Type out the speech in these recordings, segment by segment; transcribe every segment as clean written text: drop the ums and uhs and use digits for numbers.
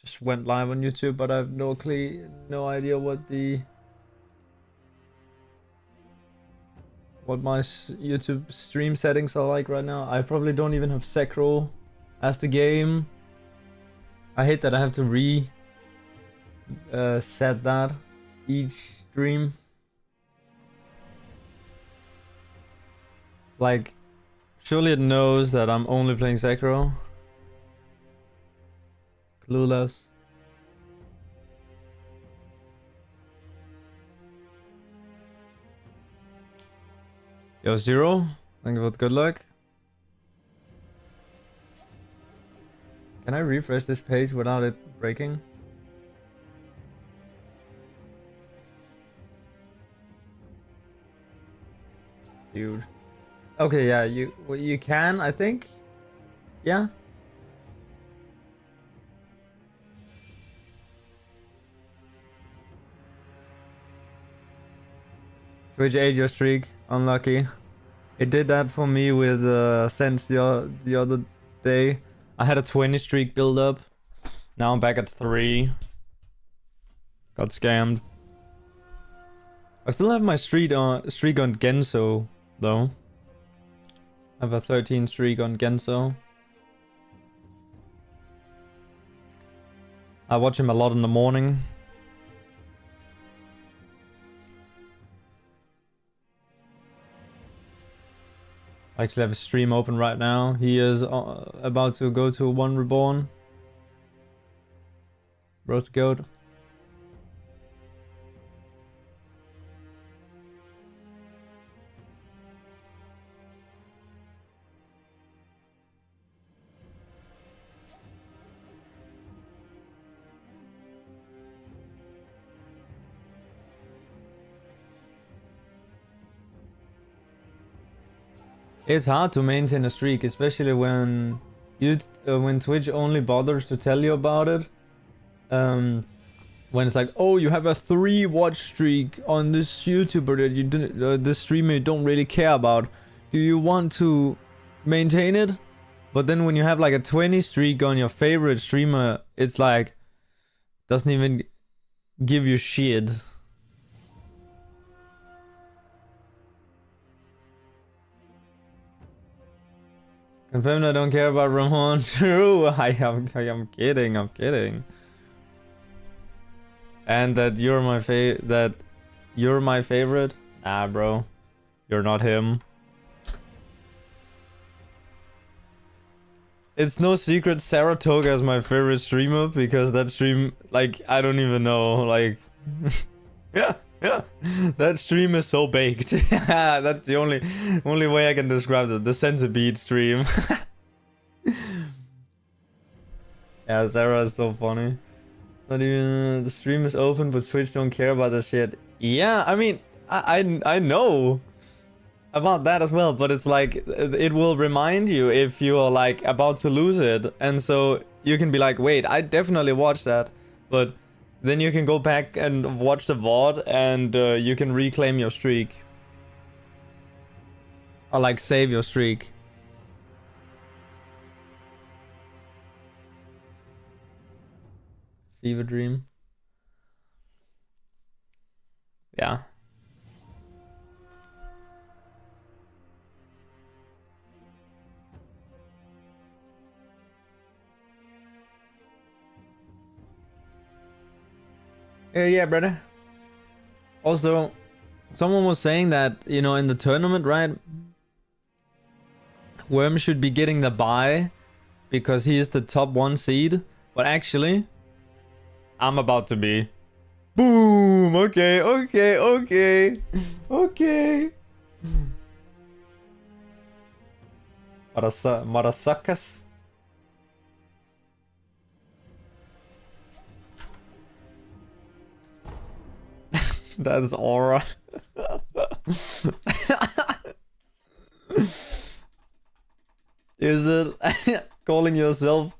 just went live on YouTube, but I have no idea what my YouTube stream settings are like right now. I probably don't even have Sekiro as the game. I hate that I have to set that each stream. Like, surely it knows that I'm only playing Sekiro. Clueless. Yo, Zero, thank you for the good luck. Can I refresh this page without it breaking? Dude. Okay, yeah, you can, I think. Yeah. Twitch ate your streak. Unlucky. It did that for me with Sense the other day. I had a 20 streak build up. Now I'm back at 3. Got scammed. I still have my streak on Genso though. I have a 13 streak on Genso. I watch him a lot in the morning. I actually have a stream open right now. He is about to go to 1 Reborn. Roast goat. It's hard to maintain a streak, especially when when Twitch only bothers to tell you about it. When it's like, oh, you have a 3 watch streak on this YouTuber that you didn't, this streamer you don't really care about. Do you want to maintain it? But then when you have like a 20 streak on your favorite streamer, it's like doesn't even give you shit. Confirmed I don't care about Ramon. True, I am kidding, I'm kidding. And that you're my favorite? Nah, bro. You're not him. It's no secret Saratoga is my favorite streamer because that stream, like, I don't even know, like... yeah. That stream is so baked. That's the only way I can describe it. The centipede stream. Yeah, Sarah is so funny. Not even the stream is open, but Twitch don't care about the shit. Yeah, I mean, I know about that as well, but it's like it will remind you if you are like about to lose it, and so you can be like, wait, I definitely watched that, but. Then you can go back and watch the VOD and you can reclaim your streak. Or like save your streak. Fever Dream. Yeah. Yeah, brother. Also, someone was saying that, you know, in the tournament, right? Worm should be getting the bye because he is the top 1 seed. But actually, I'm about to be. Boom! Okay. Okay. Marasuckas. That's aura. Is it calling yourself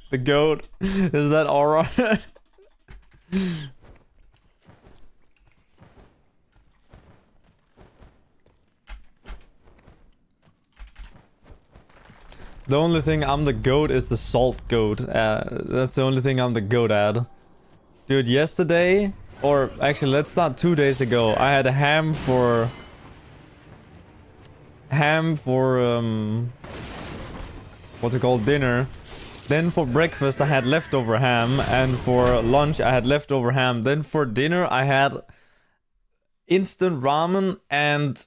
the goat? Is that aura? The only thing I'm the goat is the salt goat. That's the only thing I'm the goat at. Dude, yesterday, or actually let's start 2 days ago, I had a ham for what's it called, dinner. Then for breakfast I had leftover ham, and for lunch I had leftover ham. Then for dinner I had instant ramen and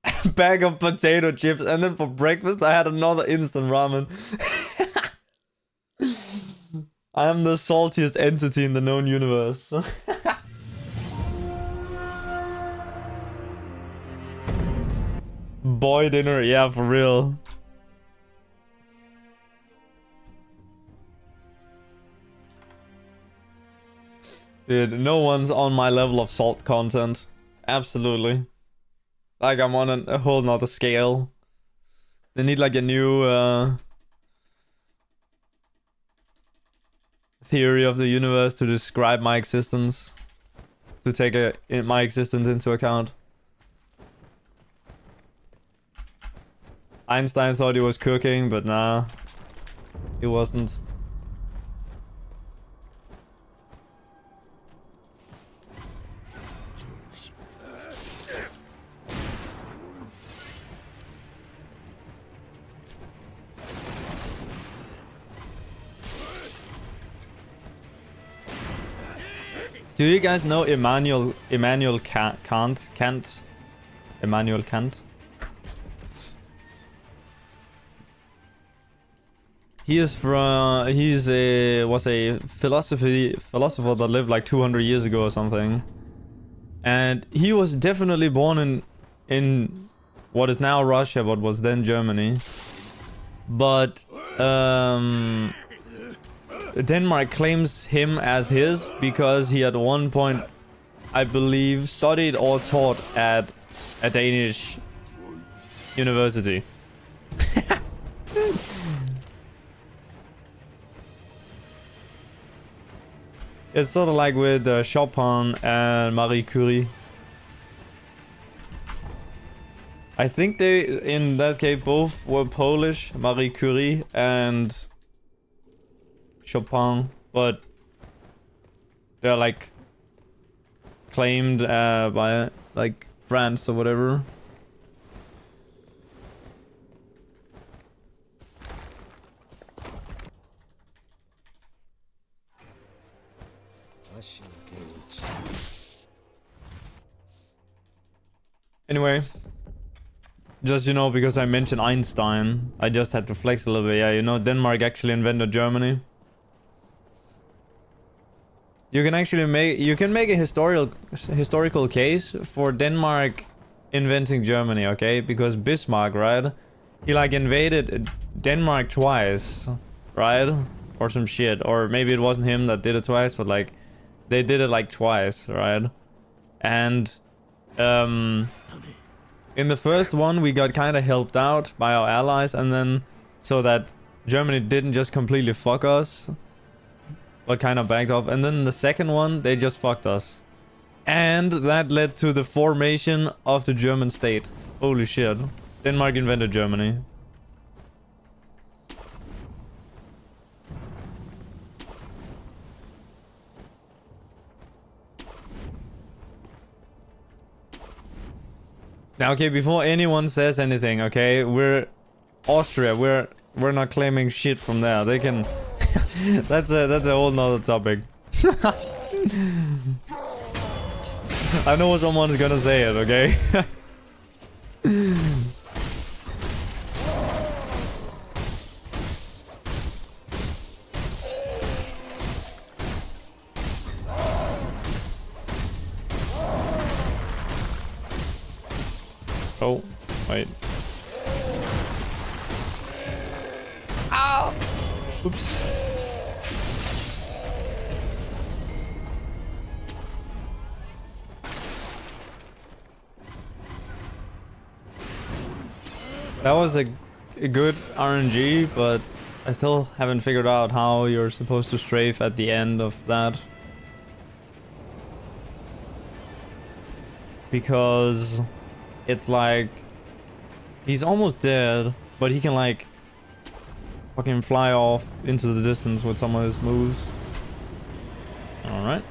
a bag of potato chips, and then for breakfast I had another instant ramen. I am the saltiest entity in the known universe. Boy dinner, yeah, for real. Dude, no one's on my level of salt content. Absolutely. Like, I'm on a whole nother scale. They need like a new theory of the universe to describe my existence. To take my existence into account. Einstein thought he was cooking, but nah. He wasn't. Do you guys know Immanuel Kant? Immanuel Kant? He is from was a philosopher that lived like 200 years ago or something. And he was definitely born in what is now Russia, but was then Germany. But Denmark claims him as his because he at one point, I believe, studied or taught at a Danish university. It's sort of like with Chopin and Marie Curie. I think they, in that case, both were Polish, Marie Curie and Chopin, but they're like claimed by like France or whatever. Anyway, just, you know, because I mentioned Einstein, I just had to flex a little bit. Yeah, you know, Denmark actually invented Germany. You can actually make a historical case for Denmark inventing Germany, okay? Because Bismarck, right? He like invaded Denmark twice, right? Or some shit. Or maybe it wasn't him that did it twice, but like they did it like twice, right? And in the first one we got kind of helped out by our allies, and then so that Germany didn't just completely fuck us, but kind of backed off. And then the second one, they just fucked us. And that led to the formation of the German state. Holy shit. Denmark invented Germany. Now, okay, before anyone says anything, okay, we're Austria. We're not claiming shit from there. They can... that's a whole nother topic. I know someone's gonna say it, okay? Oh, wait. Ow! Oops. That was a good RNG, but I still haven't figured out how you're supposed to strafe at the end of that. Because it's like he's almost dead, but he can like fucking fly off into the distance with some of his moves. Alright.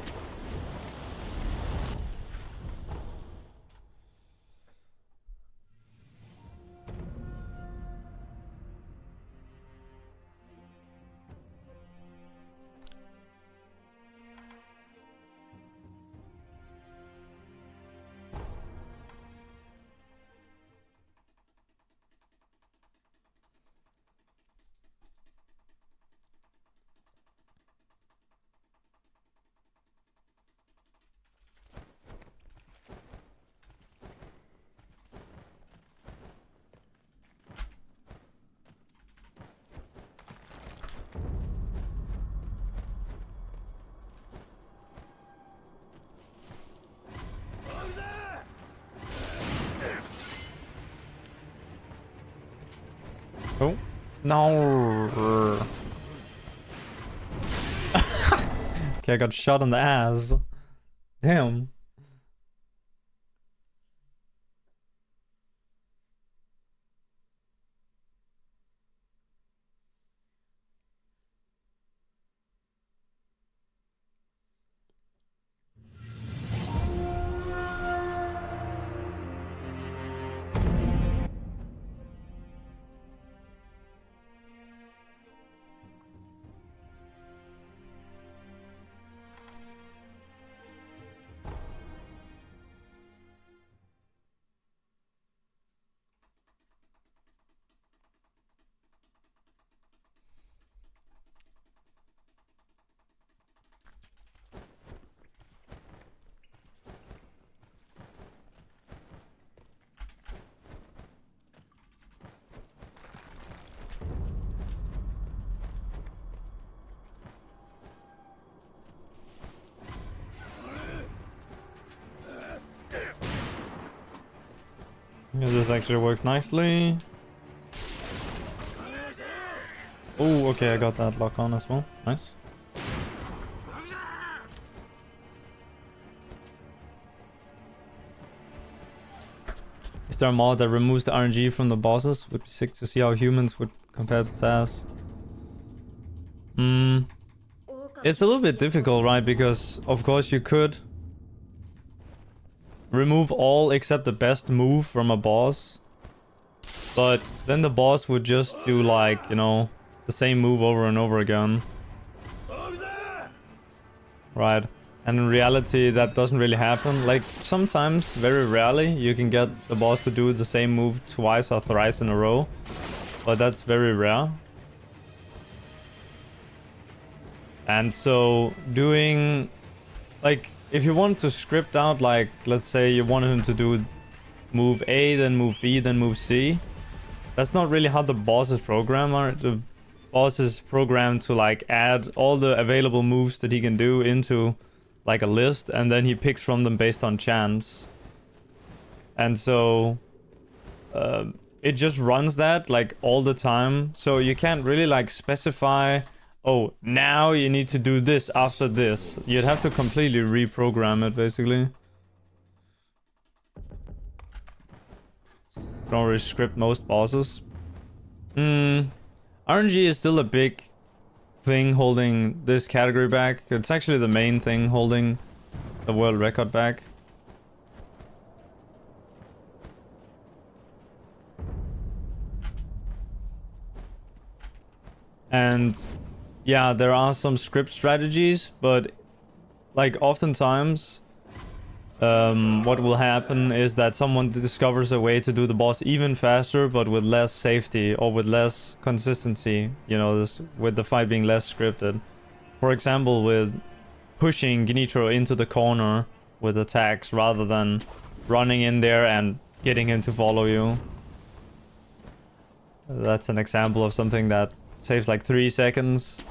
Oh. No. Okay, I got shot in the ass. Damn. Yeah, this actually works nicely. Oh, okay, I got that lock on as well. Nice. Is there a mod that removes the RNG from the bosses? Would be sick to see how humans would compare to SAS. It's a little bit difficult, right? Because, of course, you could remove all except the best move from a boss. But then the boss would just do, like, you know, the same move over and over again. Right. And in reality, that doesn't really happen. Like, sometimes, very rarely, you can get the boss to do the same move twice or thrice in a row. But that's very rare. And so, doing... Like, if you want to script out, like, let's say you wanted him to do move A, then move B, then move C. That's not really how the boss is programmed. The boss is programmed to, like, add all the available moves that he can do into... like a list, and then he picks from them based on chance. And so it just runs that like all the time, so you can't really like specify, oh, now you need to do this after this. You'd have to completely reprogram it basically. Don't really script most bosses. RNG is still a big thing holding this category back. It's actually the main thing holding the world record back. And yeah, there are some script strategies, but like oftentimes what will happen is that someone discovers a way to do the boss even faster, but with less safety or with less consistency, you know, this, with the fight being less scripted. For example, with pushing Gnitro into the corner with attacks rather than running in there and getting him to follow you. That's an example of something that saves like 3 seconds,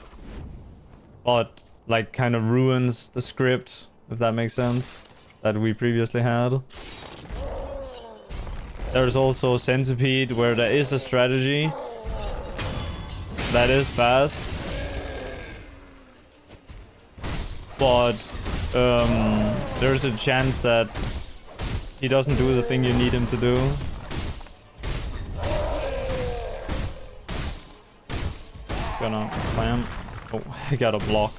but like kind of ruins the script, if that makes sense, that we previously had. There's also Centipede, where there is a strategy that is fast, but there's a chance that he doesn't do the thing you need him to do. Gonna climb. Oh, I got a block.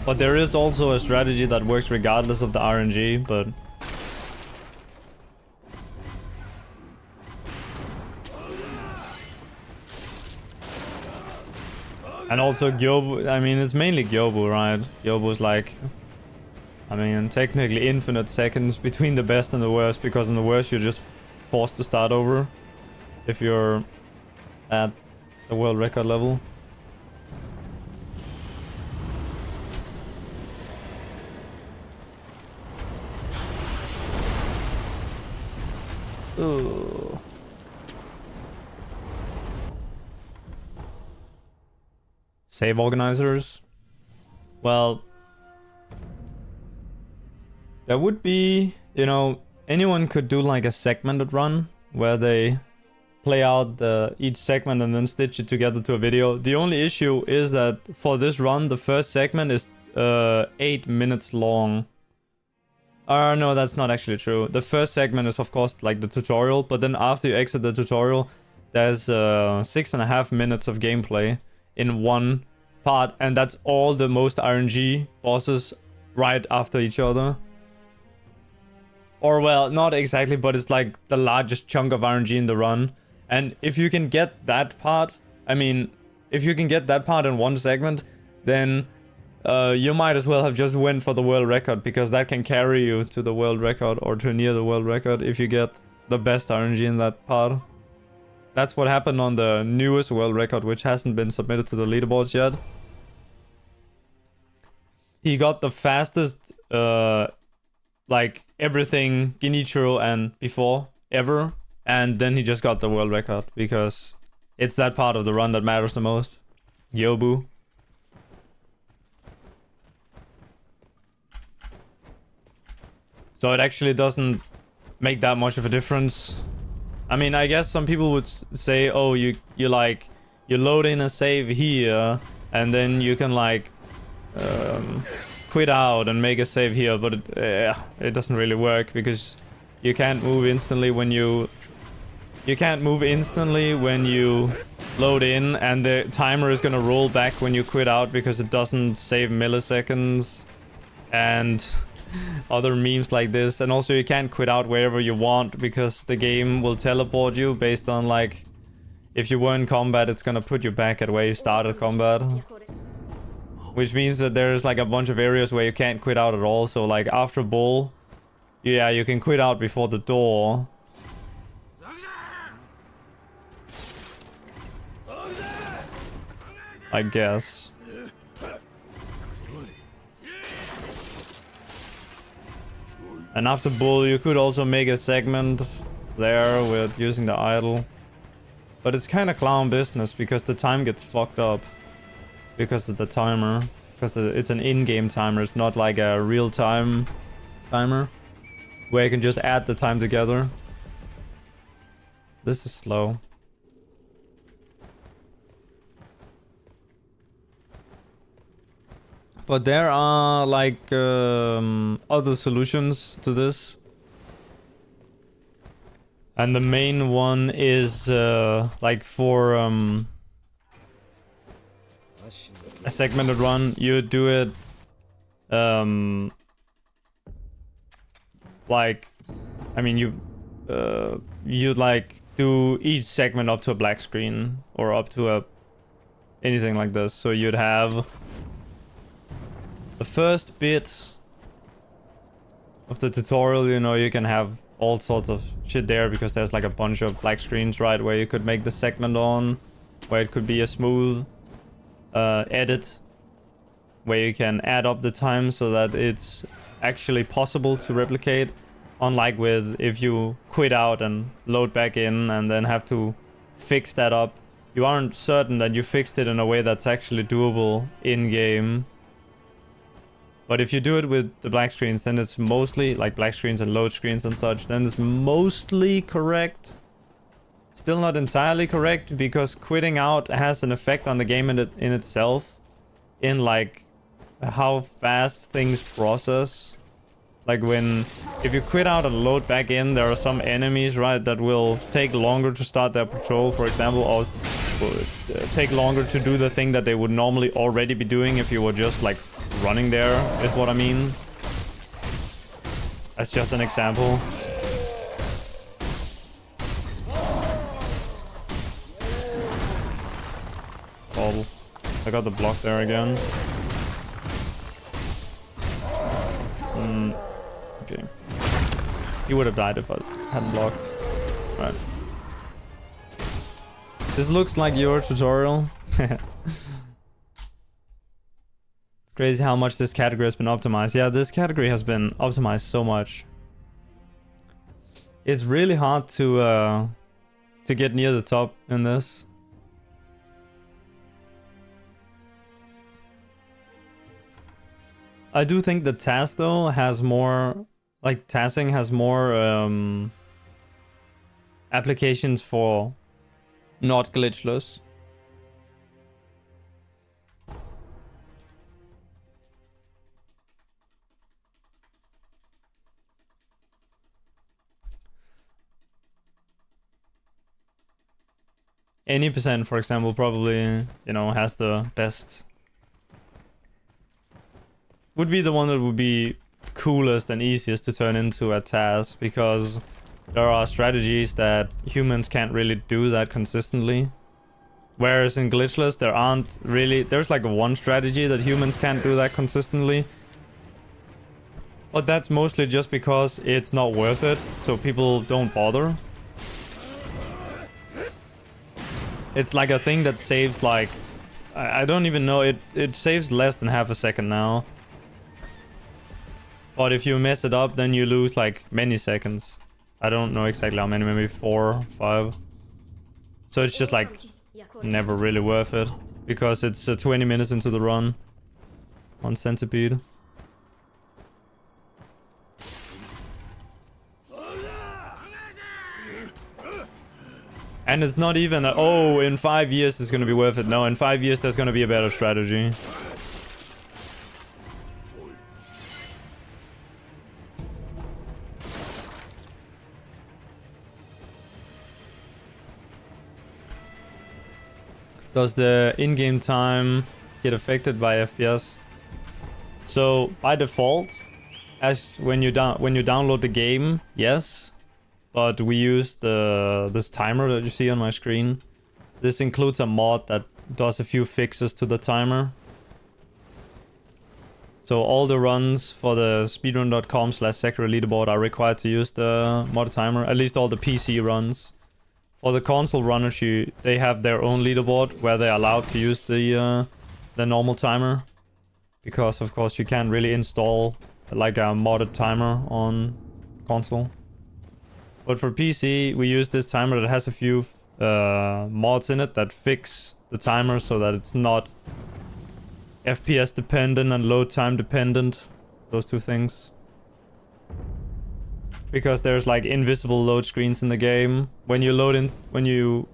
But there is also a strategy that works regardless of the RNG, but... And also Gyobu, I mean, it's mainly Gyobu, right? Gyobu's like... I mean, technically infinite seconds between the best and the worst, because in the worst you're just forced to start over if you're at the world record level. Ooh. Save organizers. Well, there would be, you know, anyone could do like a segmented run where they play out each segment and then stitch it together to a video. The only issue is that for this run, the first segment is 8 minutes long. No, that's not actually true. The first segment is of course like the tutorial, but then after you exit the tutorial, there's 6.5 minutes of gameplay in one part, and that's all the most RNG bosses right after each other. Or well, not exactly, but it's like the largest chunk of RNG in the run. And if you can get that part, I mean, if you can get that part in one segment, then you might as well have just went for the world record, because that can carry you to the world record or to near the world record if you get the best RNG in that part. That's what happened on the newest world record, which hasn't been submitted to the leaderboards yet. He got the fastest, like everything Genichiro and before ever, and then he just got the world record because it's that part of the run that matters the most. Gyobu. So it actually doesn't make that much of a difference. I mean, I guess some people would say, oh, you load in a save here, and then you can like quit out and make a save here, but it doesn't really work, because you can't move instantly when you load in, and the timer is gonna roll back when you quit out because it doesn't save milliseconds and other memes like this. And also you can't quit out wherever you want, because the game will teleport you based on like, if you were in combat, it's gonna put you back at where you started combat. Which means that there's like a bunch of areas where you can't quit out at all. So like after bull, yeah, you can quit out before the door. I guess. And after bull, you could also make a segment there with using the idol. But it's kind of clown business because the time gets fucked up. Because of the timer. Because it's an in-game timer, it's not like a real-time timer. Where you can just add the time together. This is slow. But there are like other solutions to this. And the main one is like for a segmented run, you do it like, I mean, you like do each segment up to a black screen or up to a anything like this. So you'd have the first bit of the tutorial, you know, you can have all sorts of shit there because there's like a bunch of black screens, right, where you could make the segment on, where it could be a smooth edit, where you can add up the time so that it's actually possible to replicate, unlike with if you quit out and load back in and then have to fix that up. You aren't certain that you fixed it in a way that's actually doable in game. But if you do it with the black screens, then it's mostly like black screens and load screens and such, then it's mostly correct. Still not entirely correct, because quitting out has an effect on the game in itself, in like how fast things process. Like if you quit out and load back in, there are some enemies, right, that will take longer to start their patrol, for example, or take longer to do the thing that they would normally already be doing if you were just like running there, is what I mean. That's just an example. Oh, I got the block there again. Okay. He would have died if I hadn't blocked. Right. This looks like your tutorial. It's crazy how much this category has been optimized. Yeah, this category has been optimized so much. It's really hard to get near the top in this. I do think the TAS though has more, like TASing has more applications for not glitchless. Any percent, for example, probably, you know, has the best. Would be the one that would be coolest and easiest to turn into a TAS, because there are strategies that humans can't really do that consistently. Whereas in Glitchless, there aren't really... There's like one strategy that humans can't do that consistently. But that's mostly just because it's not worth it, so people don't bother. It's like a thing that saves like... I don't even know, it saves less than half a second now. But if you mess it up, then you lose like many seconds. I don't know exactly how many, maybe 4, 5. So it's just like never really worth it, because it's 20 minutes into the run. 1 centipede. And it's not even a, oh, in 5 years it's gonna be worth it. No, in 5 years there's gonna be a better strategy. Does the in-game time get affected by FPS? So by default, as when you download the game, yes. But we use this timer that you see on my screen. This includes a mod that does a few fixes to the timer. So all the runs for the speedrun.com/Sekiro leaderboard are required to use the mod timer. At least all the PC runs. For the console runners, they have their own leaderboard where they're allowed to use the normal timer. Because of course you can't really install like a modded timer on console. But for PC, we use this timer that has a few mods in it that fix the timer so that it's not FPS dependent and load time dependent. Those two things. Because there's like invisible load screens in the game. When you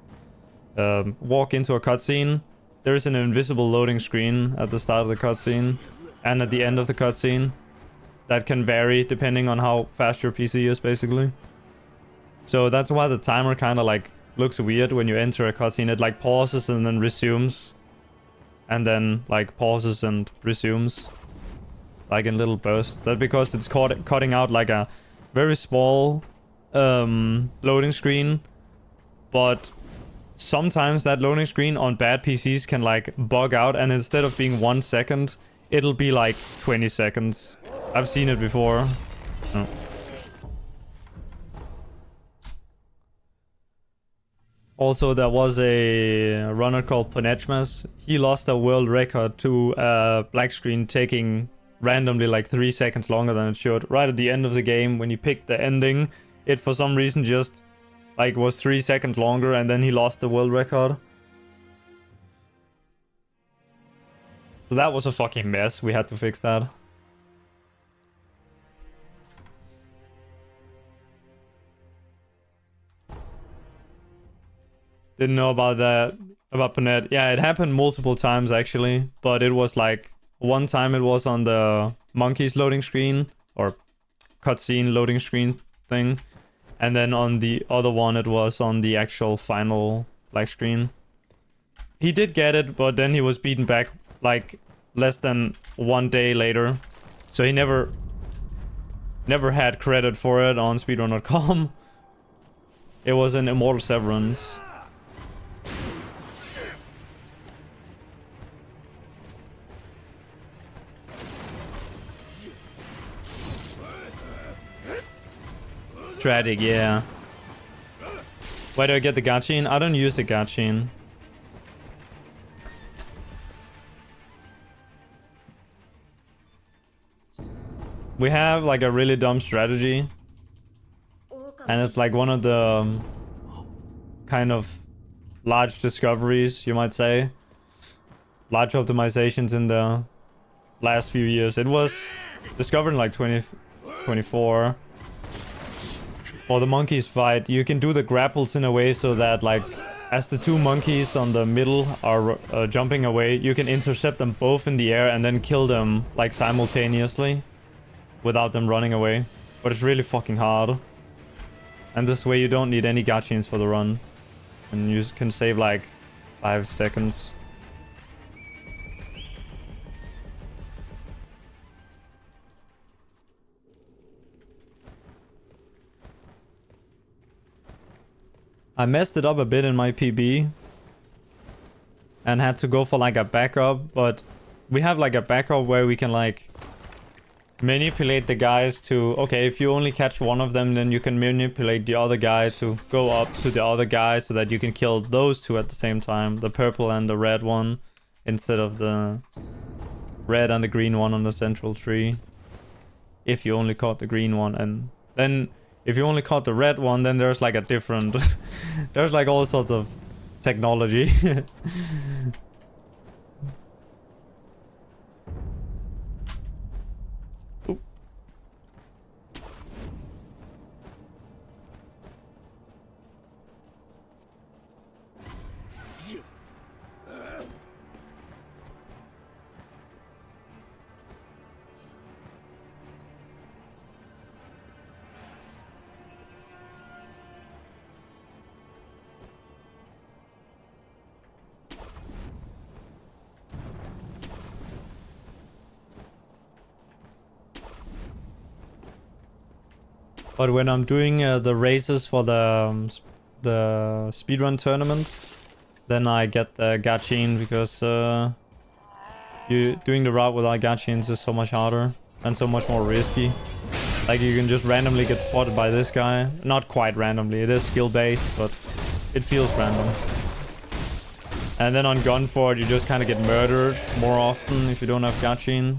walk into a cutscene, there is an invisible loading screen at the start of the cutscene and at the end of the cutscene. That can vary depending on how fast your PC is, basically. So that's why the timer kind of like looks weird when you enter a cutscene. It like pauses and then resumes. And then like pauses and resumes. Like in little bursts. That's because it's cutting out like a very small loading screen. But sometimes that loading screen on bad PCs can like bug out. And instead of being 1 second, it'll be like 20 seconds. I've seen it before. Oh. Also, there was a runner called Ponechmas. He lost a world record to a black screen taking randomly like 3 seconds longer than it should. Right at the end of the game, when he picked the ending, it for some reason just like was 3 seconds longer, and then he lost the world record. So that was a fucking mess. We had to fix that. Didn't know about that, about Panet. Yeah, it happened multiple times actually, but it was like one time it was on the monkeys loading screen, or cutscene loading screen thing. And then on the other one, it was on the actual final black screen. He did get it, but then he was beaten back like less than 1 day later. So he never had credit for it on speedrun.com. It was an Immortal Severance. Tragic, yeah. Where do I get the gachin? I don't use the gachin. We have like a really dumb strategy. And it's like one of the kind of large discoveries, you might say. Large optimizations in the last few years. It was discovered in like 2024. For the monkeys fight, you can do the grapples in a way so that like as the 2 monkeys on the middle are jumping away, you can intercept them both in the air and then kill them like simultaneously without them running away. But it's really fucking hard. And this way you don't need any gachins for the run. And you can save like 5 seconds. I messed it up a bit in my PB. And had to go for like a backup. But we have like a backup where we can like manipulate the guys to... Okay, if you only catch one of them, then you can manipulate the other guy to go up to the other guy so that you can kill those 2 at the same time. The purple and the red one. Instead of the red and the green one on the central tree. If you only caught the green one. And then if you only caught the red one, then there's like a different... there's like all sorts of technology. But when I'm doing the races for the speedrun tournament, then I get the gachin because doing the route without gachins is so much harder and so much more risky. Like you can just randomly get spotted by this guy. Not quite randomly, it is skill based, but it feels random. And then on Gunford you just kind of get murdered more often if you don't have gachin.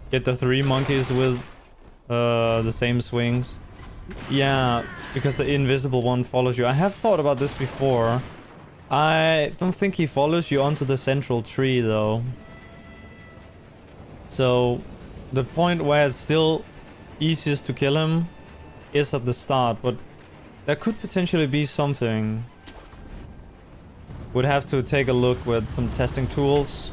Get the 3 monkeys with the same swings. Yeah, because the invisible one follows you. I have thought about this before. I don't think he follows you onto the central tree though. So the point where it's still easiest to kill him is at the start, but there could potentially be something. Would have to take a look with some testing tools.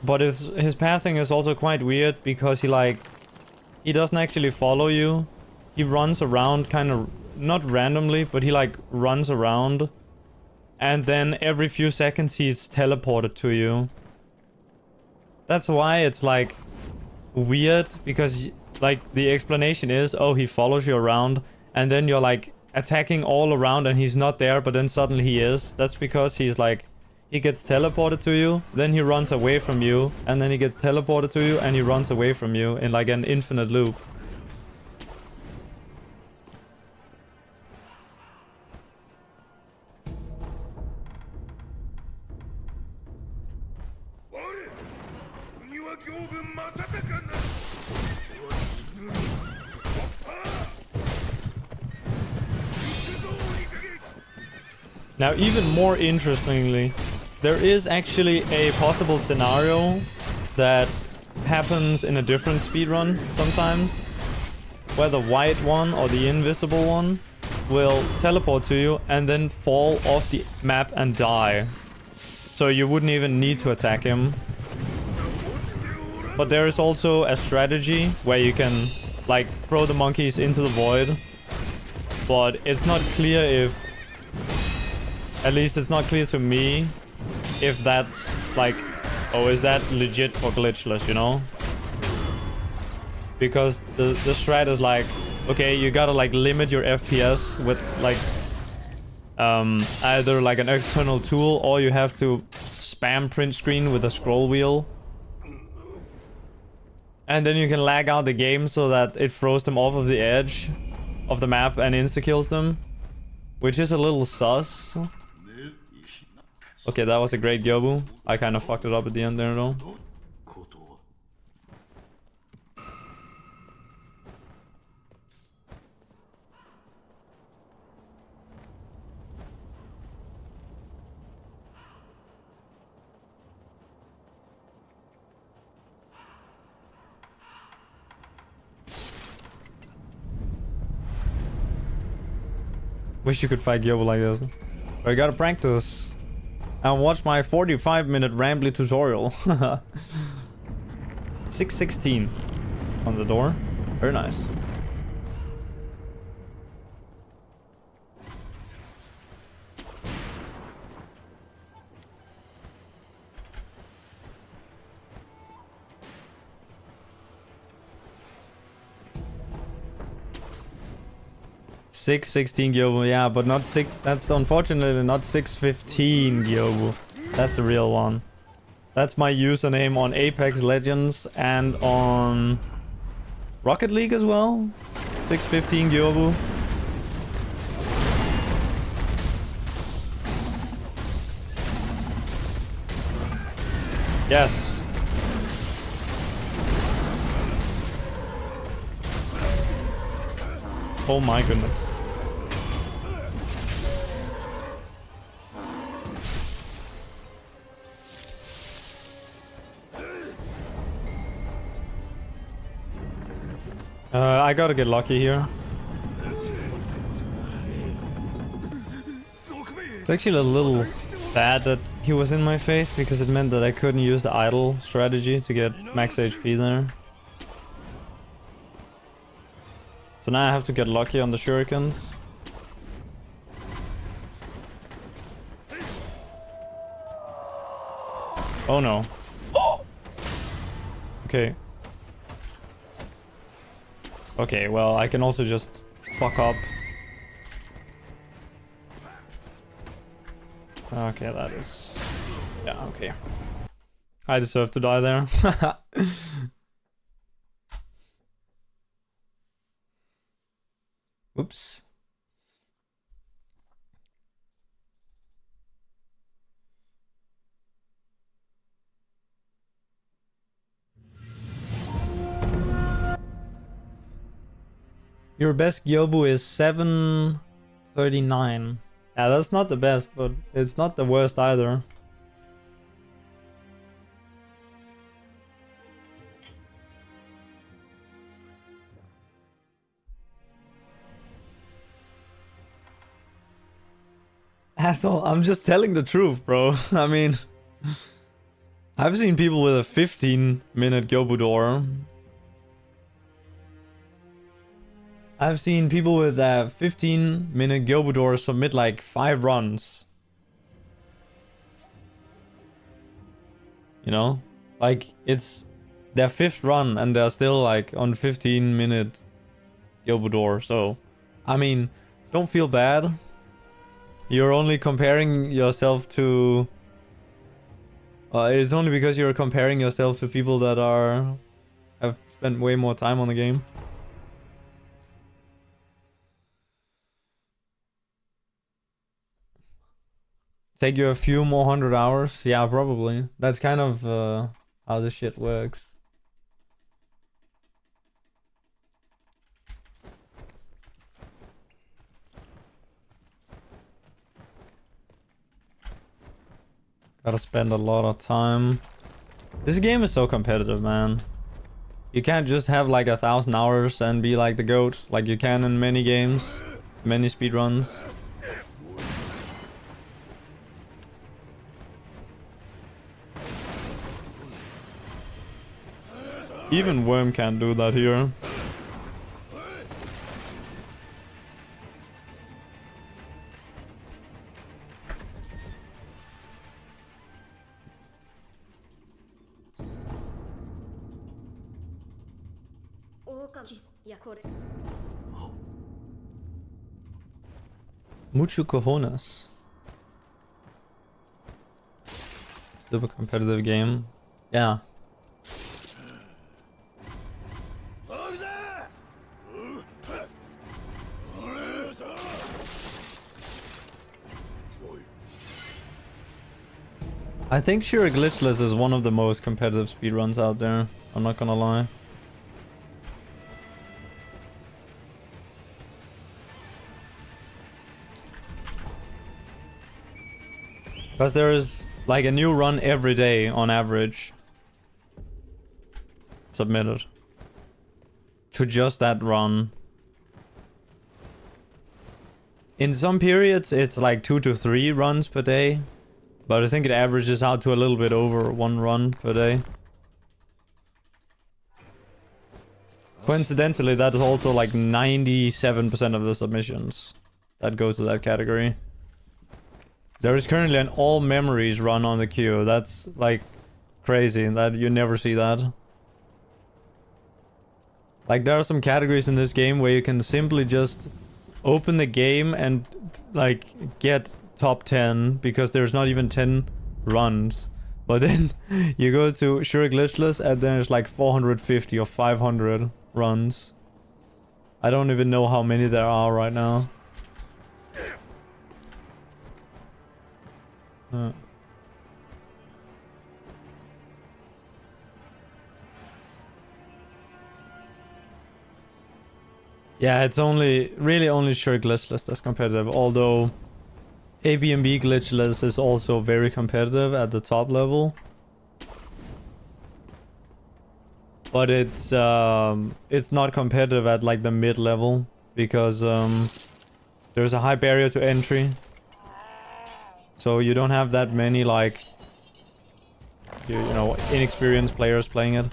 But his pathing is also quite weird because he doesn't actually follow you. He runs around kind of, not randomly, but he like runs around. And then every few seconds he's teleported to you. That's why it's like weird, because like the explanation is, oh, he follows you around and then you're like attacking all around and he's not there, but then suddenly he is. That's because he's like, he gets teleported to you, then he runs away from you, and then he gets teleported to you, and he runs away from you in like an infinite loop. Now, even more interestingly, There is actually a possible scenario that happens in a different speedrun sometimes, where the white one or the invisible one will teleport to you and then fall off the map and die. So you wouldn't even need to attack him. But there is also a strategy where you can like throw the monkeys into the void. But it's not clear if, at least it's not clear to me, if that's like, oh, is that legit for glitchless, you know? Because the strat is like, okay, you gotta like limit your FPS with like either like an external tool, or you have to spam print screen with a scroll wheel. And then you can lag out the game so that it throws them off of the edge of the map and insta-kills them. Which is a little sus. Okay, that was a great Gyobu. I kind of fucked it up at the end there though. Wish you could fight Gyobu like this. I gotta practice and watch my 45-minute rambly tutorial. 616 on the door. Very nice. Six 16 Gyobu, yeah, but not 6. That's unfortunately not 615 Gyobu. That's the real one. That's my username on Apex Legends and on Rocket League as well. 615 Gyobu. Yes. Oh my goodness. I gotta get lucky here. It's actually a little bad that he was in my face, because it meant that I couldn't use the idle strategy to get max HP there. So now I have to get lucky on the shurikens. Oh no. Oh! Okay. Okay, well, I can also just fuck up. Okay, that is... Yeah, okay. I deserve to die there. Oops. Your best Gyobu is 739. Yeah, that's not the best, but it's not the worst either. Asshole, I'm just telling the truth, bro. I mean, I've seen people with a 15-minute Gyobu door. I've seen people with a 15-minute Gyobu door submit like 5 runs. You know? Like, it's their 5th run and they're still like on 15-minute Gyobu door. So, I mean, don't feel bad. You're only comparing yourself to... it's only because you're comparing yourself to people that have spent way more time on the game. Take you a few more 100 hours? Yeah, probably. That's kind of how this shit works. Gotta spend a lot of time. This game is so competitive, man. You can't just have like 1,000 hours and be like the GOAT, like you can in many games, many speedruns. Even Worm can't do that here. Mucho cojones. Super competitive game. Yeah. I think Shura Glitchless is one of the most competitive speedruns out there. I'm not gonna lie. Because there is like a new run every day on average submitted to just that run. In some periods it's like 2 to 3 runs per day, but I think it averages out to a little bit over 1 run per day. Coincidentally, that is also like 97% of the submissions that go to that category. There is currently an all memories run on the queue. That's like crazy that you never see that. Like there are some categories in this game where you can simply just open the game and like get top 10 because there's not even 10 runs. But then you go to Shura Glitchless and then it's like 450 or 500 runs. I don't even know how many there are right now. Yeah, it's really only Shura Glitchless that's competitive, although ABMB Glitchless is also very competitive at the top level. But it's not competitive at like the mid level because there's a high barrier to entry. So you don't have that many like you know, inexperienced players playing it.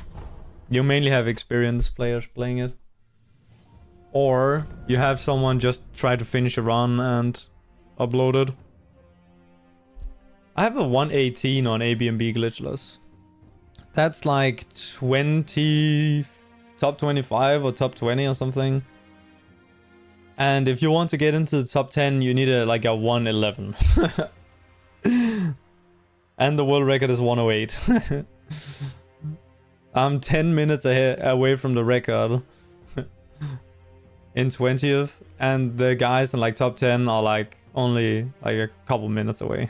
You mainly have experienced players playing it. Or you have someone just try to finish a run and upload it. I have a 118 on ABMB Glitchless. That's like 20... top 25 or top 20 or something. And if you want to get into the top 10, you need like a 111. And the world record is 108. I'm 10 minutes away from the record. In 20th, and the guys in like top 10 are like only like a couple minutes away.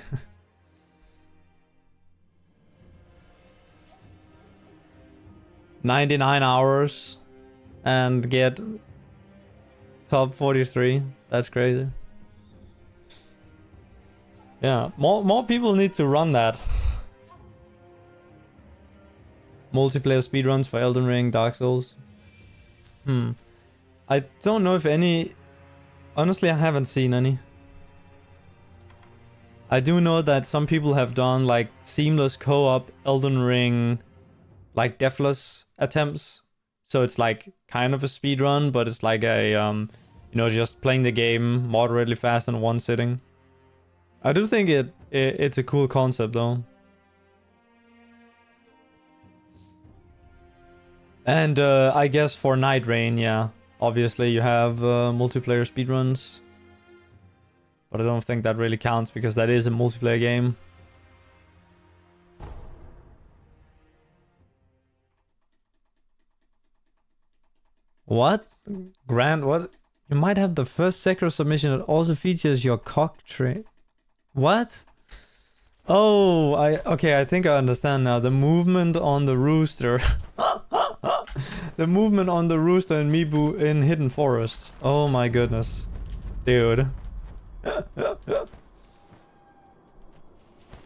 99 hours and get top 43. That's crazy. Yeah, more people need to run that. Multiplayer speedruns for Elden Ring, Dark Souls. I don't know if any... Honestly, I haven't seen any. I do know that some people have done like seamless co-op Elden Ring like deathless attempts. So it's like kind of a speedrun, but it's like a you know, just playing the game moderately fast in one sitting. I do think it's a cool concept though. And I guess for Night Rain, yeah. Obviously, you have multiplayer speedruns. But I don't think that really counts because that is a multiplayer game. What? Grant, what? You might have the first Sekiro submission that also features your cock tray. What? Oh, okay, I think I understand now. The movement on the rooster. The movement on the rooster in Mibu in Hidden Forest. Oh my goodness. Dude.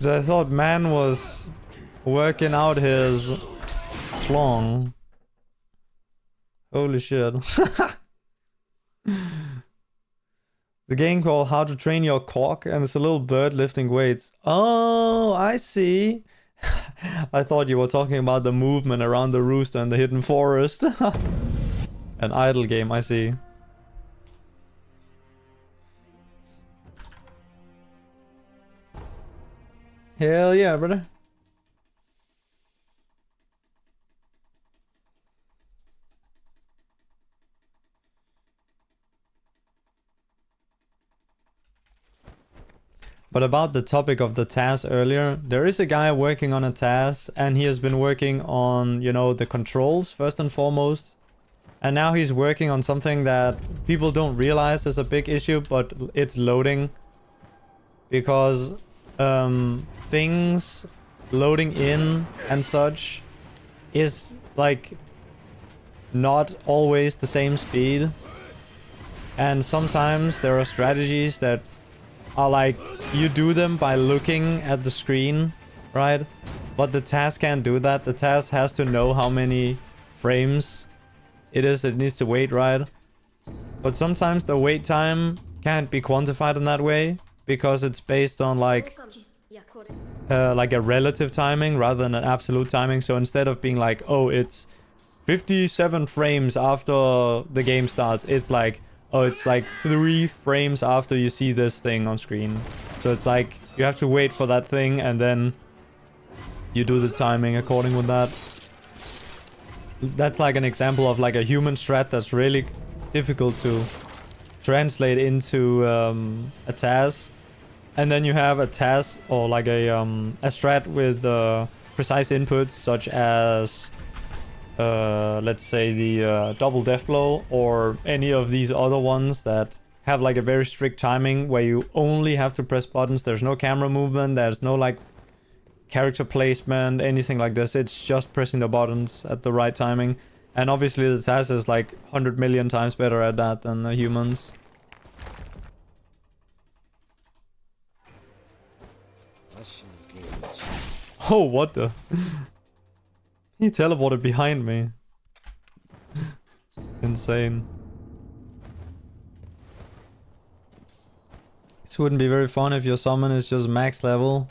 'Cause I thought man was working out his schlong. Holy shit. The game called How to Train Your Cock, and it's a little bird lifting weights. Oh, I see. I thought you were talking about the movement around the rooster in the hidden forest. An idle game, I see. Hell yeah, brother. But about the topic of the task earlier, there is a guy working on a task, and he has been working on, you know, the controls first and foremost. And now he's working on something that people don't realize is a big issue, but it's loading. Because things loading in and such is like not always the same speed. And sometimes there are strategies that are like, you do them by looking at the screen, right? But the task can't do that. The task has to know how many frames it is it needs to wait, right? But sometimes the wait time can't be quantified in that way because it's based on like a relative timing rather than an absolute timing. So instead of being like, oh, it's 57 frames after the game starts, it's like, oh, it's like 3 frames after you see this thing on screen. So it's like you have to wait for that thing and then you do the timing according with that. That's like an example of like a human strat that's really difficult to translate into a task. And then you have a task or like a strat with precise inputs such as let's say the double death blow or any of these other ones that have like a very strict timing where you only have to press buttons. There's no camera movement, there's no like character placement, anything like this. It's just pressing the buttons at the right timing. And obviously the task is like 100 million times better at that than humans. Oh, what the? He teleported behind me. Insane. This wouldn't be very fun if your summon is just max level.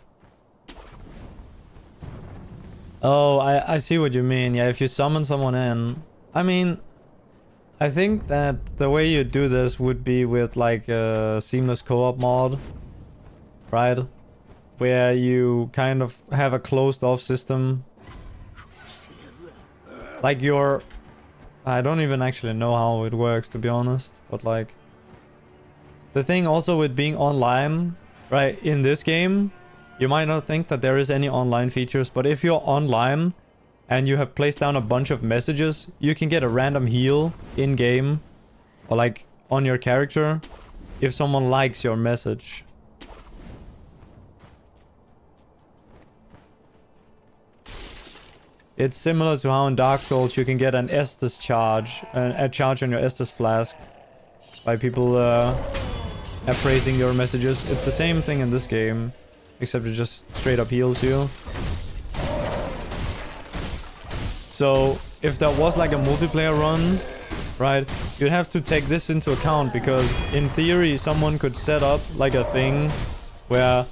Oh, I see what you mean. Yeah, if you summon someone in. I mean, I think that the way you do this would be with like a seamless co-op mod. Right? Where you kind of have a closed off system. Like your... I don't even actually know how it works, to be honest. But like... The thing also with being online, right, in this game, you might not think that there is any online features, but if you're online and you have placed down a bunch of messages, you can get a random heal in-game or like on your character if someone likes your message. It's similar to how in Dark Souls you can get an Estus charge, a charge on your Estus flask by people appraising your messages. It's the same thing in this game, except it just straight up heals you. So if there was like a multiplayer run, right, you'd have to take this into account because in theory someone could set up like a thing where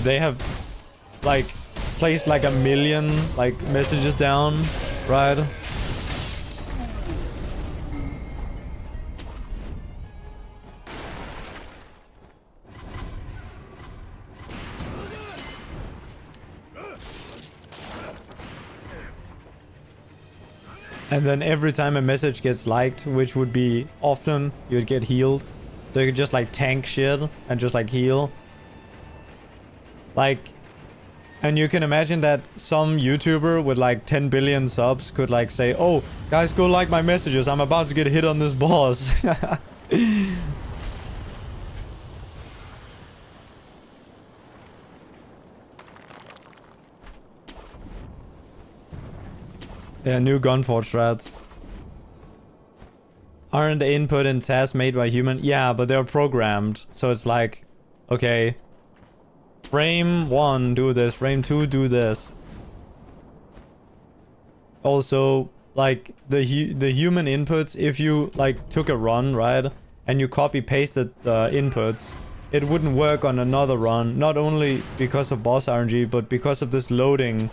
they have like placed like 1 million like messages down, right? And then every time a message gets liked, which would be often, you'd get healed. So you could just like tank shit and just like heal. Like, and you can imagine that some YouTuber with like 10 billion subs could like say, oh, guys, go like my messages. I'm about to get hit on this boss. Yeah, new Gunforge strats. Aren't the input and tasks made by human? Yeah, but they're programmed. So it's like, okay, frame 1, do this. Frame 2, do this. Also, like, the human inputs, if you, like, took a run, right? And you copy-pasted the inputs, it wouldn't work on another run. Not only because of boss RNG, but because of this loading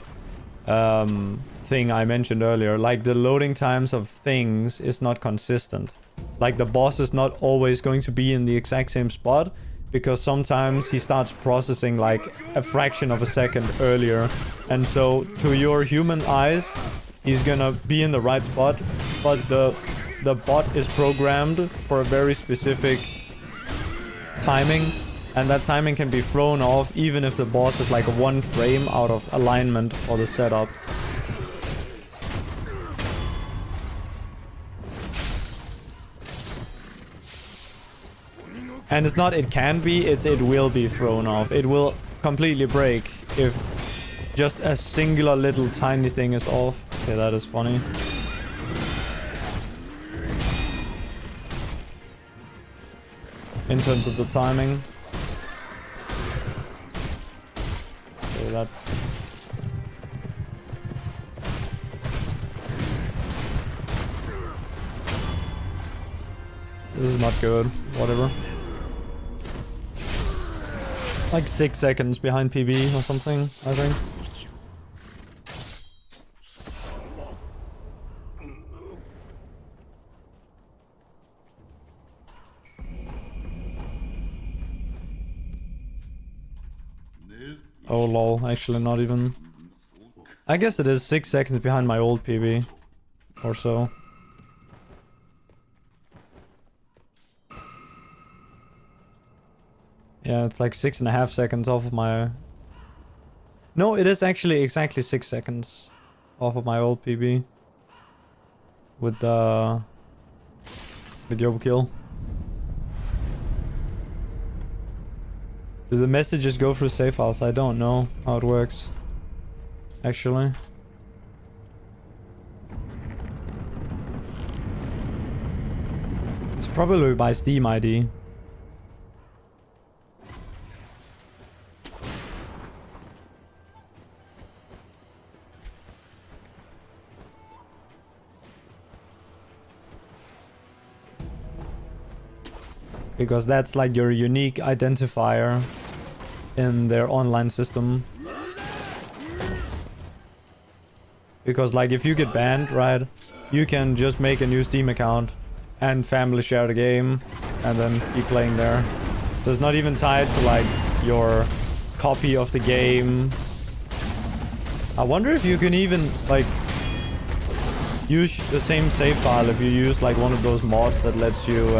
thing I mentioned earlier. Like, the loading times of things is not consistent. Like, the boss is not always going to be in the exact same spot, because sometimes he starts processing like a fraction of a second earlier. And so, to your human eyes, he's gonna be in the right spot, but the bot is programmed for a very specific timing, and that timing can be thrown off even if the boss is like 1 frame out of alignment for the setup. And it's not it can be, it's it will be thrown off. It will completely break if just a singular little tiny thing is off. Okay, that is funny. In terms of the timing. Okay, that... This is not good. Whatever. Like 6 seconds behind PB or something, I think. Oh lol, actually not even. I guess it is 6 seconds behind my old PB. Or so. Yeah, it's like 6.5 seconds off of my... No, it is actually exactly 6 seconds off of my old PB. With the overkill. Do the messages go through save files? I don't know how it works. Actually. It's probably by Steam ID. Because that's like your unique identifier in their online system. Because like if you get banned, right, you can just make a new Steam account and family share the game and then keep playing there. So it's not even tied to like your copy of the game. I wonder if you can even like use the same save file if you use like one of those mods that lets you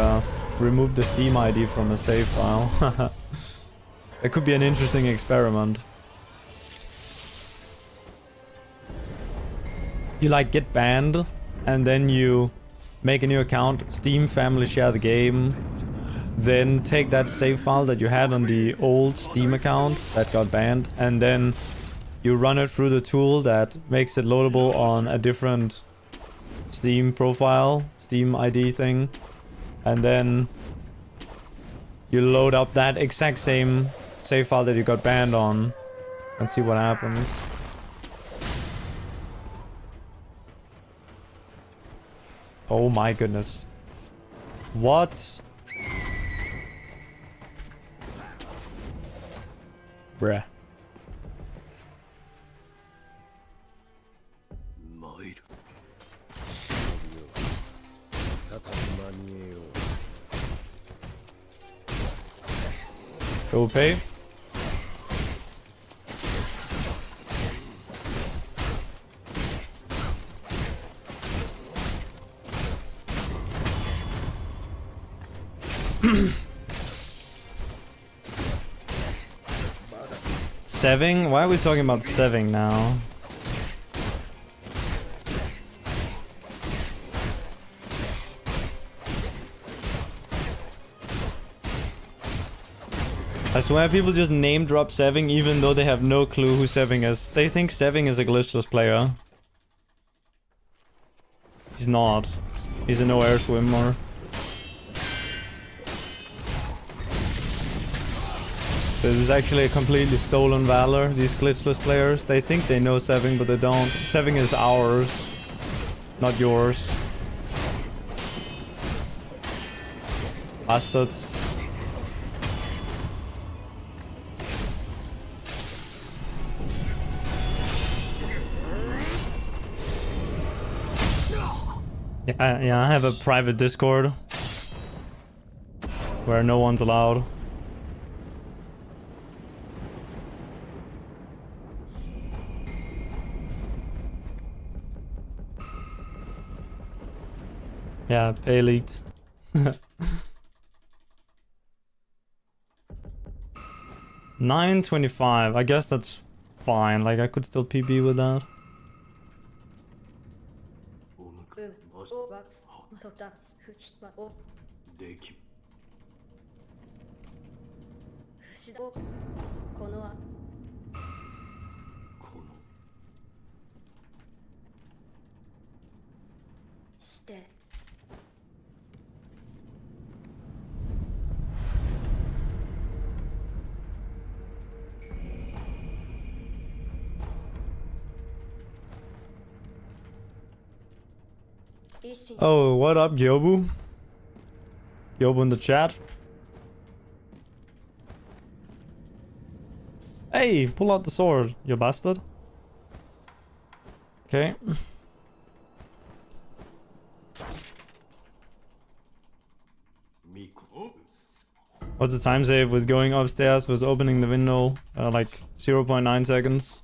remove the Steam ID from a save file. It could be an interesting experiment. You like get banned and then you make a new account, Steam family share the game, then take that save file that you had on the old Steam account that got banned, and then you run it through the tool that makes it loadable on a different Steam profile, Steam ID thing, and then you load up that exact same save file that you got banned on and see what happens. Oh my goodness. What? Bruh. Go pay. Seving? Why are we talking about seving now? I swear people just name drop Seving even though they have no clue who Seving is. They think Seving is a glitchless player. He's not. He's a no air swimmer. This is actually a completely stolen valor. These glitchless players, they think they know Seving, but they don't. Seving is ours, not yours. Bastards. Yeah, I have a private Discord where no one's allowed. Yeah, pay leaked. 925. I guess that's fine. Like I could still PB with that. Oh, what up, Yobu? Yobu in the chat. Hey, pull out the sword, you bastard. Okay. What's the time save with going upstairs was opening the window? Like 0.9 seconds.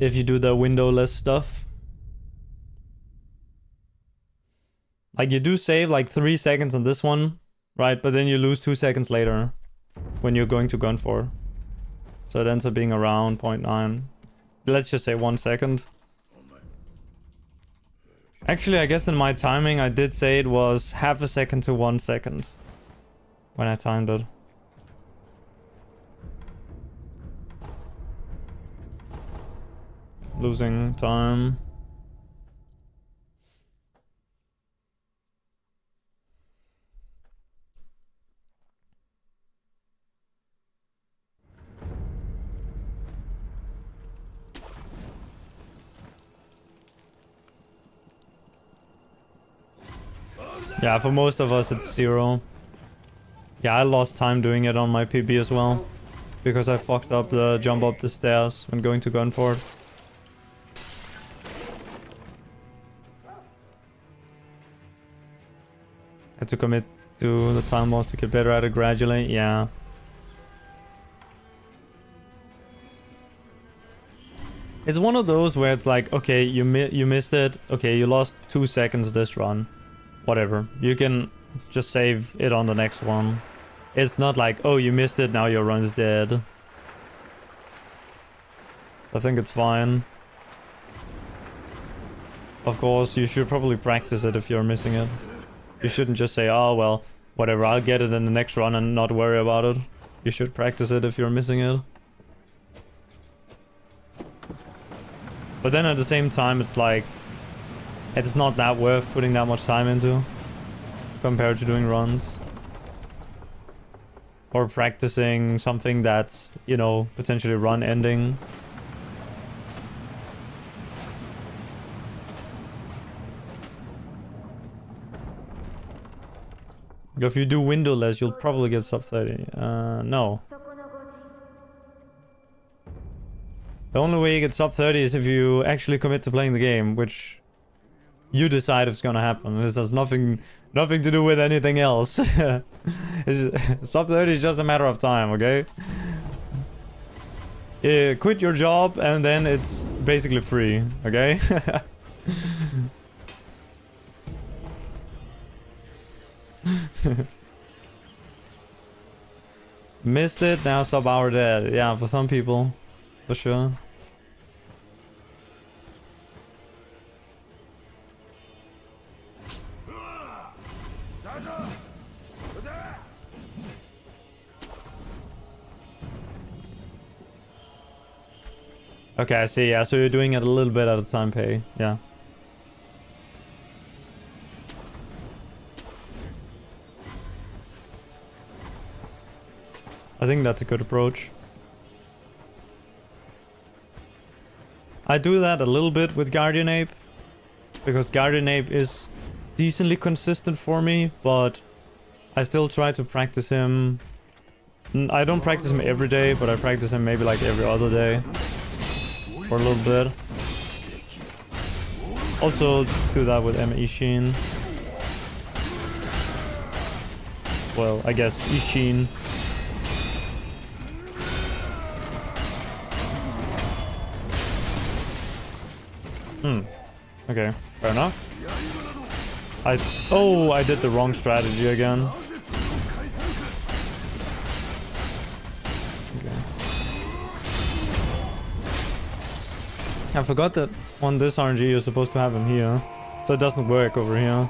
If you do the windowless stuff. Like you do save like 3 seconds on this one, right? But then you lose 2 seconds later when you're going to gun for. So it ends up being around 0.9. Let's just say 1 second. Actually, I guess in my timing, I did say it was half a second to 1 second when I timed it. Losing time. Yeah, for most of us it's 0. Yeah, I lost time doing it on my PB as well. Because I fucked up the jump up the stairs when going to gun for it. Had to commit to the time loss to get better at it gradually, yeah. It's one of those where it's like, okay, you missed it. Okay, you lost 2 seconds this run. Whatever. You can just save it on the next one. It's not like, oh, you missed it, now your run's dead. I think it's fine. Of course, you should probably practice it if you're missing it. You shouldn't just say, oh, well, whatever, I'll get it in the next run and not worry about it. You should practice it if you're missing it. But then at the same time, it's like, it's not that worth putting that much time into compared to doing runs. Or practicing something that's, you know, potentially run ending. If you do windowless, you'll probably get sub 30. No. The only way you get sub 30 is if you actually commit to playing the game, which you decide if it's gonna happen. This has nothing to do with anything else. Sub 30 is just a matter of time, okay? Quit your job and then it's basically free, okay? Missed it, now sub hour dead. Yeah, for some people, for sure. Okay, I see, yeah, so you're doing it a little bit at a time, pay, yeah. I think that's a good approach. I do that a little bit with Guardian Ape, because Guardian Ape is decently consistent for me, but I still try to practice him. I don't practice him every day, but I practice him maybe like every other day for a little bit. Also do that with Ishin. Well, I guess Ishin. Okay, fair enough. I did the wrong strategy again. Okay. I forgot that on this RNG you're supposed to have him here, so it doesn't work over here.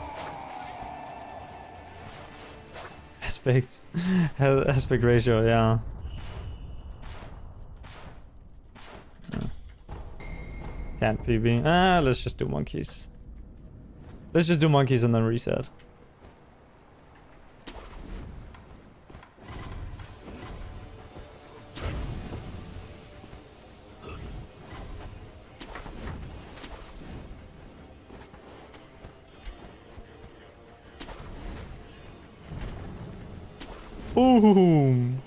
Aspect ratio, yeah. Can't PB. Let's just do monkeys. Let's just do monkeys and then reset. Boom!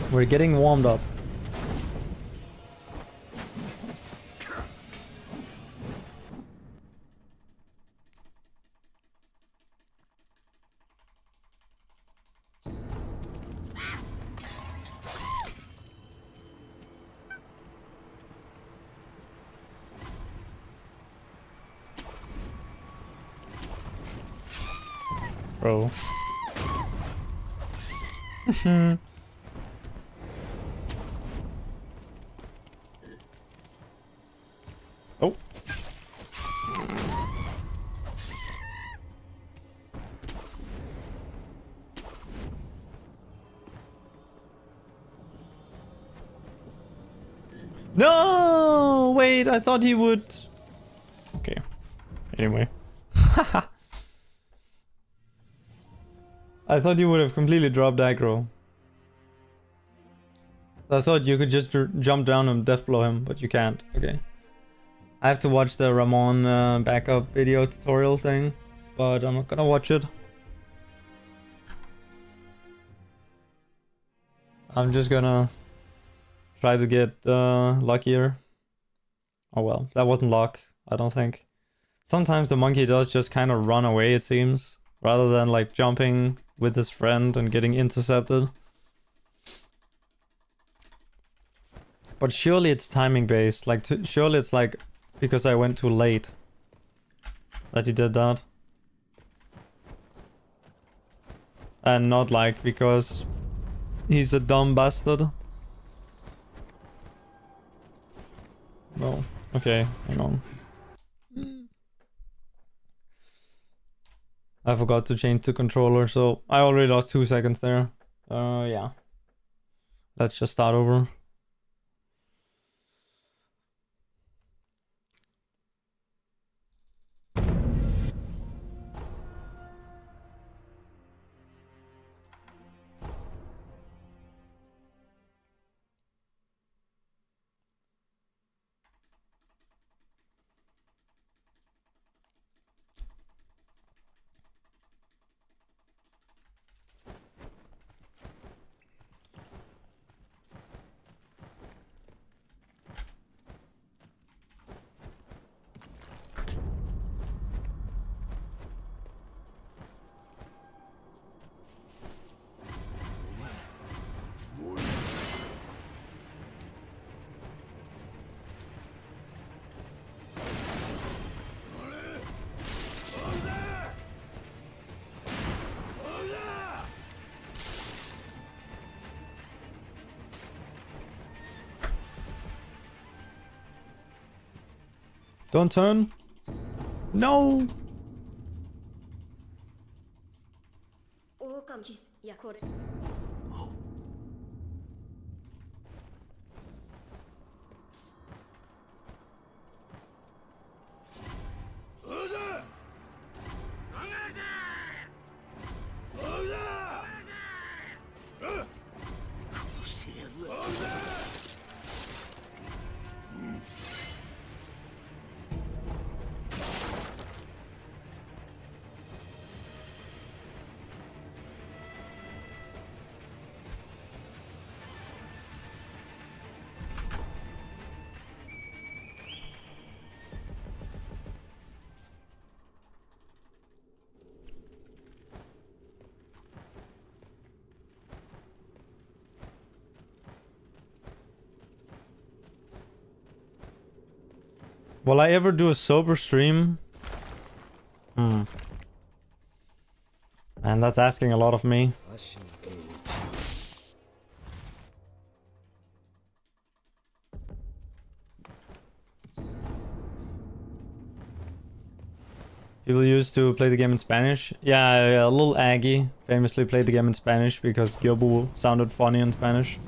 We're getting warmed up. Bro. Oh. No! Wait, I thought he would... Okay. Anyway. I thought you would have completely dropped aggro. I thought you could just jump down and death blow him, but you can't. Okay. I have to watch the Ramon backup video tutorial thing, but I'm not gonna watch it. I'm just gonna try to get luckier. Oh well, that wasn't luck, I don't think. Sometimes the monkey does just kind of run away, it seems, rather than like jumping with his friend and getting intercepted. But surely it's timing based, like surely it's like because I went too late that he did that. And not like because he's a dumb bastard. No. Okay, hang on. I forgot to change the controller, so I already lost 2 seconds there. Yeah. Let's just start over. Don't turn. No. Will I ever do a sober stream? And that's asking a lot of me. People used to play the game in Spanish. Yeah, a little Aggie famously played the game in Spanish because Gyobu sounded funny in Spanish.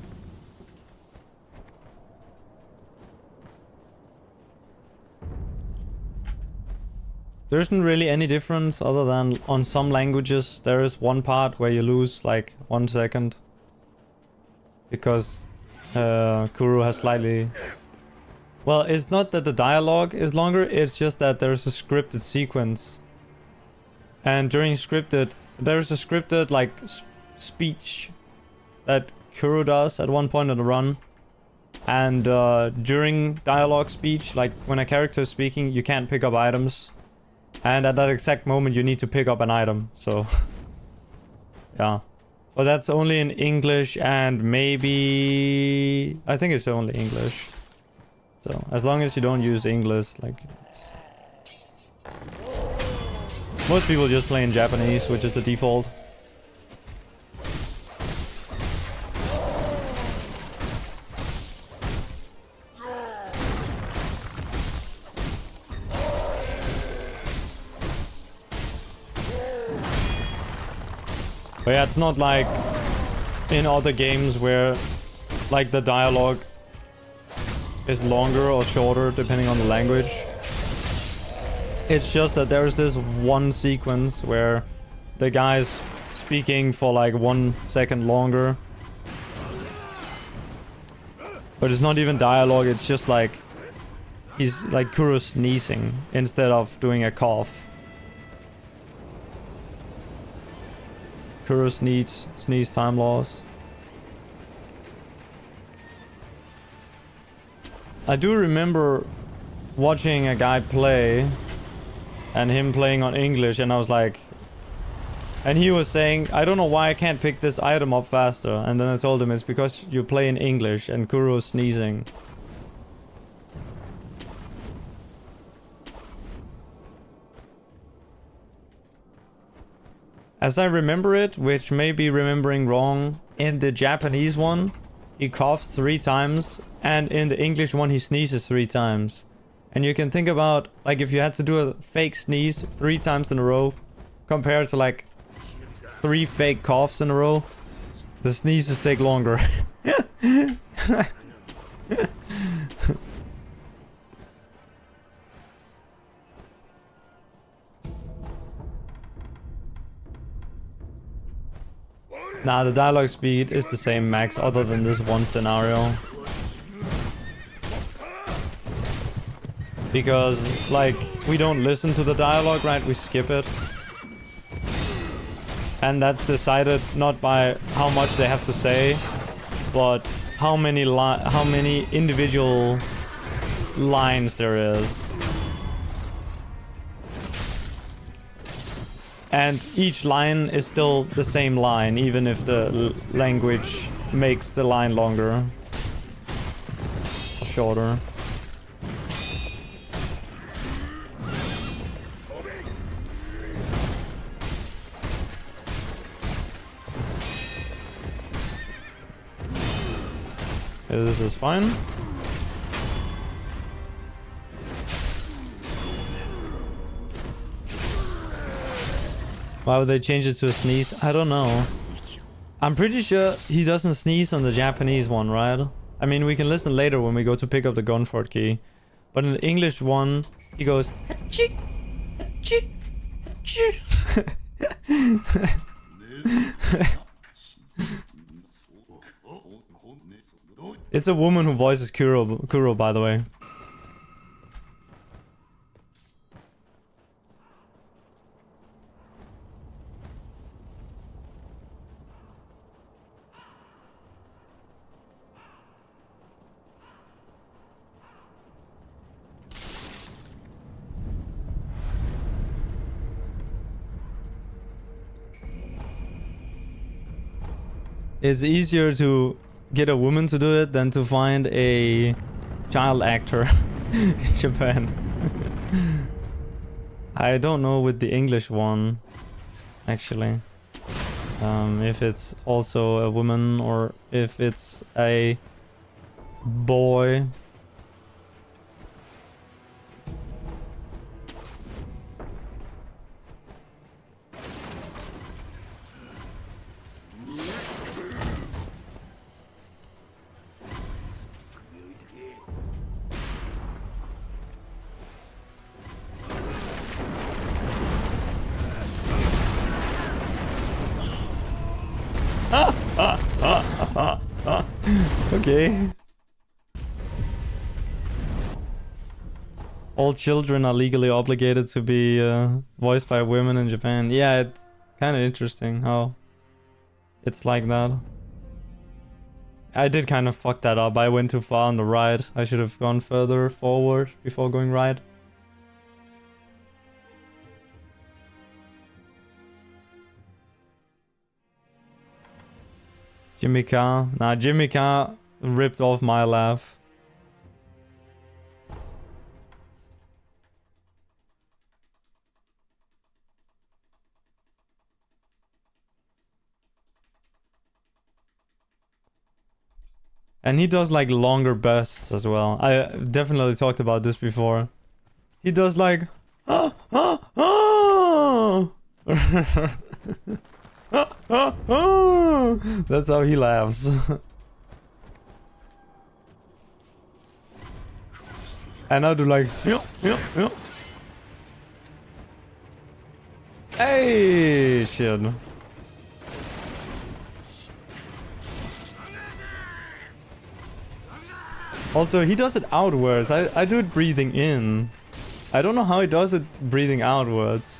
There isn't really any difference other than on some languages there is one part where you lose like 1 second. Because Kuru has slightly... Well, it's not that the dialogue is longer, it's just that there's a scripted sequence. And during scripted, there's a scripted like speech that Kuru does at one point in the run. And during dialogue speech, like when a character is speaking, you can't pick up items. And at that exact moment you need to pick up an item, so... yeah. But that's only in English and maybe... I think it's only English. So, as long as you don't use English, like... it's... Most people just play in Japanese, which is the default. But yeah, it's not like in other games where like the dialogue is longer or shorter depending on the language. It's just that there's this one sequence where the guy's speaking for like 1 second longer. But it's not even dialogue, it's just like he's like Kuro sneezing instead of doing a cough. Kuro sneeze time loss. I do remember watching a guy play and him playing on English, and I was like, and he was saying, I don't know why I can't pick this item up faster. And then I told him it's because you play in English and Kuro's sneezing. As I remember it, which may be remembering wrong, in the Japanese one, he coughs 3 times, and in the English one, he sneezes 3 times. And you can think about, like, if you had to do a fake sneeze 3 times in a row, compared to, like, 3 fake coughs in a row, the sneezes take longer. Nah, the dialogue speed is the same max other than this one scenario. Because, like, we don't listen to the dialogue, right? We skip it. And that's decided not by how much they have to say, but how many individual lines there is. And each line is still the same line, even if the language makes the line longer or shorter. Okay, this is fine. Why would they change it to a sneeze? I don't know. I'm pretty sure he doesn't sneeze on the Japanese one, right? I mean, we can listen later when we go to pick up the gunfort key. But in the English one, he goes... Achoo, achoo, achoo. It's a woman who voices Kuro, by the way. It's easier to get a woman to do it than to find a child actor in Japan. I don't know with the English one, actually. If it's also a woman or if it's a boy. Okay. All children are legally obligated to be voiced by women in Japan. Yeah, it's kind of interesting how it's like that. I did kind of fuck that up. I went too far on the right. I should have gone further forward before going right. Jimmy Carr. Nah, Jimmy Carr ripped off my laugh. And he does like longer bursts as well. I definitely talked about this before. He does like... That's how he laughs. And I do like... Hey, shit. Also, he does it outwards. I do it breathing in. I don't know how he does it breathing outwards.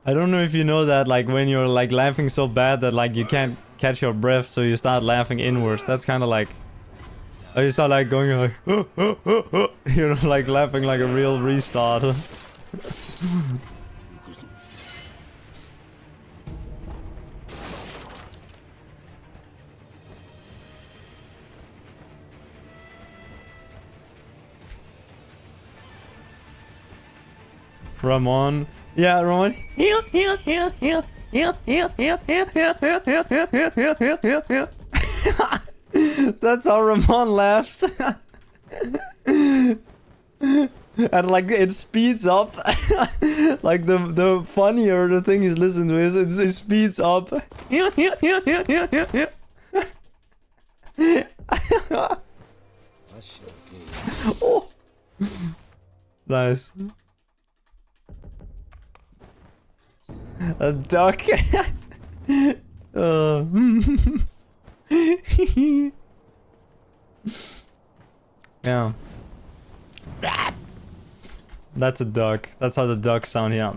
I don't know if you know that, like, when you're like laughing so bad that like you can't catch your breath, so you start laughing inwards. That's kind of like... Or you start like going like... You know, like laughing like a real restart. Ramon. Yeah, Ramon. That's how Ramon laughs. And like it speeds up. Like the funnier the thing is listened to is it speeds up. Oh. Nice. A duck. Yeah. That's a duck. That's how the ducks sound here.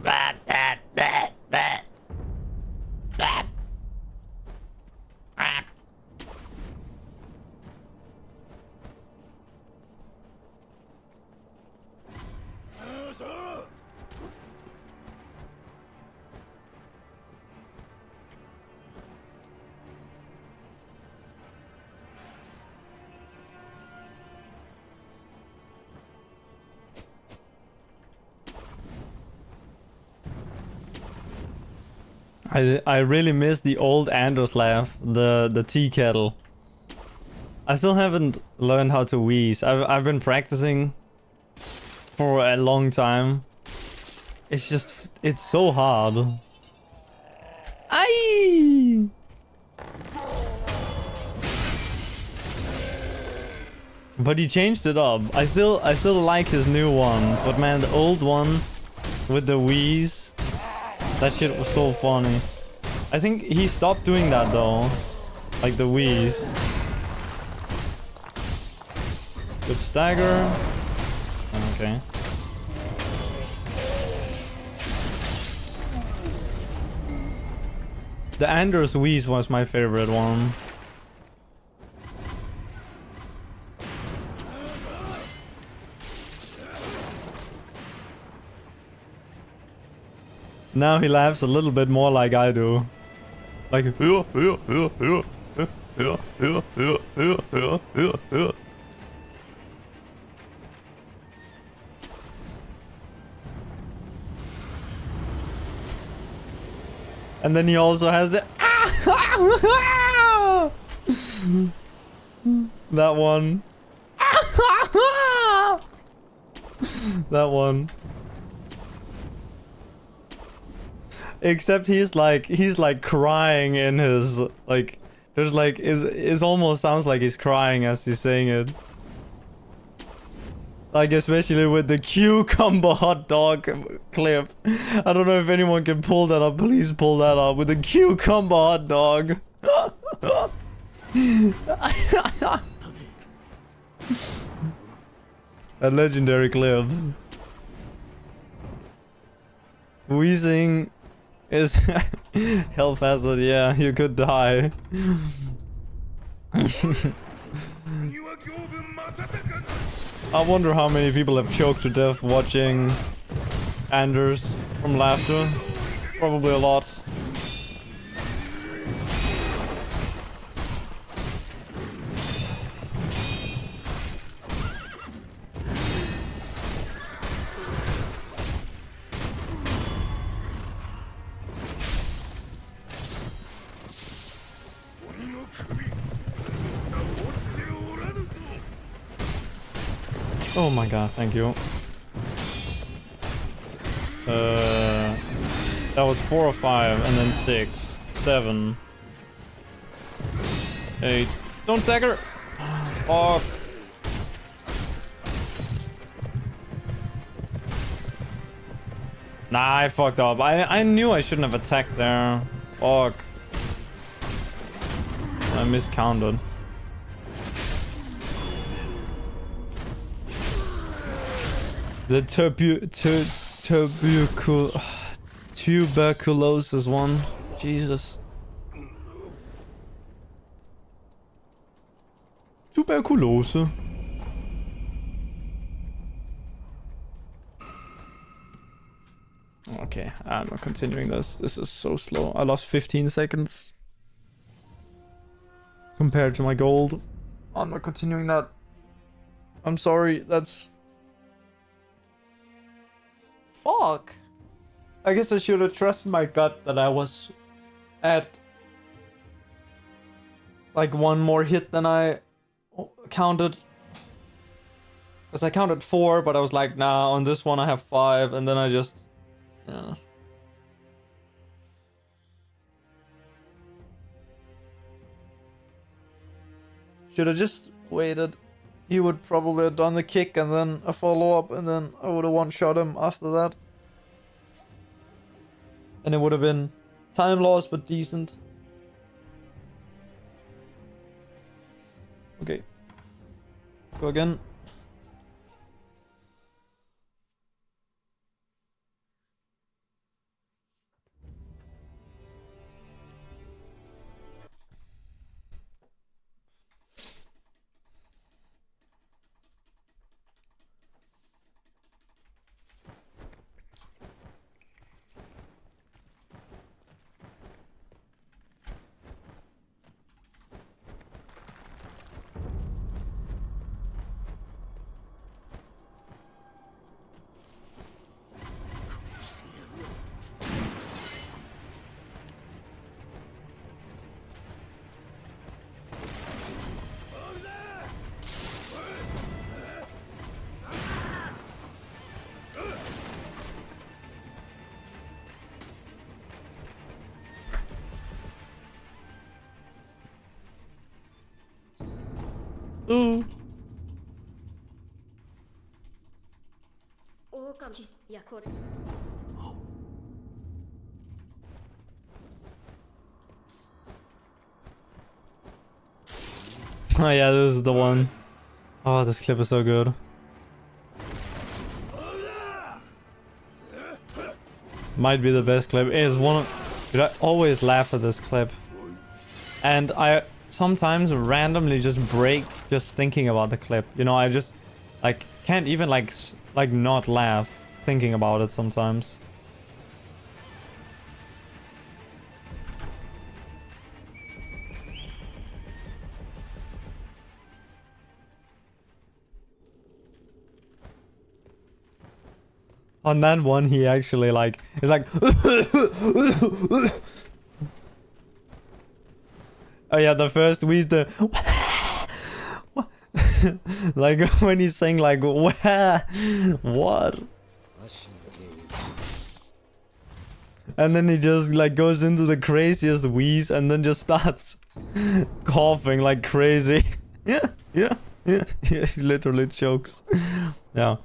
I really miss the old Anders laugh, the tea kettle. I still haven't learned how to wheeze. I've been practicing for a long time. It's so hard. Aye! But he changed it up. I still like his new one, but man, the old one with the wheeze, that shit was so funny. I think he stopped doing that though, like the wheeze. Good stagger. Okay. The Anders wheeze was my favorite one. Now he laughs a little bit more like I do. Like and then he also has the that one. That one. Except he's like crying in his like there's like it almost sounds like he's crying as he's saying it. Like especially with the cucumber hot dog clip. I don't know if anyone can pull that up. Please pull that up with the cucumber hot dog. A legendary clip. Wheezing is health hazard. Yeah, you could die. I wonder how many people have choked to death watching Anders from laughter. Probably a lot. Oh my god, thank you. That was 4 or 5, and then 6, 7, 8. Don't stagger! Fuck. Nah, I fucked up. I knew I shouldn't have attacked there. Fuck. I miscounted. The tuberculosis one. Jesus. Tuberkulose. Okay, I'm not continuing this. This is so slow. I lost 15 seconds. Compared to my gold. I'm not continuing that. I'm sorry, that's... Fuck. I guess I should have trusted my gut that I was at like one more hit than I counted. Because I counted 4, but I was like, nah, on this one I have 5, and then I just... Yeah. Should have just waited. He would probably have done the kick and then a follow-up, and then I would have one-shot him after that. And it would have been time loss, but decent. Okay. Go again. Ooh. Oh yeah, this is the one. Oh, this clip is so good. Might be the best clip. It is one of... Dude, I always laugh at this clip. And I sometimes randomly just break just thinking about the clip. You know, I just like can't even like not laugh thinking about it sometimes. On that one, he actually like is like. Oh yeah, the first wheeze, the like when he's saying like what, and then he just like goes into the craziest wheeze and then just starts coughing like crazy. Yeah, yeah, yeah, yeah. He literally chokes. Yeah.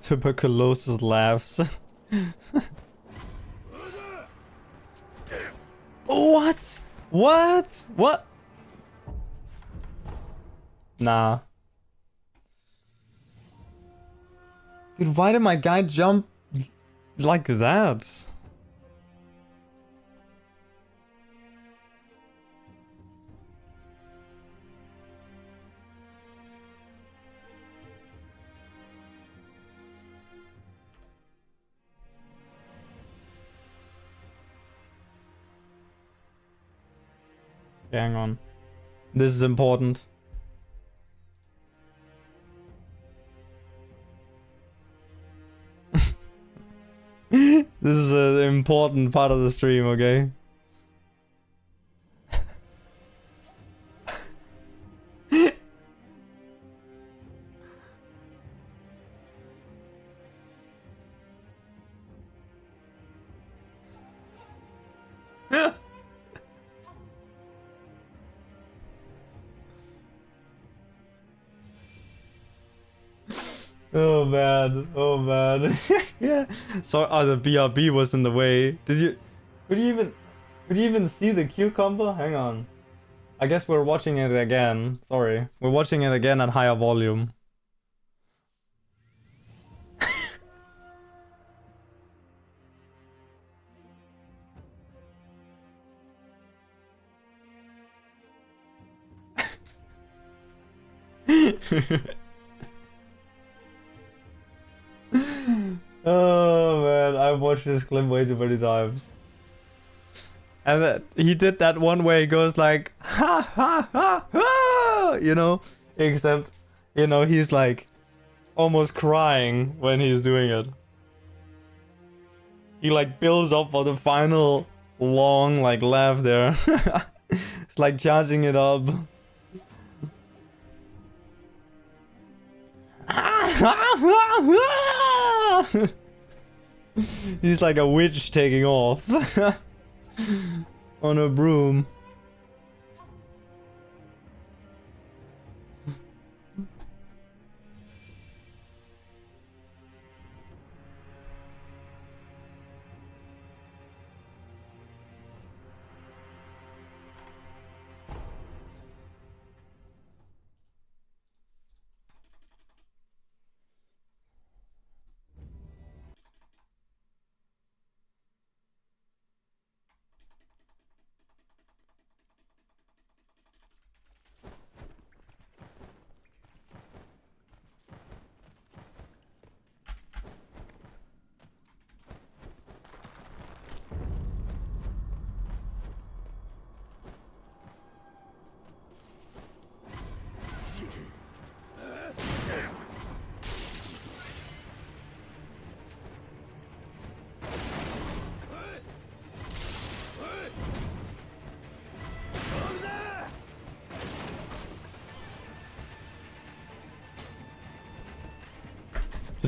Tuberculosis laughs. What? What? What? Nah. Dude, why did my guy jump like that? Hang on. This is important. This is an important part of the stream, okay? Oh man, oh man. Yeah. So the BRB was in the way. Could you even see the Q combo? Hang on. I guess we're watching it again. Sorry. We're watching it again at higher volume. Oh man, I've watched this clip way too many times. And he did that one where he goes like, ha ha ha ha, you know? Except, you know, he's like almost crying when he's doing it. He like builds up for the final long like laugh there. It's like charging it up. He's like a witch taking off on a broom.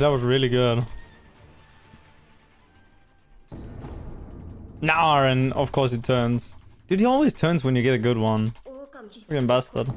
That was really good. Nah, and of course he turns. Dude, he always turns when you get a good one. Freaking bastard.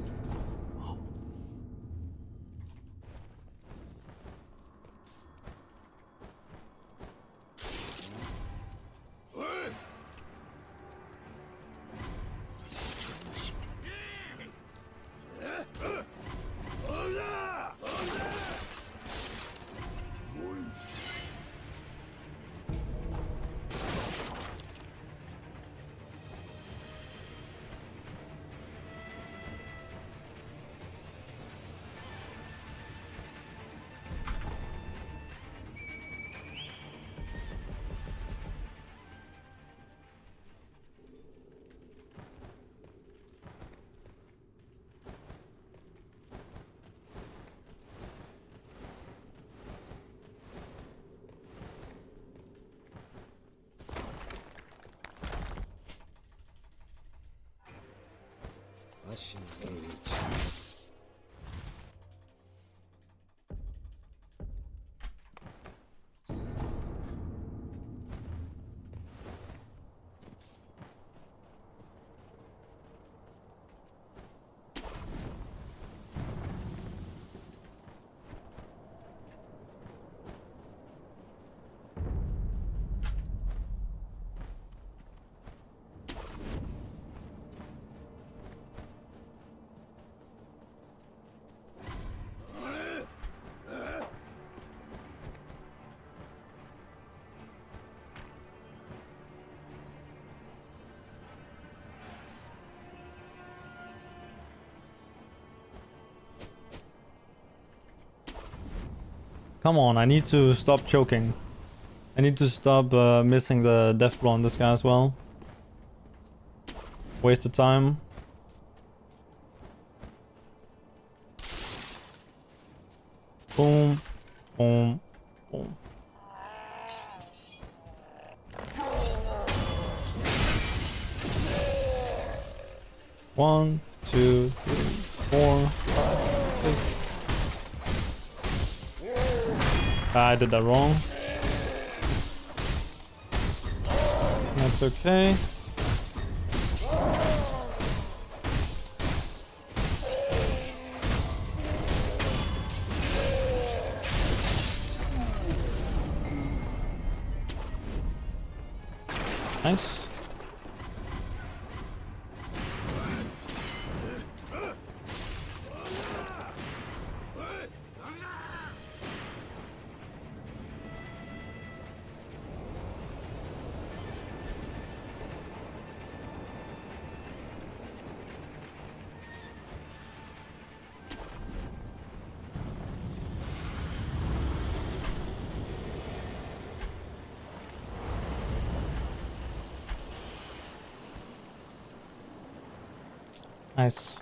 Come on, I need to stop choking. I need to stop missing the death blow on this guy as well. Waste of time. Boom, boom, boom. One, two, three, 4, 5, 6. I did that wrong. That's okay. Nice. Nice.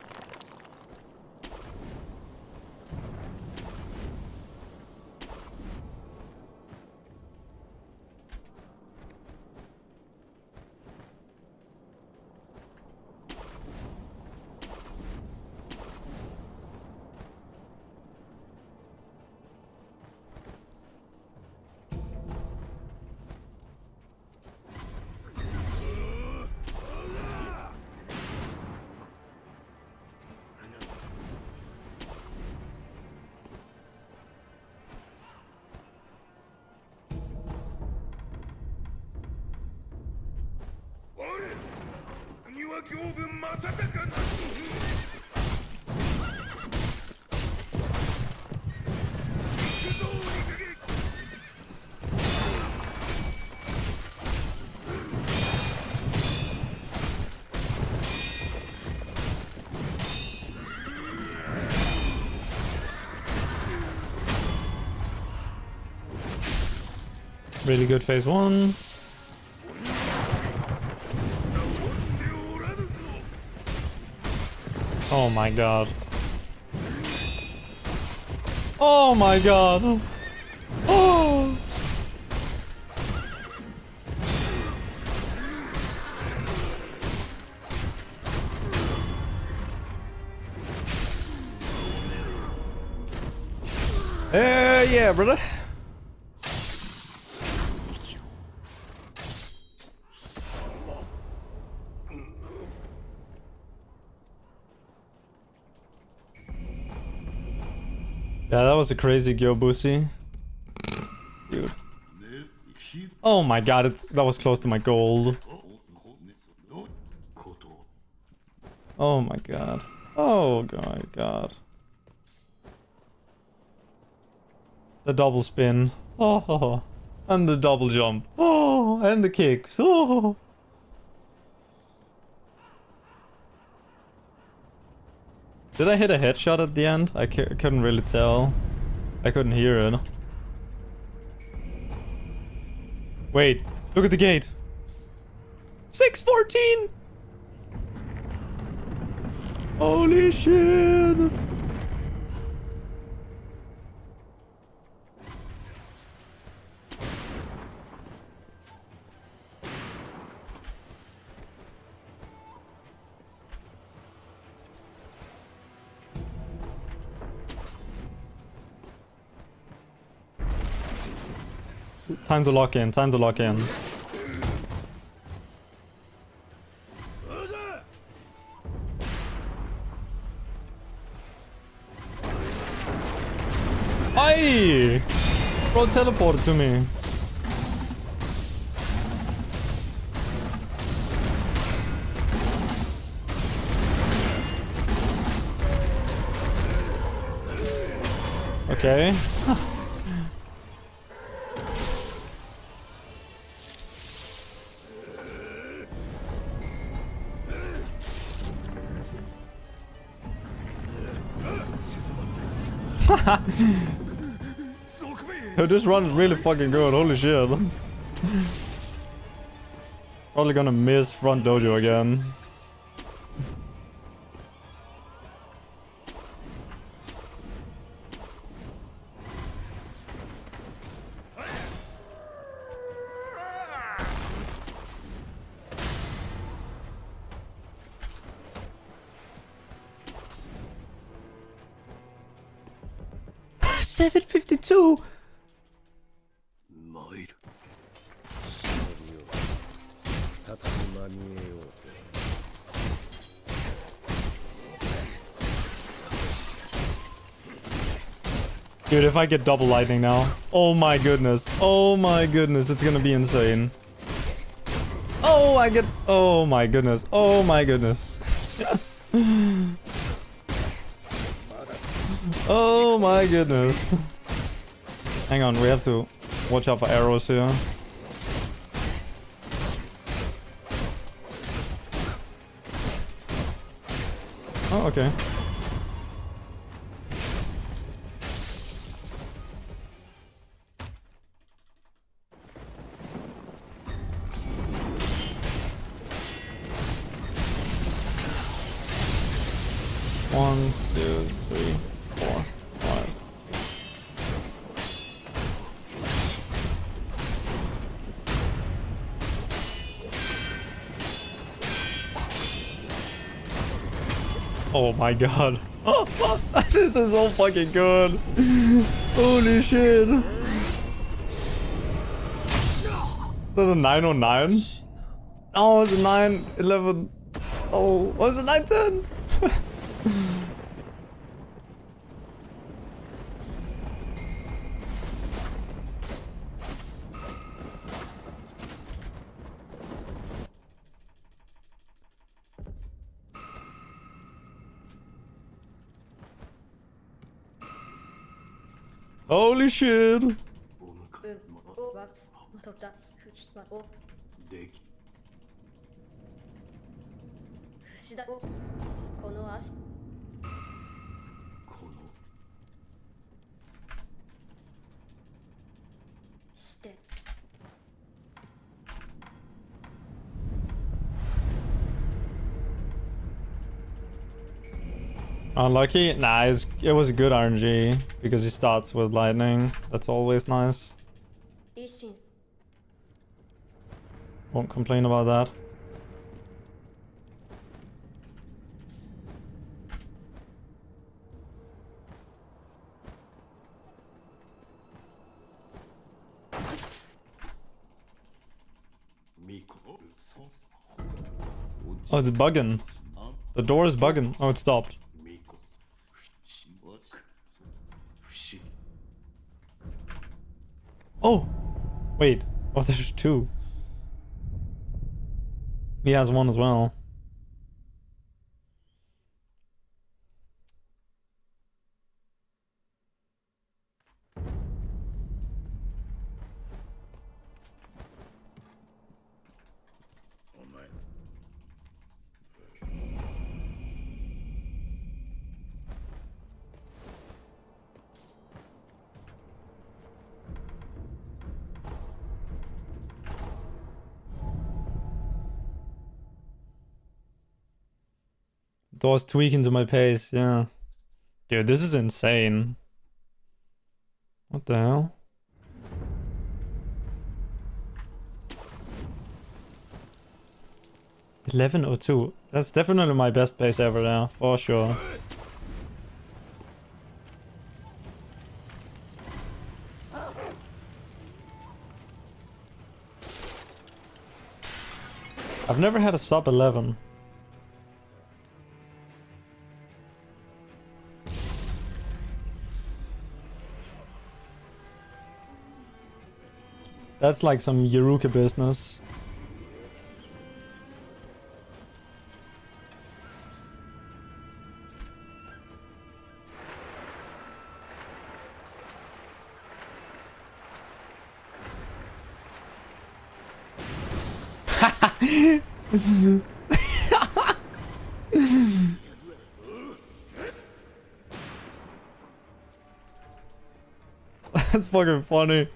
Really good phase 1. Oh my god. Oh my god. Oh. Yeah, brother. Yeah, that was a crazy Gyobusi. Dude. Oh my god, that was close to my gold. Oh my god. Oh my god. The double spin. Oh, and the double jump. Oh, and the kicks. Oh. Did I hit a headshot at the end? I couldn't really tell. I couldn't hear it. Wait, look at the gate. 614. Holy shit. Time to lock in, time to lock in. Aye! Bro teleported to me. Okay. Yo, this run is really fucking good, holy shit. Probably gonna miss front dojo again. $752. Dude, if I get double lightning now. Oh my goodness. Oh my goodness. It's gonna be insane. Oh, I get... Oh my goodness. Oh my goodness. Oh my goodness. Hang on, we have to watch out for arrows here. Oh, okay. One, two, three, four, five. Oh my god. This is so fucking good. Holy shit. Is that a 909? Oh, it's a 911. Oh, was it 910? Holy shit. Unlucky? Nah, it was a good RNG because he starts with lightning. That's always nice. Won't complain about that. Oh, it's bugging. The door is bugging. Oh, it stopped. Oh! Wait. Oh, there's two. He has one as well. Door's tweaking to my pace, yeah. Dude, this is insane. What the hell? $11.02. That's definitely my best pace ever there, for sure. I've never had a sub 11. That's like some Yuruka business. That's fucking funny.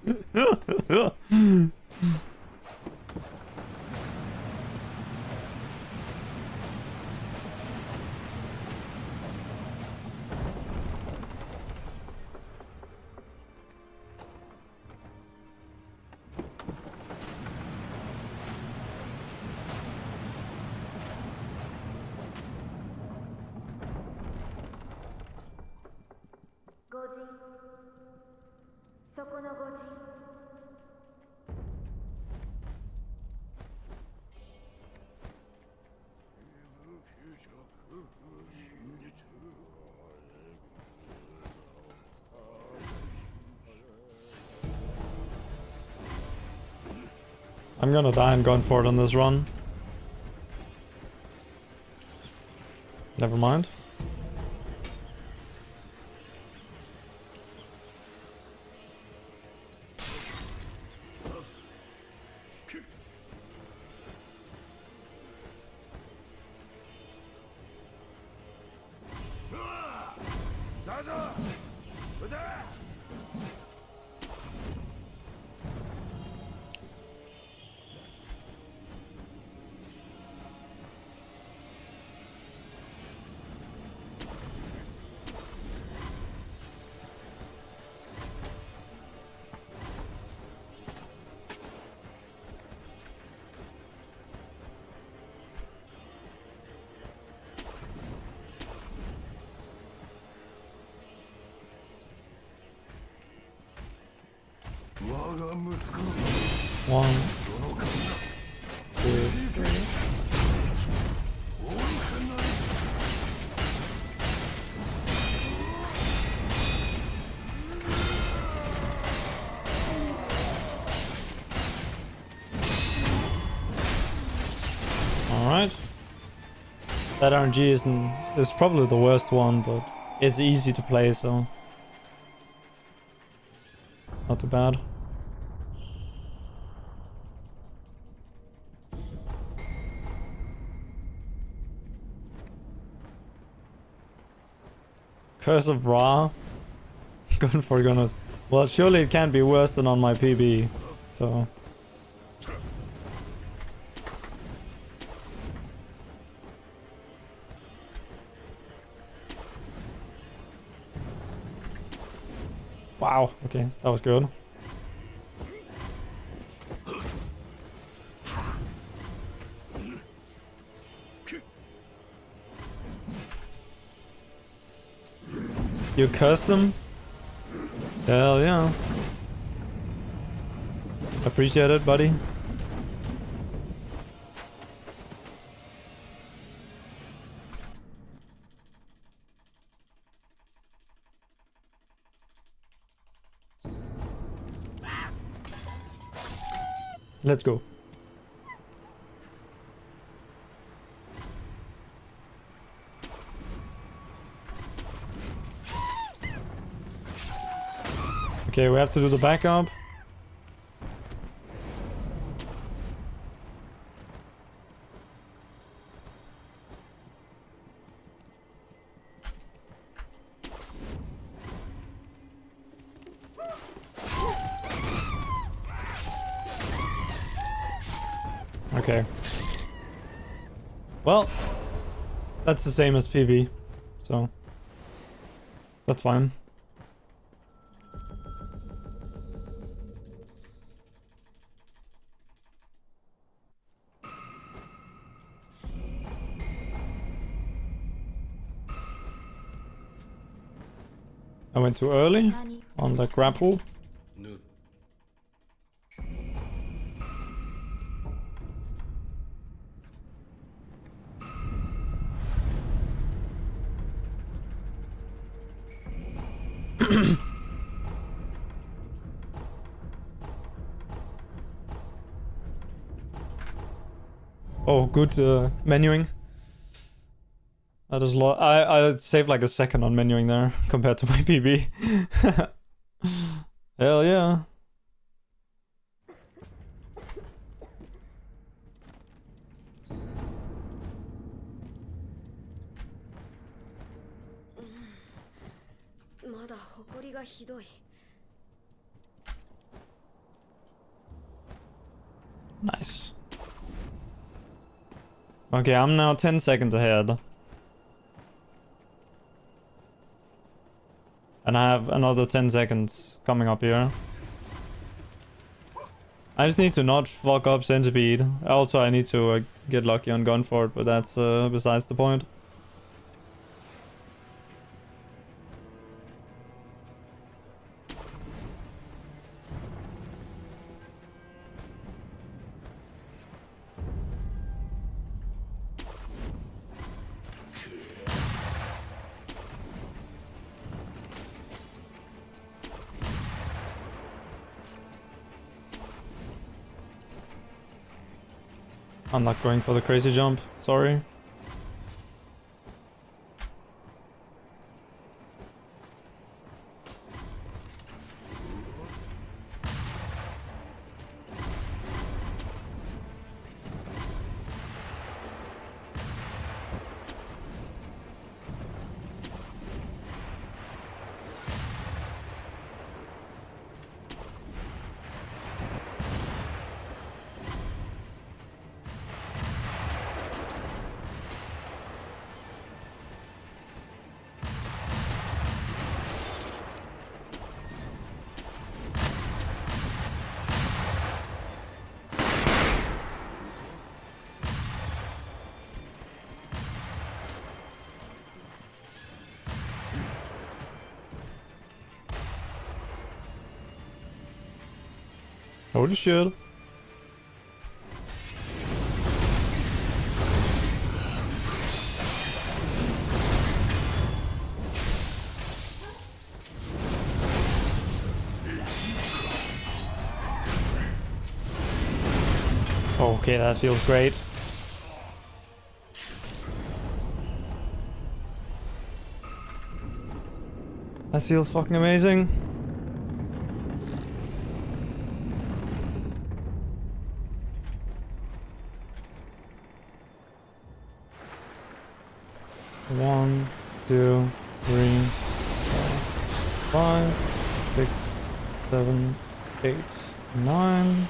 I'm gonna die and going for it on this run. Never mind. One, two, three. Alright. That RNG is probably the worst one, but it's easy to play, so not too bad. Curse of Ra. Going for goodness. Well, surely it can't be worse than on my PB. So. Wow. Okay, that was good. You cursed them? Hell yeah. Appreciate it, buddy. Let's go. Okay, we have to do the backup. Okay. Well, that's the same as PB, so that's fine. I went too early on the grapple. Oh, good menuing. That is a lot. I saved like a second on menuing there compared to my PB. Hell yeah. Nice. Okay, I'm now 10 seconds ahead. And I have another 10 seconds coming up here. I just need to not fuck up centipede. Also, I need to get lucky on Gunfort, but that's besides the point. I'm not going for the crazy jump, sorry. Holy shit. Okay, that feels great. That feels fucking amazing. One, two, three, four, 5, 6, 7, 8, 9.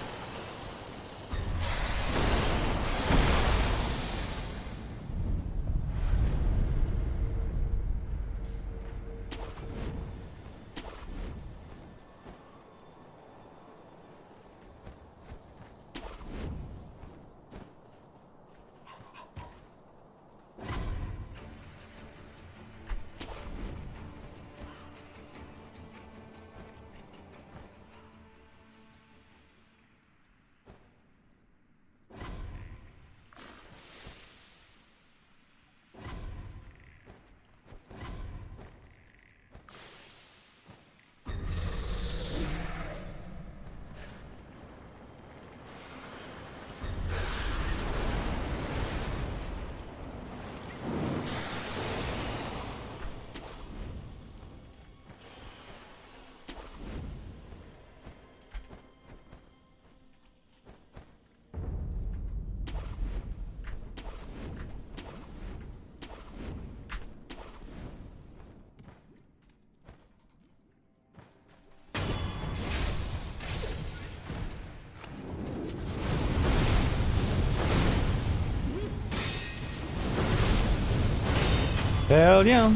Hell yeah.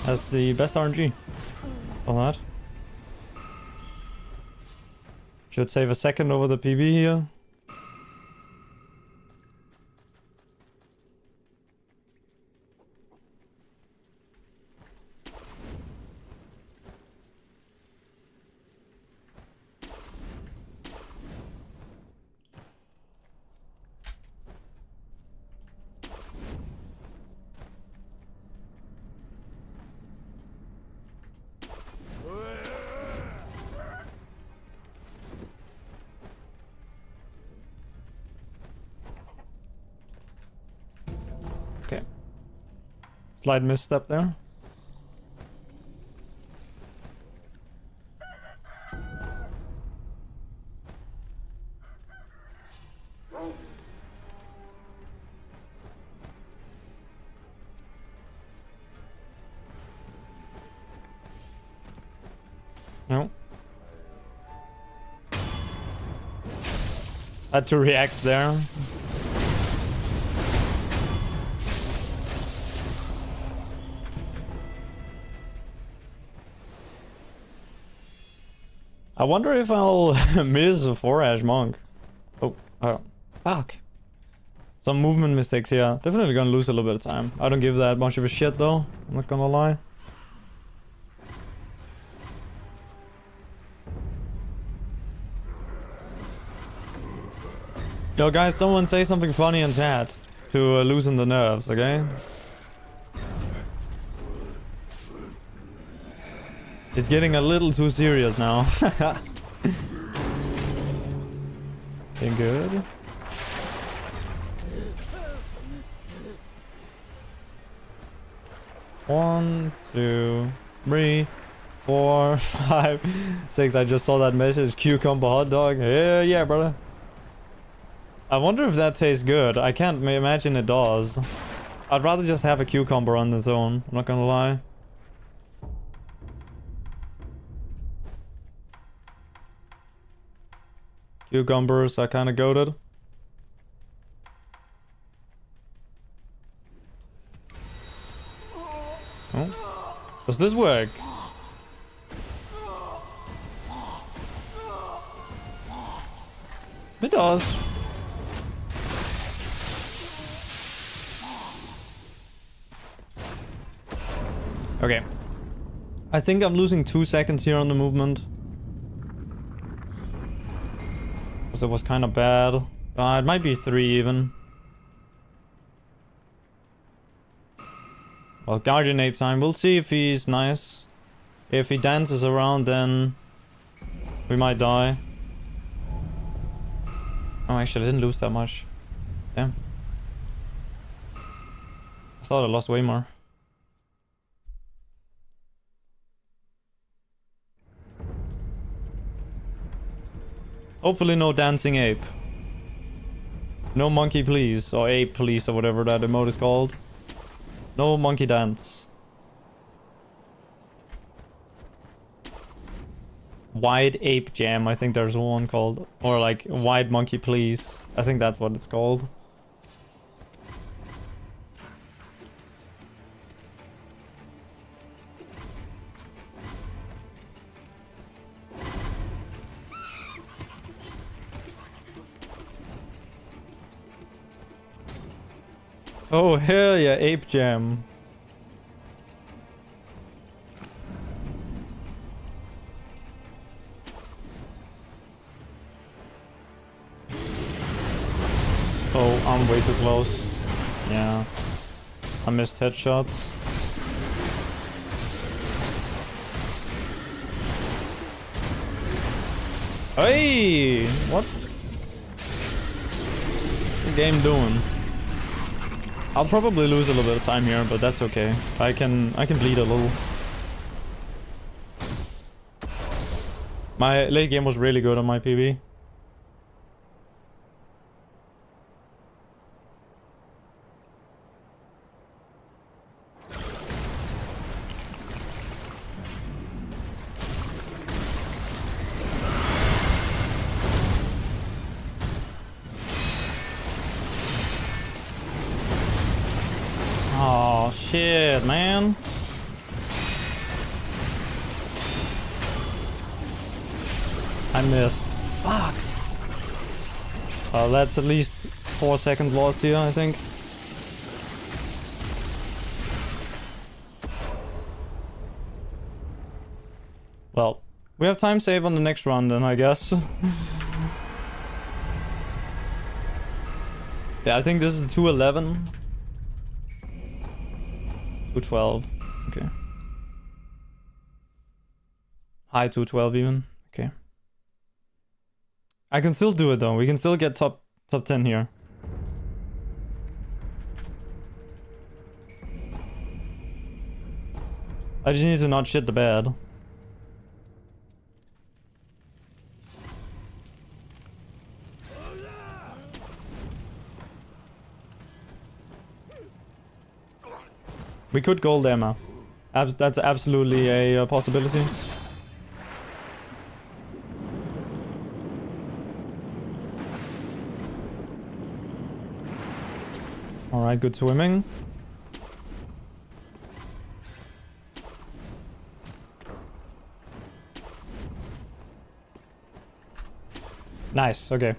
That's the best RNG. All that. Should save a second over the PB here. Okay. Slight misstep there. No. Had to react there. I wonder if I'll miss a 4-ash monk. Oh, fuck. Some movement mistakes here. Definitely gonna lose a little bit of time. I don't give that much of a shit though. I'm not gonna lie. Yo guys, someone say something funny in chat to loosen the nerves, okay? It's getting a little too serious now. Ain't good. One, 2, 3, 4, 5, 6. I just saw that message. Cucumber hot dog. Yeah, brother. I wonder if that tastes good. I can't imagine it does. I'd rather just have a cucumber on its own. I'm not gonna lie. Cucumbers are kind of goated. Oh. Does this work? It does. Okay. I think I'm losing 2 seconds here on the movement. Because it was kind of bad. It might be 3 even. Well, Guardian Ape time. We'll see if he's nice. If he dances around, then we might die. Oh, actually, I didn't lose that much. Damn. I thought I lost way more. Hopefully no dancing ape. No monkey please, or ape please, or whatever that emote is called. No monkey dance. Wide ape jam, I think there's one called. Or like wide monkey please. I think that's what it's called. Oh hell yeah, ape jam. Oh, I'm way too close. Yeah. I missed headshots. Hey! What? What's the game doing? I'll probably lose a little bit of time here, but that's okay. I can bleed a little. My late game was really good on my PB. Oh Shit, man. I missed. Fuck. That's at least 4 seconds lost here, I think. Well, we have time save on the next run then, I guess. Yeah, I think this is 2:11. 2:12. Okay. High 2:12 even. Okay. I can still do it though. We can still get top 10 here. I just need to not shit the bed. We could gold Emma. That's absolutely a possibility. Alright, good swimming. Nice, okay.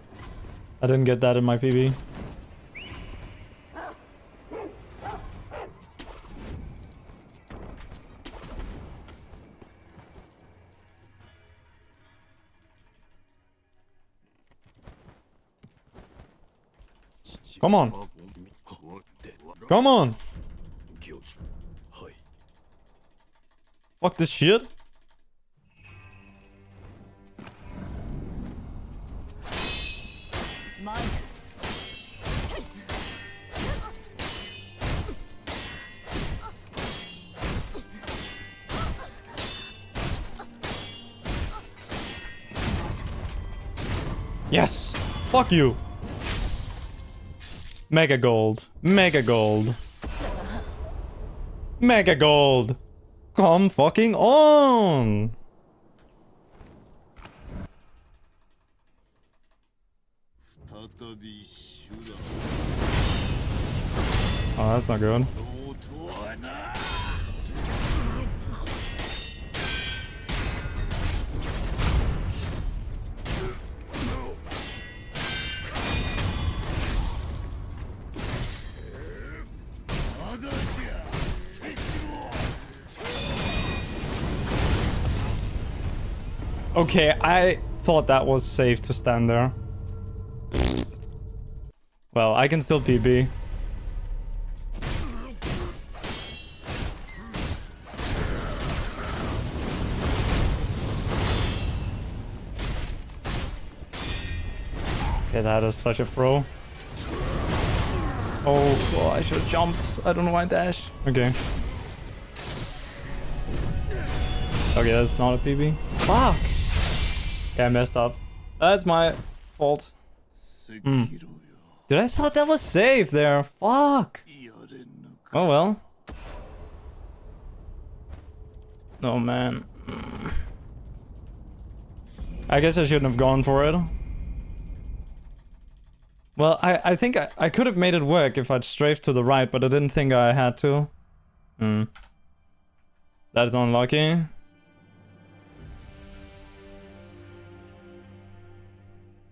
I didn't get that in my PB. Come on. Come on. Fuck this shit. Yes. Fuck you. Mega gold. Mega gold. Mega gold. Come fucking on. Oh, that's not good. Okay, I thought that was safe to stand there. Well, I can still PB. Okay, that is such a throw. Oh, I should have jumped. I don't know why I dashed. Okay. Okay, that's not a PB. Fuck! Okay, I messed up. That's my fault. Did I thought that was safe there? Fuck! Oh well. Oh man. I guess I shouldn't have gone for it. Well, I think I could have made it work if I'd strafed to the right, but I didn't think I had to. That is unlucky.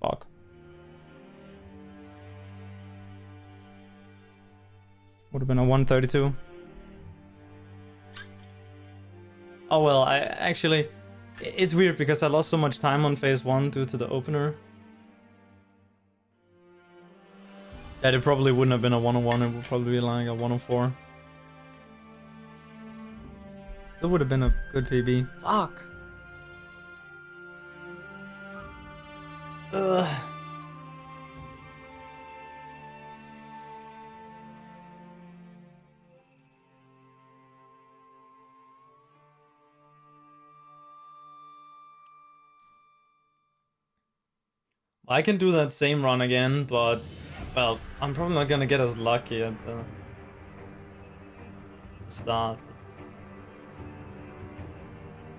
Fuck. Would have been a 132. Oh well, I actually... It's weird because I lost so much time on phase 1 due to the opener. That it probably wouldn't have been a 101, it would probably be like a 104. Still would have been a good PB. Fuck! Ugh. I can do that same run again, but well, I'm probably not gonna get as lucky at the start.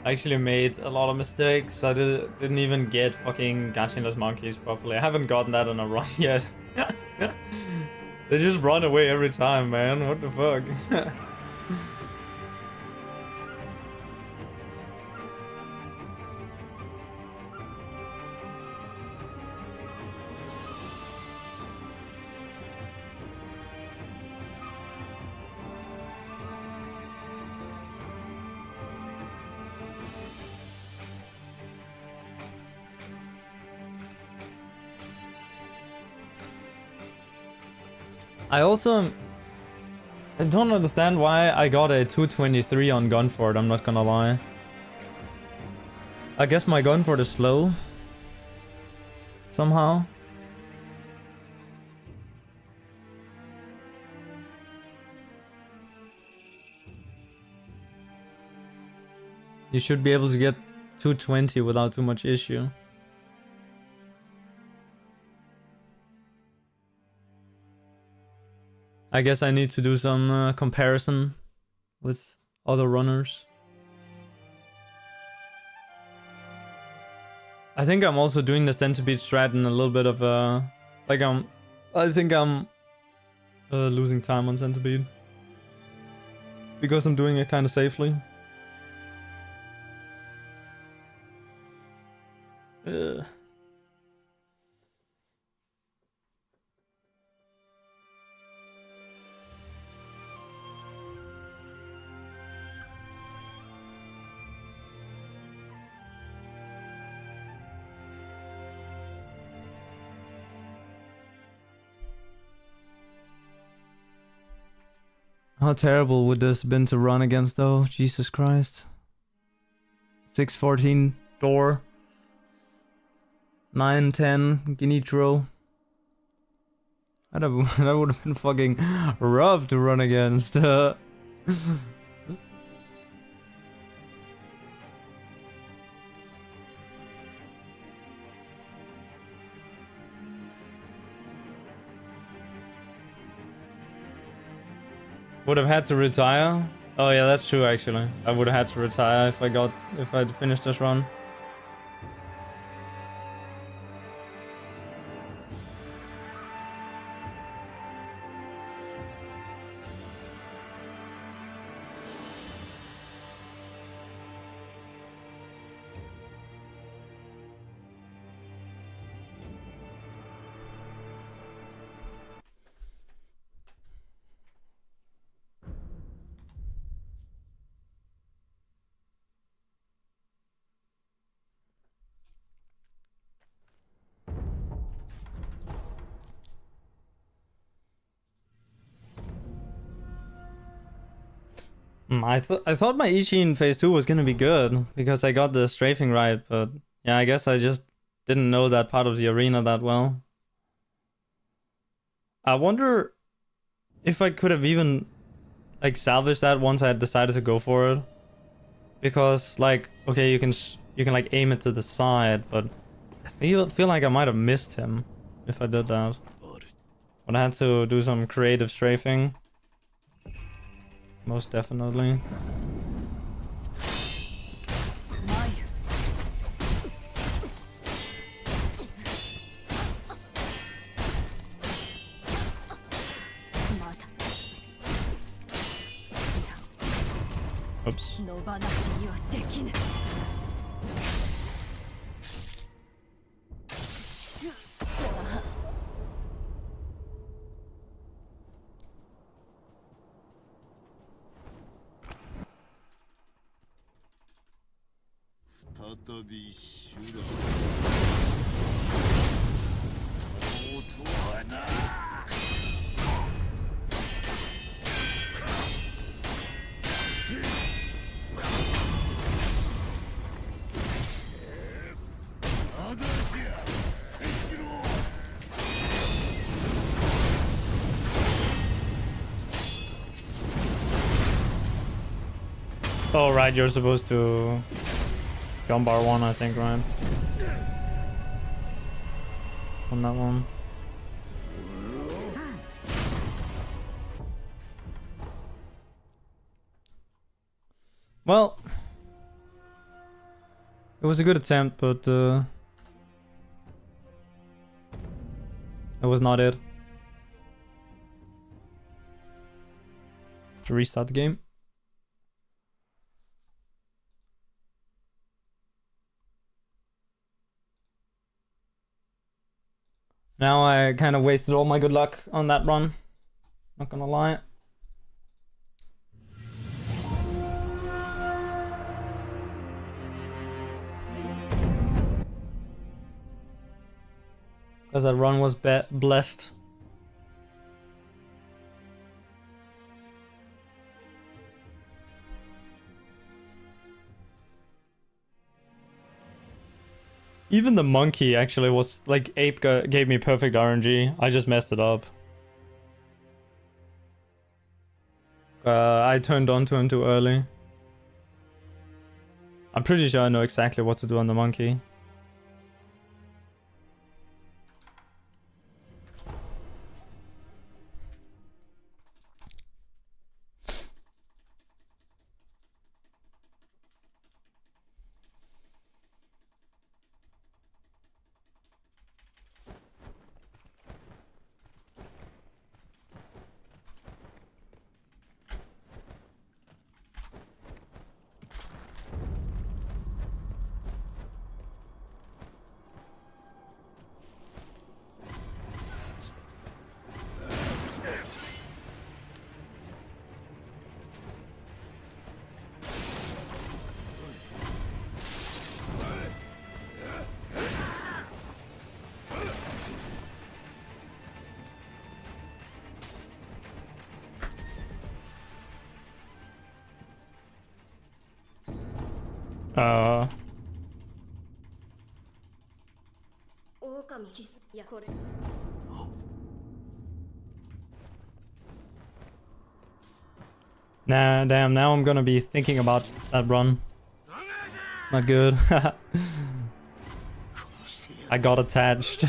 I actually made a lot of mistakes. I didn't even get fucking Gachinless monkeys properly. I haven't gotten that on a run yet. They just run away every time, man. What the fuck? I also... I don't understand why I got a 223 on gun for it, I'm not gonna lie. I guess my gun for it is slow. Somehow. You should be able to get 220 without too much issue. I guess I need to do some comparison with other runners. I think I'm also doing the centipede strat in a little bit of a... Like I think I'm losing time on centipede. Because I'm doing it kind of safely. Ugh. How terrible would this have been to run against though? Jesus Christ. 614 door. 910 Ginitro. That would have been fucking rough to run against. Would have had to retire? Oh yeah, that's true actually. I would have had to retire if I'd finished this run. I thought my Ichi in phase 2 was gonna be good because I got the strafing right, but yeah, I guess I just didn't know that part of the arena that well. I wonder if I could have even like salvaged that once I had decided to go for it, because like okay, you can like aim it to the side, but I feel like I might have missed him if I did that. But I had to do some creative strafing. Most definitely. Oops. Shura. Oh right, you're supposed to jump R1, I think, right? On that one. Well, it was a good attempt, but it was not it. To restart the game. Now I kind of wasted all my good luck on that run. Not gonna lie. Because that run was blessed. Even the monkey actually was like Ape gave me perfect RNG. I just messed it up. I turned on to him too early. I'm pretty sure I know exactly what to do on the monkey. Nah, damn, now I'm gonna be thinking about that run. Not good. I got attached.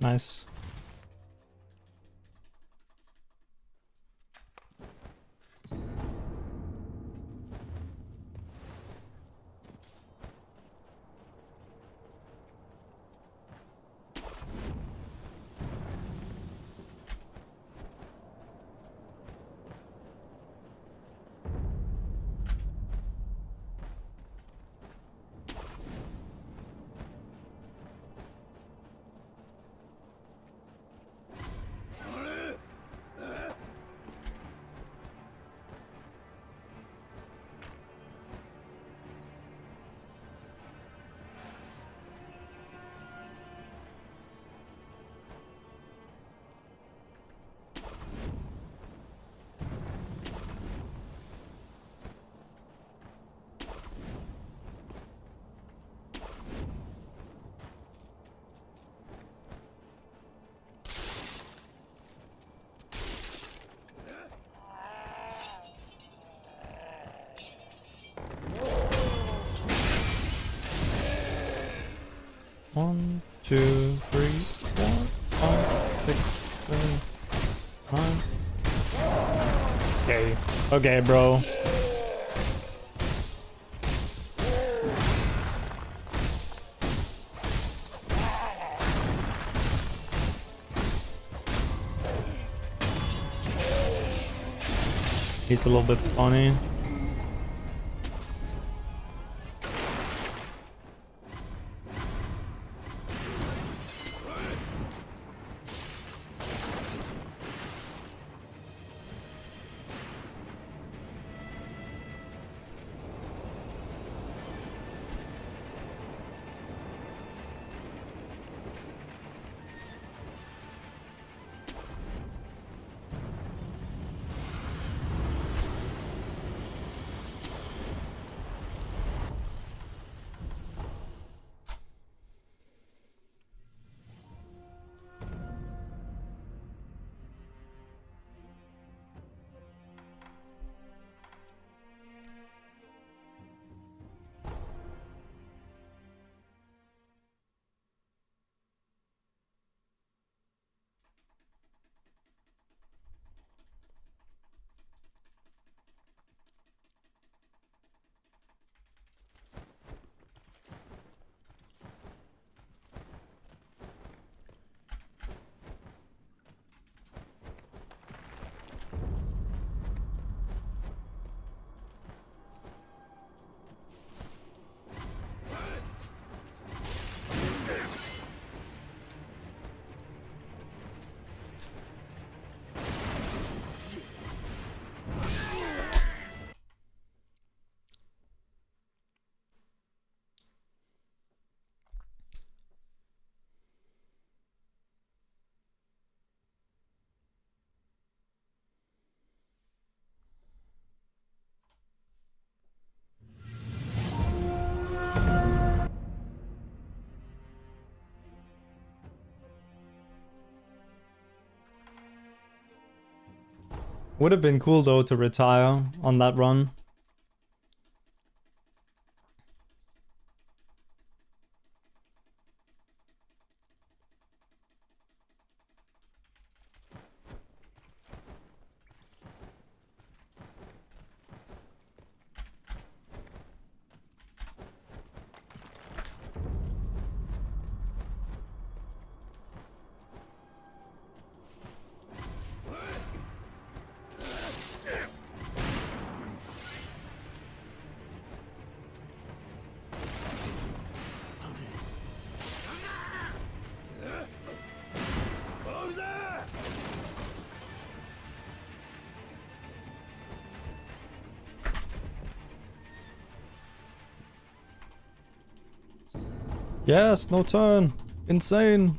Nice. One, two, three, four, 5, 6, 7, 9. Okay. Okay, bro. He's a little bit funny. Would have been cool though to retire on that run. Yes, no turn. Insane.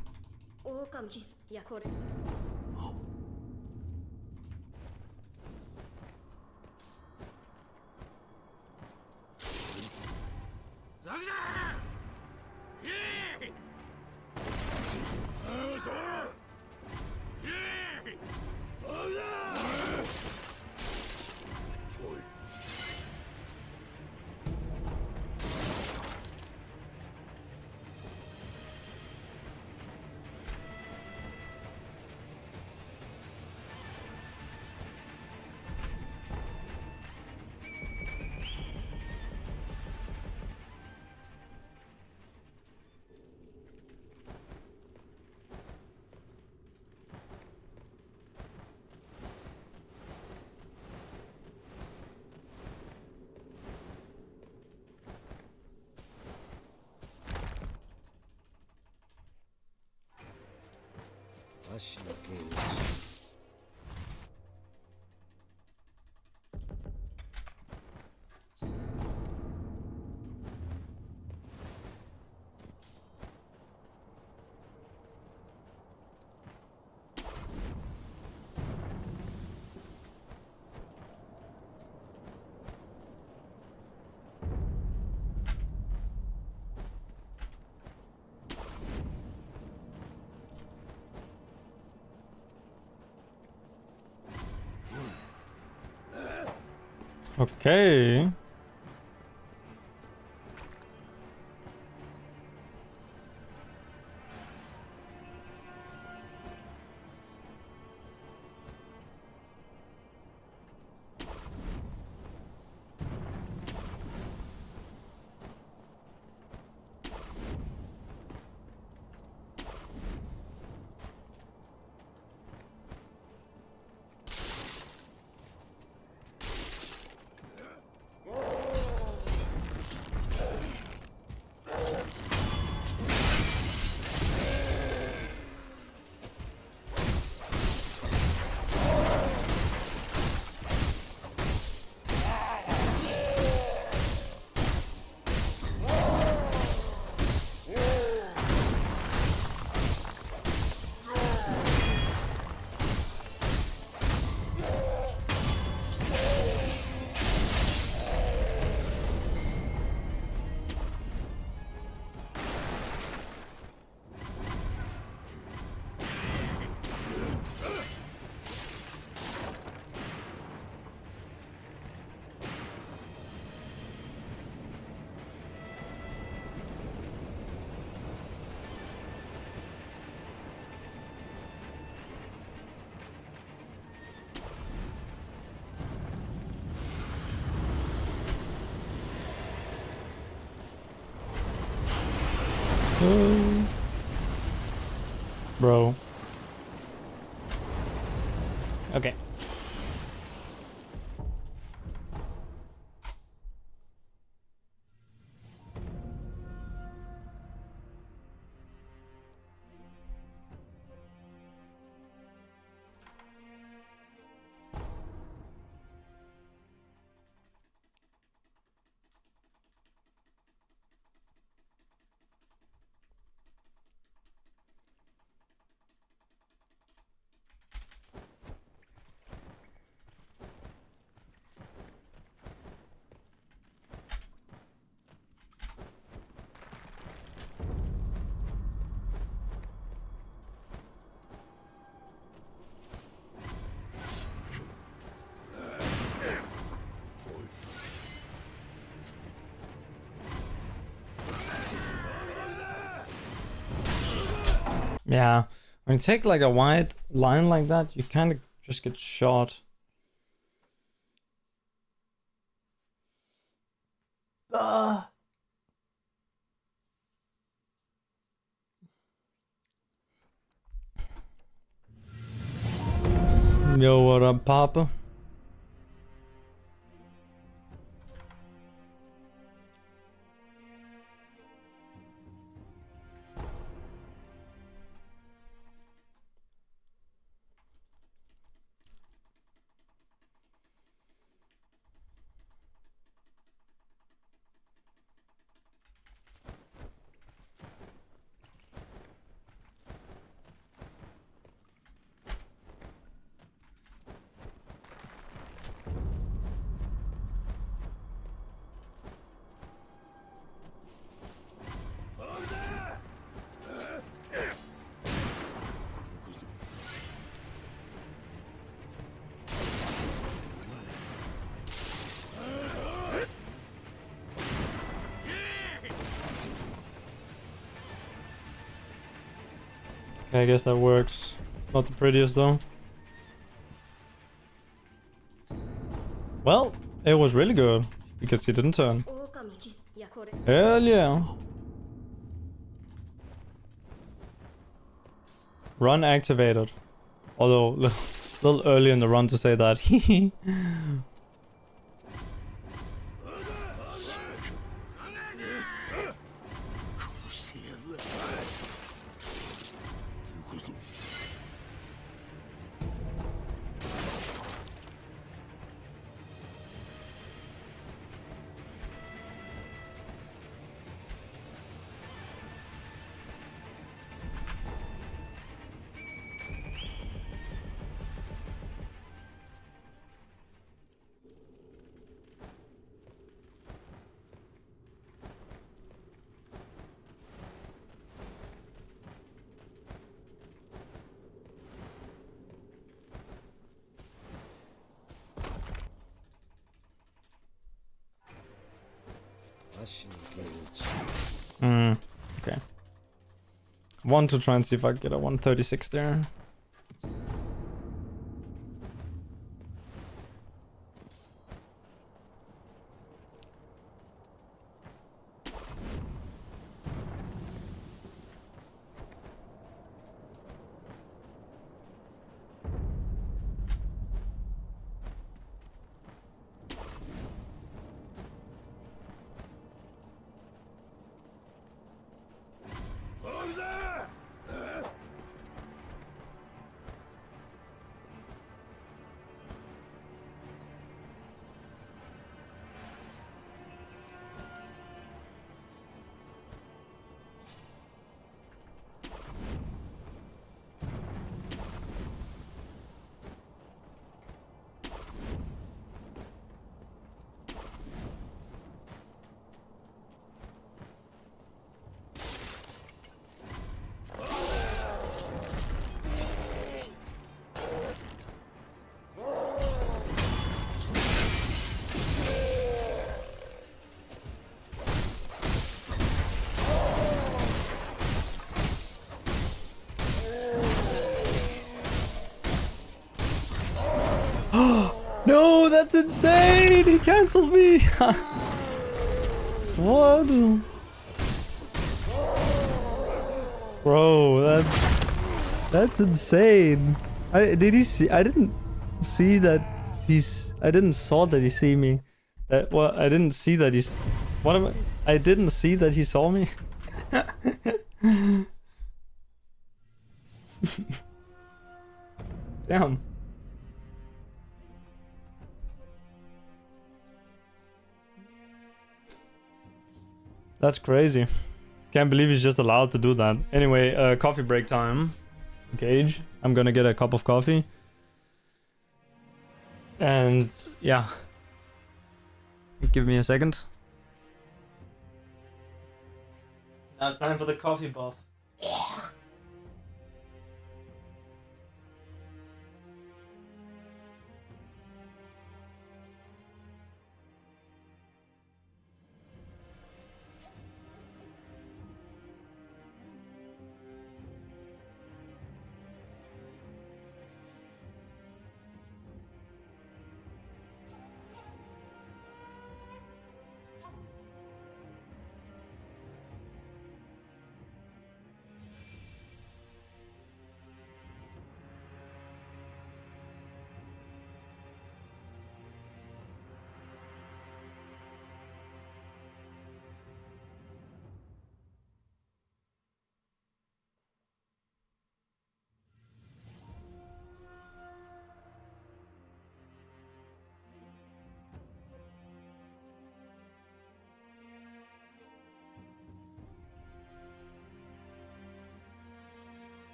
Okay. Bro. Okay. Yeah, when you take like a wide line like that, you kind of just get shot. Ah. Yo, what up, Papa? Okay, I guess that works. It's not the prettiest though. Well, it was really good because he didn't turn. Hell yeah. Run activated. Although, a little early in the run to say that. Okay. Want to try and see if I get a 136 there. No, that's insane! He cancelled me! What? Bro, that's insane. Did he see? I didn't see that I didn't saw that he see me. I didn't see that he's. What am I didn't see that he saw me. Damn. That's crazy. Can't believe he's just allowed to do that. Anyway, coffee break time. Gage. I'm gonna get a cup of coffee. And yeah. Give me a second. Now it's time for the coffee buff.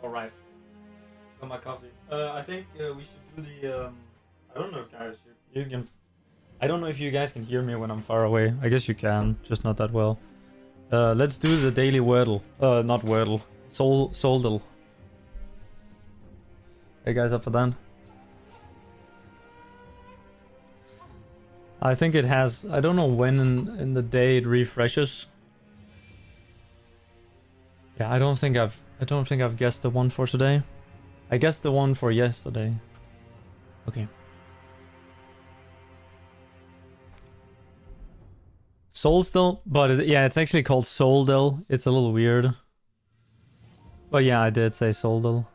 Alright. Got my coffee. I think we should do the I don't know if guys you can I don't know if you guys can hear me when I'm far away. I guess you can, just not that well. Let's do the daily Wordle. Not Wordle. Soldle. Hey guys, up for that? I think it has. I don't know when in the day it refreshes. Yeah, I don't think I've guessed the one for today. I guessed the one for yesterday. Okay. Soulstill, but yeah, it's actually called Soldel. It's a little weird. But yeah, I did say Soldel.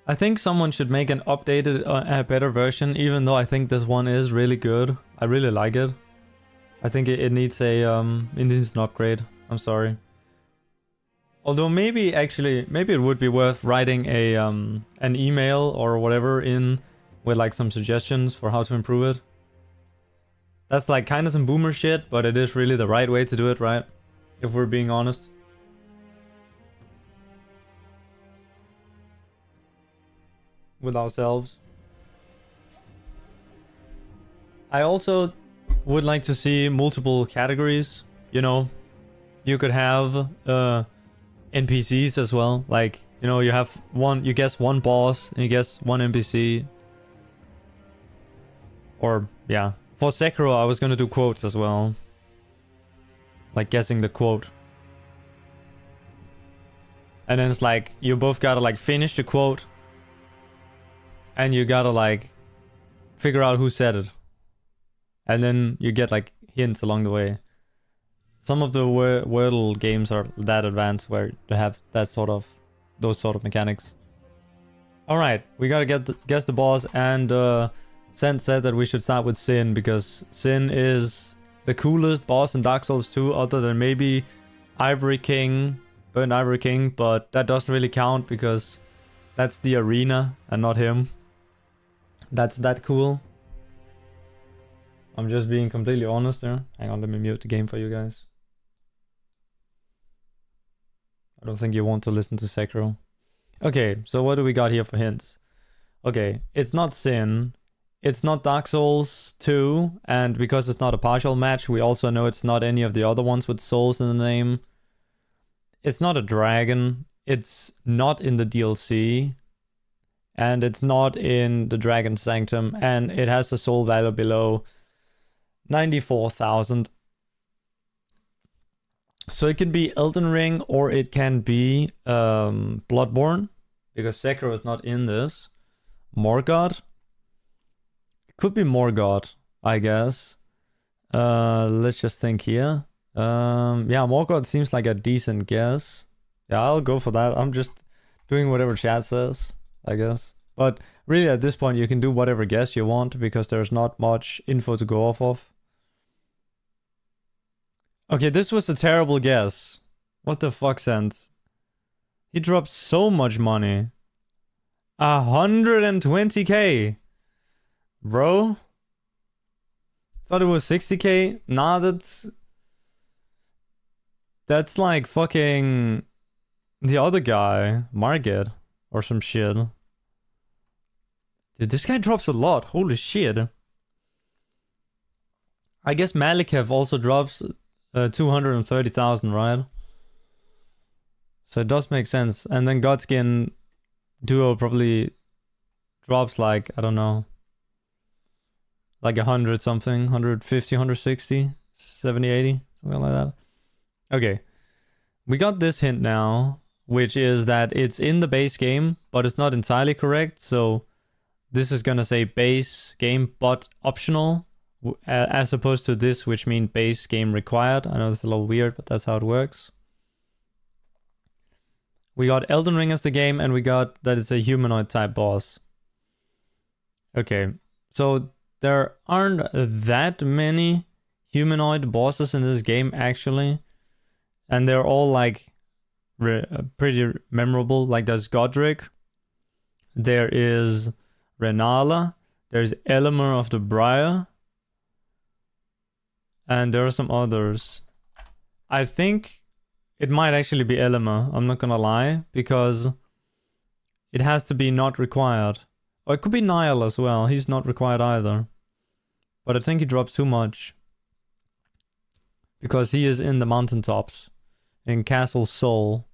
I think someone should make an updated, a better version, even though I think this one is really good. I really like it. I think it needs a, it needs an upgrade. I'm sorry. Although maybe it would be worth writing a, an email or whatever in with like some suggestions for how to improve it. That's like kind of some boomer shit, but it is really the right way to do it, right? If we're being honest. With ourselves. I also would like to see multiple categories, you know. You could have NPCs as well. Like, you know, you have one, you guess one boss and you guess one NPC. Or, yeah. For Sekiro, I was gonna do quotes as well. Like guessing the quote. And then it's like, you both gotta like finish the quote. And you gotta like figure out who said it. And then you get like hints along the way. Some of the Wordle games are that advanced where they have that sort of, those sort of mechanics. Alright, we gotta guess the boss, and Sen said that we should start with Sin, because Sin is the coolest boss in Dark Souls 2, other than maybe Ivory King, Burnt Ivory King, but that doesn't really count because that's the arena and not him. That's that cool. I'm just being completely honest there. Hang on, let me mute the game for you guys. I don't think you want to listen to Sekiro. Okay, so what do we got here for hints? Okay, it's not Sin. It's not Dark Souls 2, and because it's not a partial match, we also know it's not any of the other ones with souls in the name. It's not a dragon. It's not in the DLC. And it's not in the Dragon Sanctum, and it has a soul value below 94,000. So it can be Elden Ring, or it can be Bloodborne, because Sekiro is not in this. Morgoth. It could be Morgoth, I guess. Let's just think here. Yeah, Morgoth seems like a decent guess. Yeah, I'll go for that. I'm just doing whatever chat says, I guess. But really at this point you can do whatever guess you want, because there's not much info to go off of. Okay, this was a terrible guess. What the fuck, Sense? He dropped so much money. 120k. Bro? Thought it was 60k? Nah, that's like fucking the other guy, Margit, or some shit. Dude, this guy drops a lot. Holy shit. I guess Malikev also drops 230,000, right? So it does make sense. And then Godskin Duo probably drops like, I don't know, like 100 something, 150, 160, 70, 80, something like that. Okay. We got this hint now, which is that it's in the base game, but it's not entirely correct. So this is gonna say base game, but optional, as opposed to this, which means base game required. I know it's a little weird, but that's how it works. We got Elden Ring as the game, and we got that it's a humanoid type boss. Okay, so there aren't that many humanoid bosses in this game, actually. And they're all like pretty memorable. Like there's Godric, there is Renala, there's Elemer of the Briar, and there are some others. I think it might actually be Elima, I'm not gonna lie, because it has to be not required. Or it could be Niall as well, he's not required either. But I think he drops too much. Because he is in the mountaintops. In Castle Sol.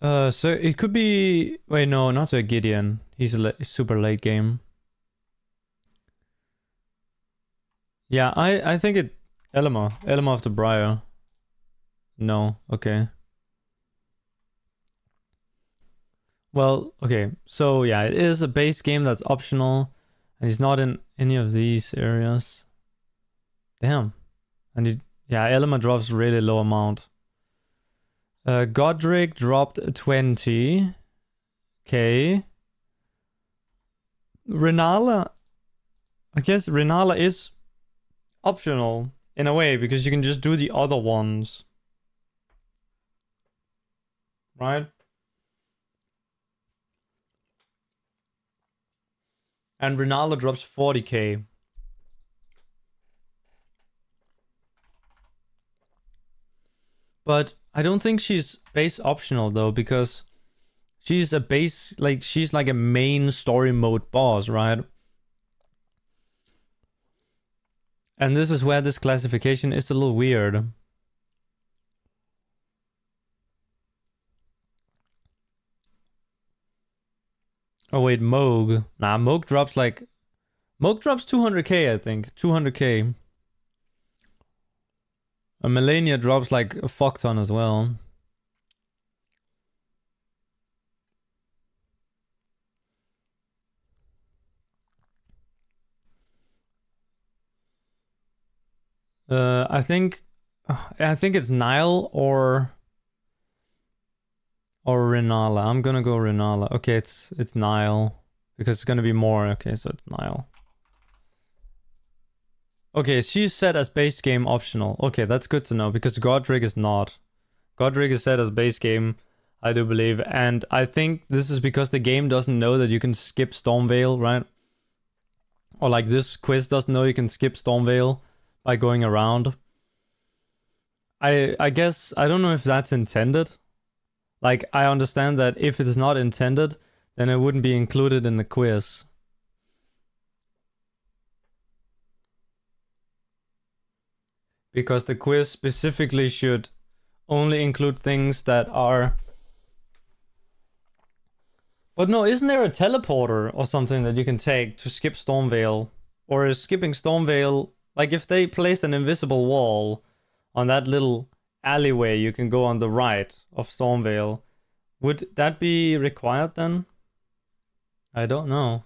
So it could be... Wait, no, not a Gideon. He's a super late game. Yeah, I think it... Elima of the Briar. No, okay. Well, okay, so yeah, it is a base game that's optional, and he's not in any of these areas. Damn. And it, yeah, Elima drops really low amount. Godric dropped 20k. Renala, I guess Renala is optional in a way, because you can just do the other ones. Right? And Renala drops 40k. But I don't think she's base optional though, because she's a base, like, she's like a main story mode boss, right? And this is where this classification is a little weird. Oh wait, Moog. Nah, Moog drops like... Moog drops 200k, I think. 200k. And Melania drops like a fuck ton as well. I think it's Nile or Renala. I'm gonna go Renala. Okay, it's Nile because it's gonna be more. Okay, so it's Nile. Okay, she's set as base game optional. Okay, that's good to know because Godric is not. Godric is set as base game, I do believe, and I think this is because the game doesn't know that you can skip Stormveil, right? Or like this quiz doesn't know you can skip Stormveil by going around. I guess, I don't know if that's intended. Like, I understand that if it is not intended, then it wouldn't be included in the quiz. Because the quiz specifically should only include things that are... But no, isn't there a teleporter or something that you can take to skip Stormveil? Or is skipping Stormveil... Like, if they placed an invisible wall on that little alleyway you can go on the right of Stormveil, would that be required then? I don't know.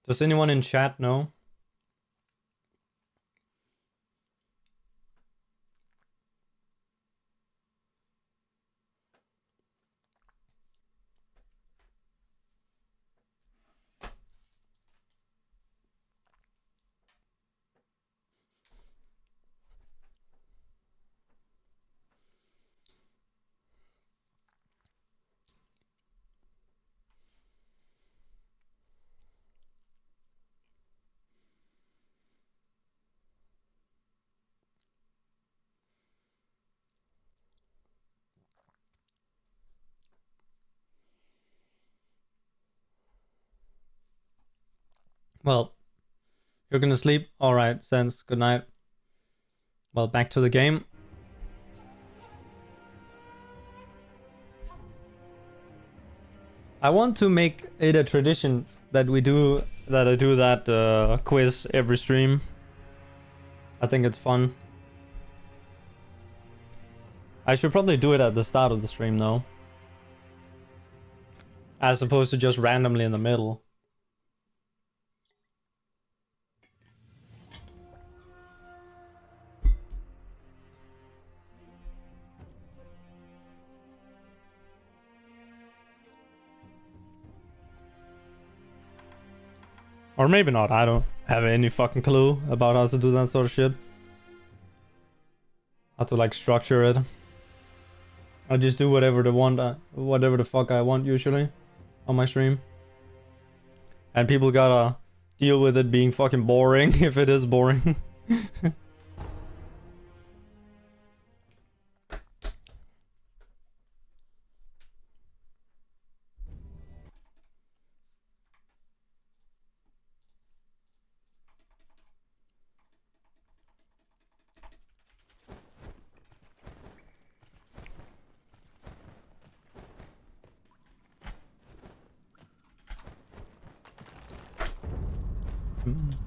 Does anyone in chat know? Well, you're gonna sleep? Alright, Sense, good night. Well, back to the game. I want to make it a tradition that I do that quiz every stream. I think it's fun. I should probably do it at the start of the stream though. As opposed to just randomly in the middle. Or maybe not, I don't have any fucking clue about how to do that sort of shit. How to like structure it. I just do whatever whatever the fuck I want usually on my stream. And people gotta deal with it being fucking boring if it is boring.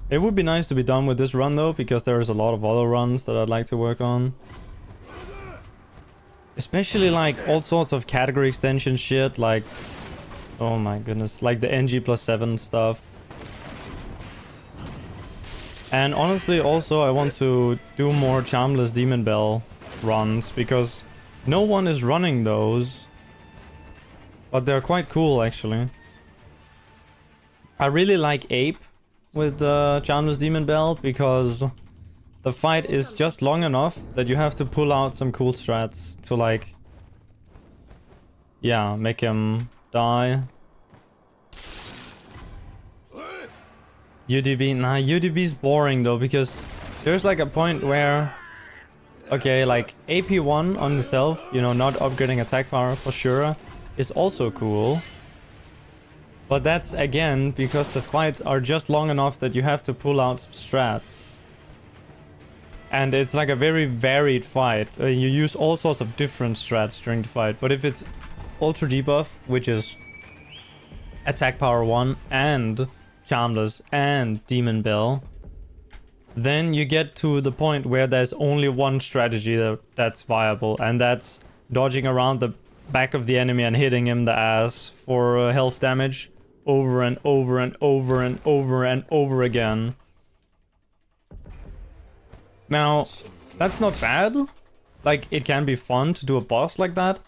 It would be nice to be done with this run though, because there's a lot of other runs that I'd like to work on. Especially like all sorts of category extension shit, like... Oh my goodness, like the NG+7 stuff. And honestly also I want to do more Charmless Demon Bell runs, because no one is running those. But they're quite cool actually. I really like Ape with the Charmless Demon Bell, because the fight is just long enough that you have to pull out some cool strats to like... Yeah, make him die. UDB, nah, UDB's boring though, because there's like a point where... Okay, like AP1 on itself, you know, not upgrading attack power for Shura is also cool. But that's again because the fights are just long enough that you have to pull out some strats. And it's like a very varied fight. You use all sorts of different strats during the fight. But if it's Ultra Debuff, which is Attack Power 1 and Charmless and Demon Bell, then you get to the point where there's only one strategy that's viable. And that's dodging around the back of the enemy and hitting him the ass for health damage. Over and over and over and over and over again. Now, that's not bad. Like, it can be fun to do a boss like that.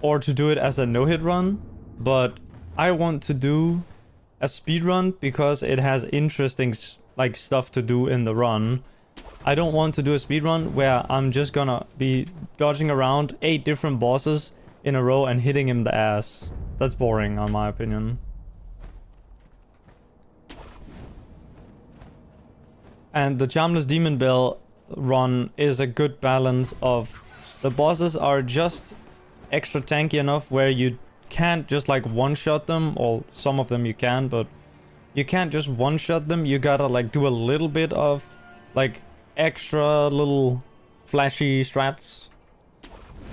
Or to do it as a no-hit run. But I want to do a speedrun because it has interesting like stuff to do in the run. I don't want to do a speedrun where I'm just gonna be dodging around 8 different bosses in a row and hitting him the ass. That's boring, in my opinion. And the Charmless Demon Bell run is a good balance of... The bosses are just extra tanky enough where you can't just like one-shot them, or some of them you can, but you can't just one-shot them. You gotta like do a little bit of like extra little flashy strats.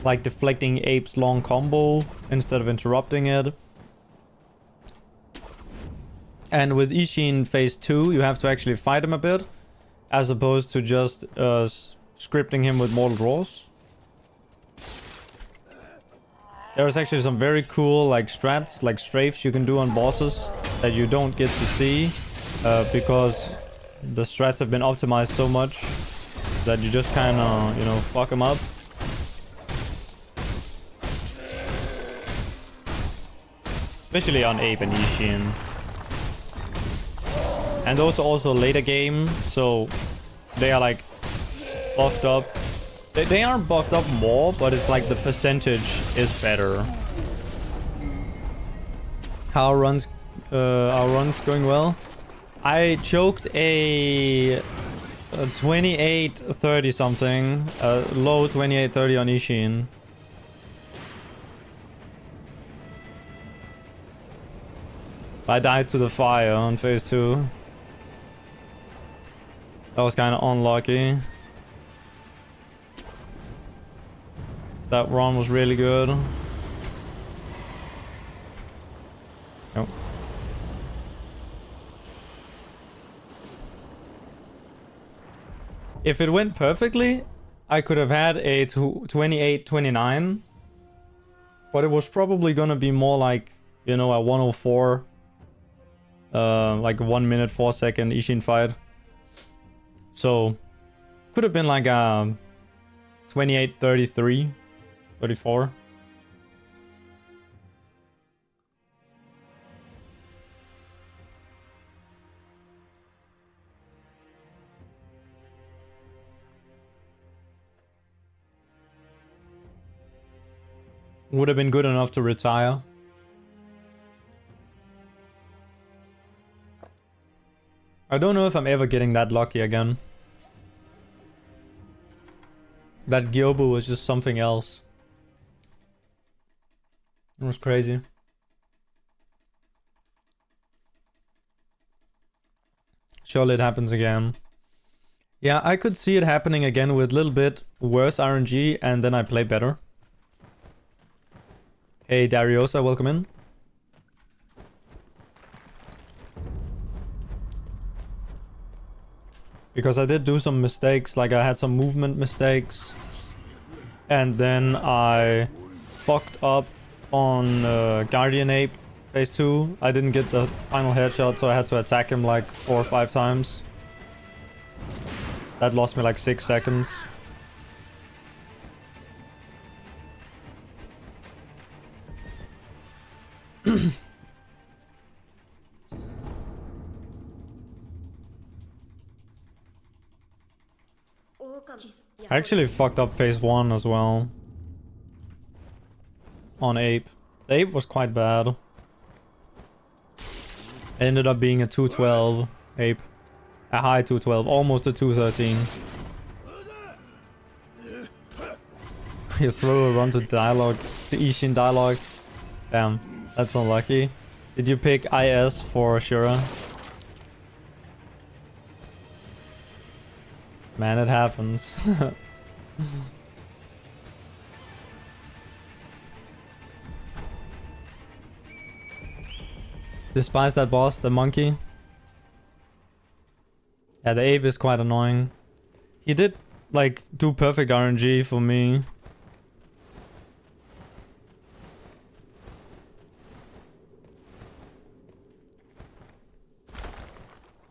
Like deflecting Ape's long combo instead of interrupting it. And with Ishin phase 2, you have to actually fight him a bit, as opposed to just scripting him with mortal draws. There's actually some very cool like strats, like strafes you can do on bosses that you don't get to see, because the strats have been optimized so much that you just kind of, you know, fuck them up. Especially on Ape and Ishin. And those are also later game, so they are like buffed up. They aren't buffed up more, but it's like the percentage is better. How our runs going well? I choked a 28-30 something, low 28-30 on Ishin. I died to the fire on phase 2. That was kind of unlucky. That run was really good. Nope. If it went perfectly, I could have had a 28-29. But it was probably gonna be more like, you know, a 104. Like 1 minute 4 second Ishin fight. So could have been like a 28-33, 34. Would have been good enough to retire. I don't know if I'm ever getting that lucky again. That Gyobu was just something else. It was crazy. Surely it happens again. Yeah, I could see it happening again with a little bit worse RNG and then I play better. Hey Dariosa, welcome in. Because I did do some mistakes, like I had some movement mistakes. And then I fucked up on Guardian Ape phase 2. I didn't get the final headshot, so I had to attack him like 4 or 5 times. That lost me like 6 seconds. I actually fucked up phase 1 as well. On Ape. The Ape was quite bad. It ended up being a 212 Ape. A high 212, almost a 213. You throw a run to dialogue, to Ishin dialogue. Damn, that's unlucky. Did you pick IS for Shura? Man, it happens. Despise that boss, the monkey. Yeah, the ape is quite annoying. He did, like, do perfect RNG for me.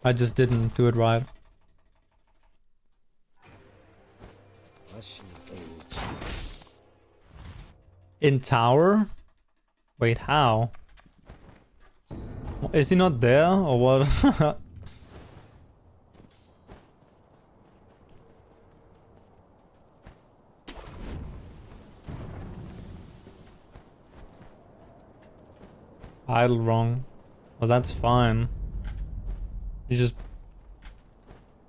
I just didn't do it right. In tower? Wait, how? Is he not there or what? Idle wrong. Well, that's fine. You just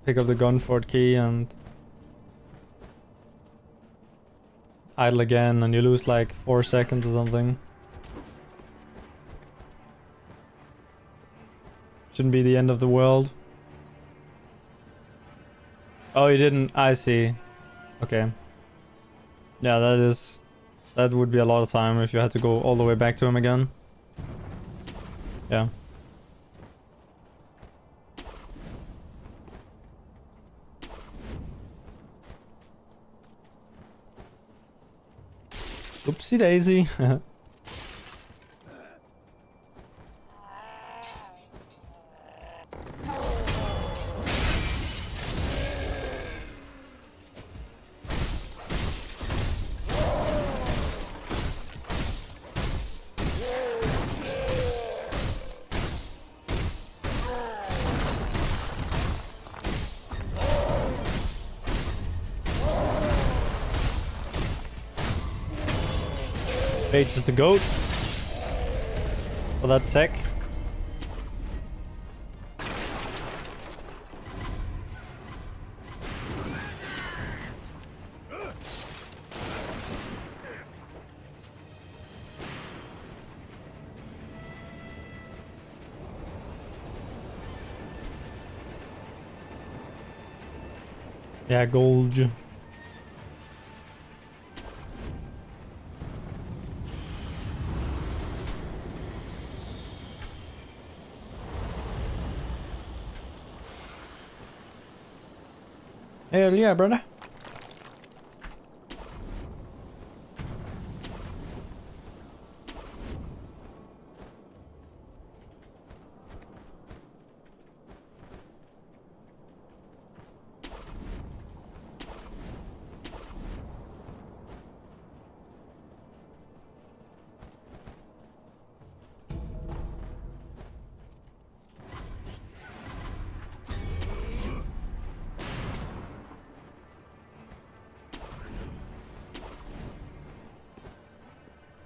pick up the Gunfort key and idle again and you lose like 4 seconds or something. Shouldn't be the end of the world. Oh, you didn't? I see. Okay. Yeah, that would be a lot of time if you had to go all the way back to him again. Yeah. Oopsie daisy. H is the goat for that tech. Yeah, gold. Hell yeah, brother.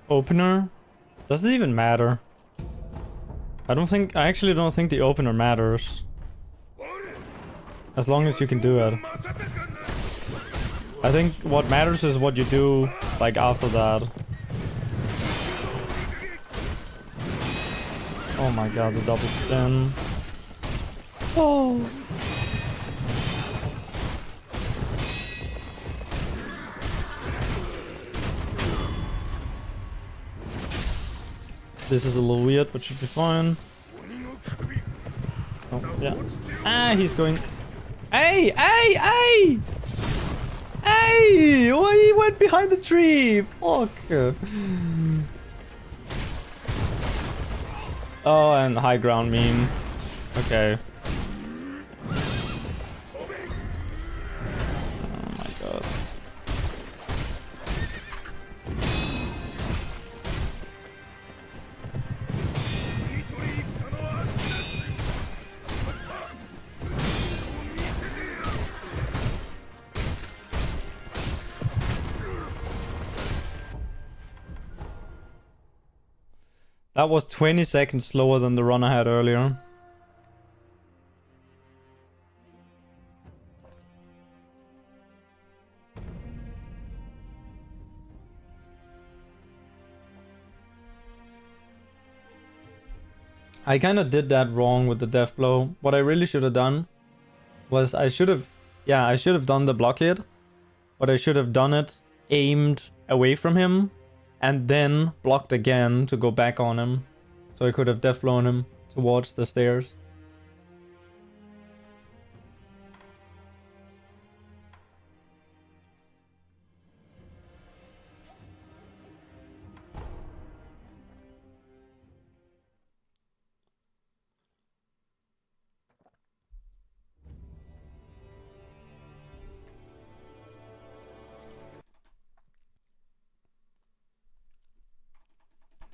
Opener? Does it even matter? I actually don't think the opener matters. As long as you can do it. I think what matters is what you do, like, after that. Oh my god, the double spin. Oh. This is a little weird, but should be fine. Oh, yeah. Ah, he's going... Hey! Hey! Hey! Hey! Why he went behind the tree? Fuck. Oh, and high ground meme. Okay. Oh my god. That was 20 seconds slower than the run I had earlier. I kind of did that wrong with the death blow. What I really should have done was I should have done the block hit, but I should have done it aimed away from him and then blocked again to go back on him. So I could have death blown him towards the stairs.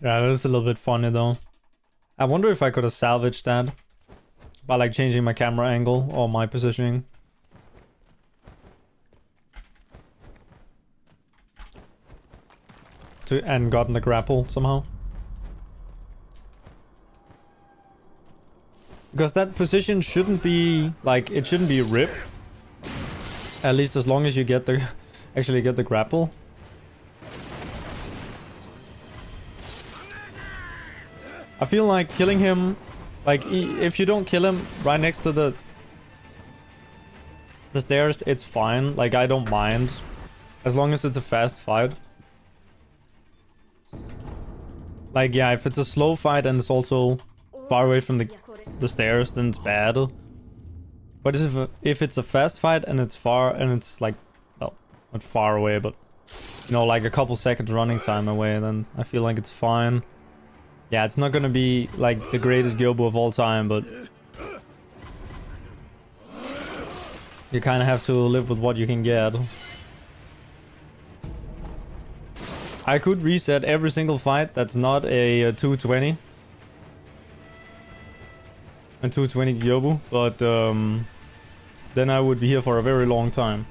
Yeah, that is a little bit funny though. I wonder if I could have salvaged that by like changing my camera angle or my positioning. And gotten the grapple somehow. Because that position shouldn't be like, it shouldn't be rip. At least as long as you get the actually get the grapple. I feel like killing him, like if you don't kill him right next to the stairs, it's fine. Like I don't mind, as long as it's a fast fight. Like yeah, if it's a slow fight and it's also far away from the stairs, then it's bad. But if it's a fast fight and it's far and it's like, well, not far away, but you know, like a couple seconds running time away, then I feel like it's fine. Yeah, it's not gonna be like the greatest Gyobu of all time, but you kind of have to live with what you can get. I could reset every single fight that's not a 220. A 220 Gyobu, but then I would be here for a very long time.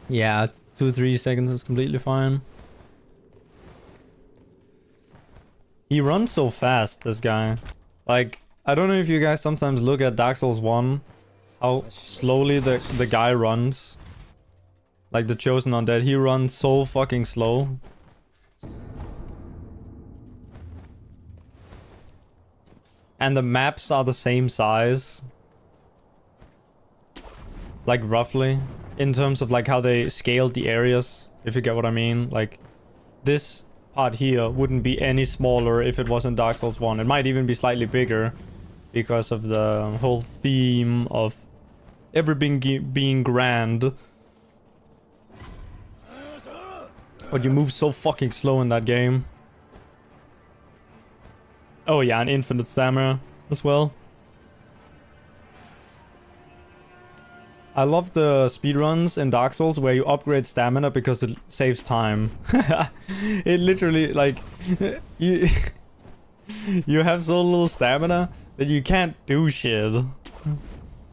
Yeah, 2-3 seconds is completely fine. He runs so fast, this guy. Like, I don't know if you guys sometimes look at Dark Souls 1, how slowly the guy runs. Like the Chosen Undead, he runs so fucking slow. And the maps are the same size. Like roughly. In terms of like how they scaled the areas, if you get what I mean. Like this part here wouldn't be any smaller if it wasn't Dark Souls 1. It might even be slightly bigger because of the whole theme of everything being grand. But you move so fucking slow in that game. Oh yeah, and infinite stamina as well. I love the speedruns in Dark Souls where you upgrade stamina because it saves time. It literally, like, you You have so little stamina that you can't do shit.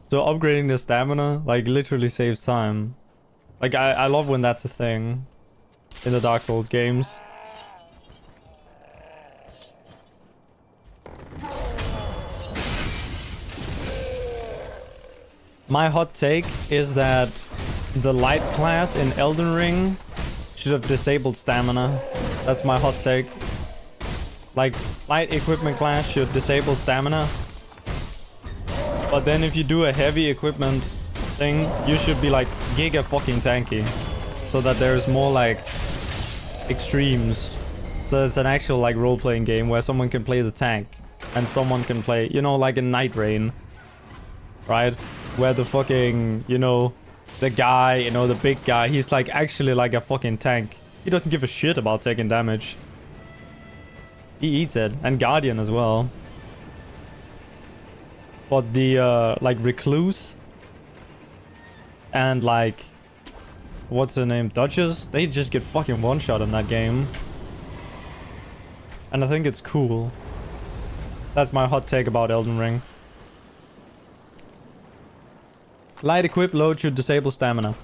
So upgrading the stamina, like, literally saves time. Like, I love when that's a thing in the Dark Souls games. My hot take is that the light class in Elden Ring should have disabled stamina. That's my hot take. Like, light equipment class should disable stamina. But then if you do a heavy equipment thing, you should be like giga fucking tanky. So that there's more like extremes. So it's an actual like role-playing game where someone can play the tank and someone can play, you know, like in Night Rain. Right? Where the fucking, you know, the guy, you know, the big guy, he's like actually like a fucking tank. He doesn't give a shit about taking damage. He eats it. And Guardian as well. But the, like, Recluse and, like, what's her name? Duchess? They just get fucking one-shot in that game. And I think it's cool. That's my hot take about Elden Ring. Light equip load should disable stamina.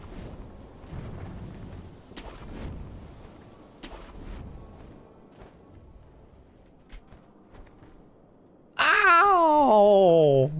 Ow!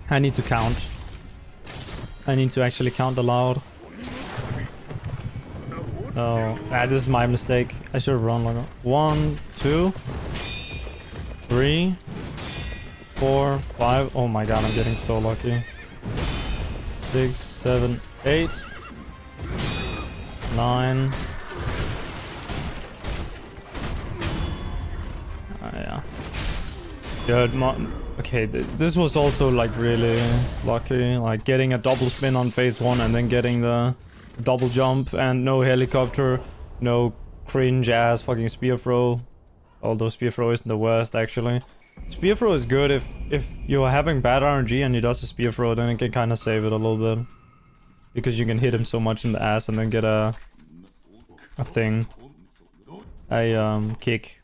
I need to count. I need to actually count aloud. Oh, this is my mistake. I should have run longer. 1, 2, 3, 4, 5. Oh my god, I'm getting so lucky. 6, 7, 8, 9. Oh yeah. Good. Okay, this was also like really lucky. Like getting a double spin on phase 1 and then getting the double jump and no helicopter, no cringe ass fucking spear throw. Although spear throw isn't the worst actually. Spear throw is good if you're having bad RNG and he does a spear throw, then it can kind of save it a little bit. Because you can hit him so much in the ass and then get a thing. A kick.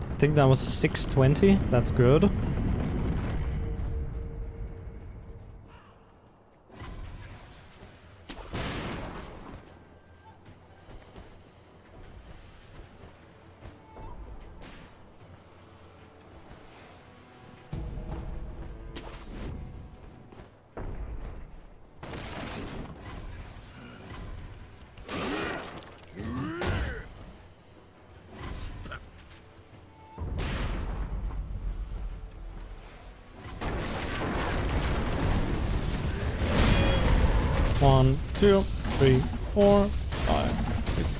I think that was 620. That's good. One, 2, 3, 4, 5, 6,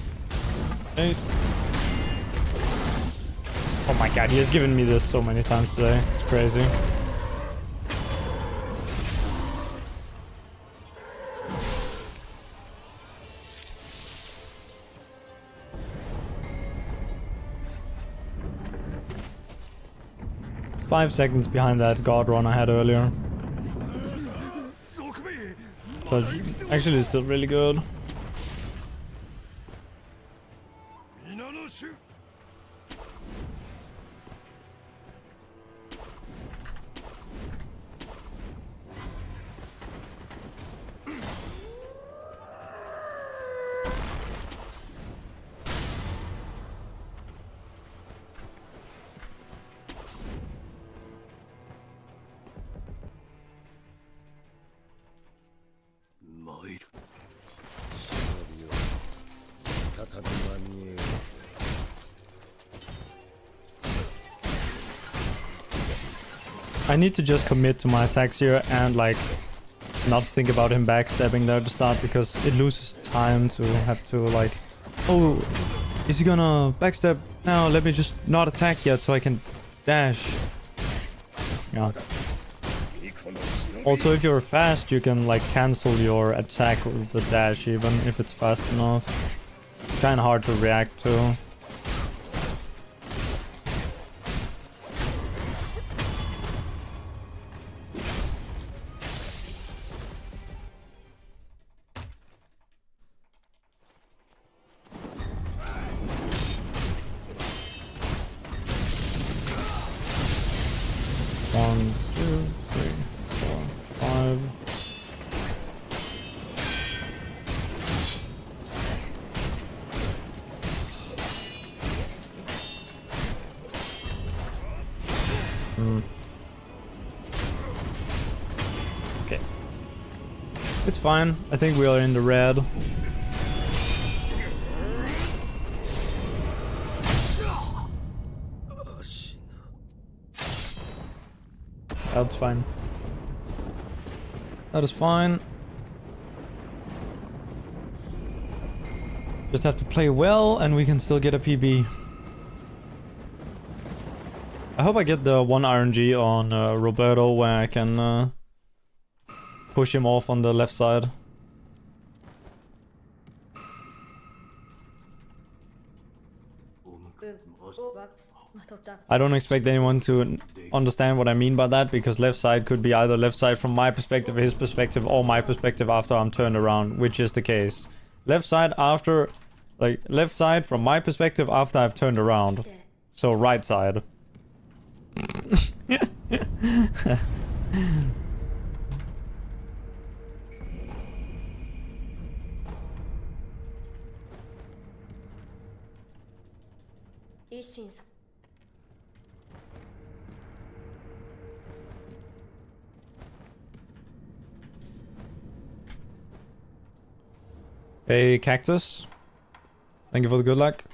8. Oh my god, he has given me this so many times today. It's crazy. Five seconds behind that God run I had earlier. But actually it's still really good. I need to just commit to my attacks here and like not think about him backstabbing there at the start, because it loses time to have to like, oh, is he gonna backstab now? Let me just not attack yet so I can dash. Yeah. Also, if you're fast, you can like cancel your attack with the dash even if it's fast enough. Kinda hard to react to. Okay. It's fine. I think we are in the red. That's fine. That is fine. Just have to play well and we can still get a PB. I hope I get the 1 RNG on Roberto where I can push him off on the left side. I don't expect anyone to understand what I mean by that, because left side could be either left side from my perspective, his perspective, or my perspective after I'm turned around, which is the case. Left side after, like, left side from my perspective after I've turned around. So right side. Hey, Cactus. Thank you for the good luck.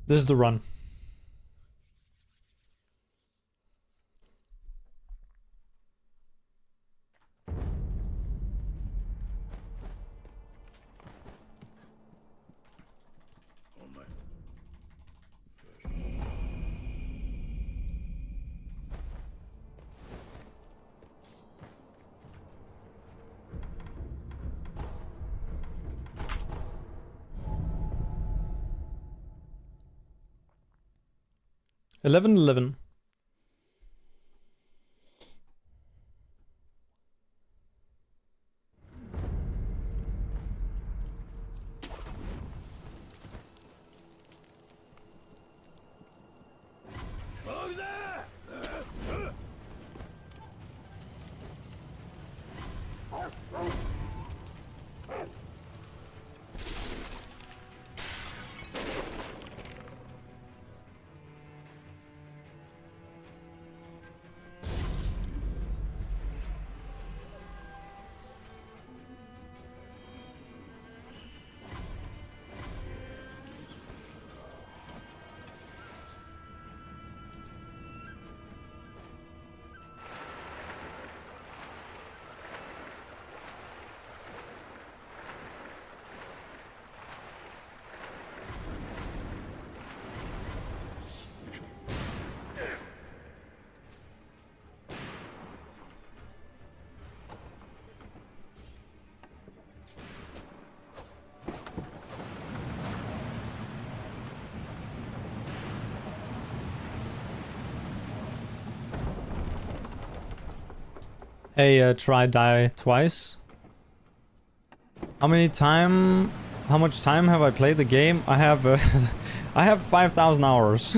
This is the run. Eleven. Hey, try die twice. How much time have I played the game? I have I have 5,000 hours.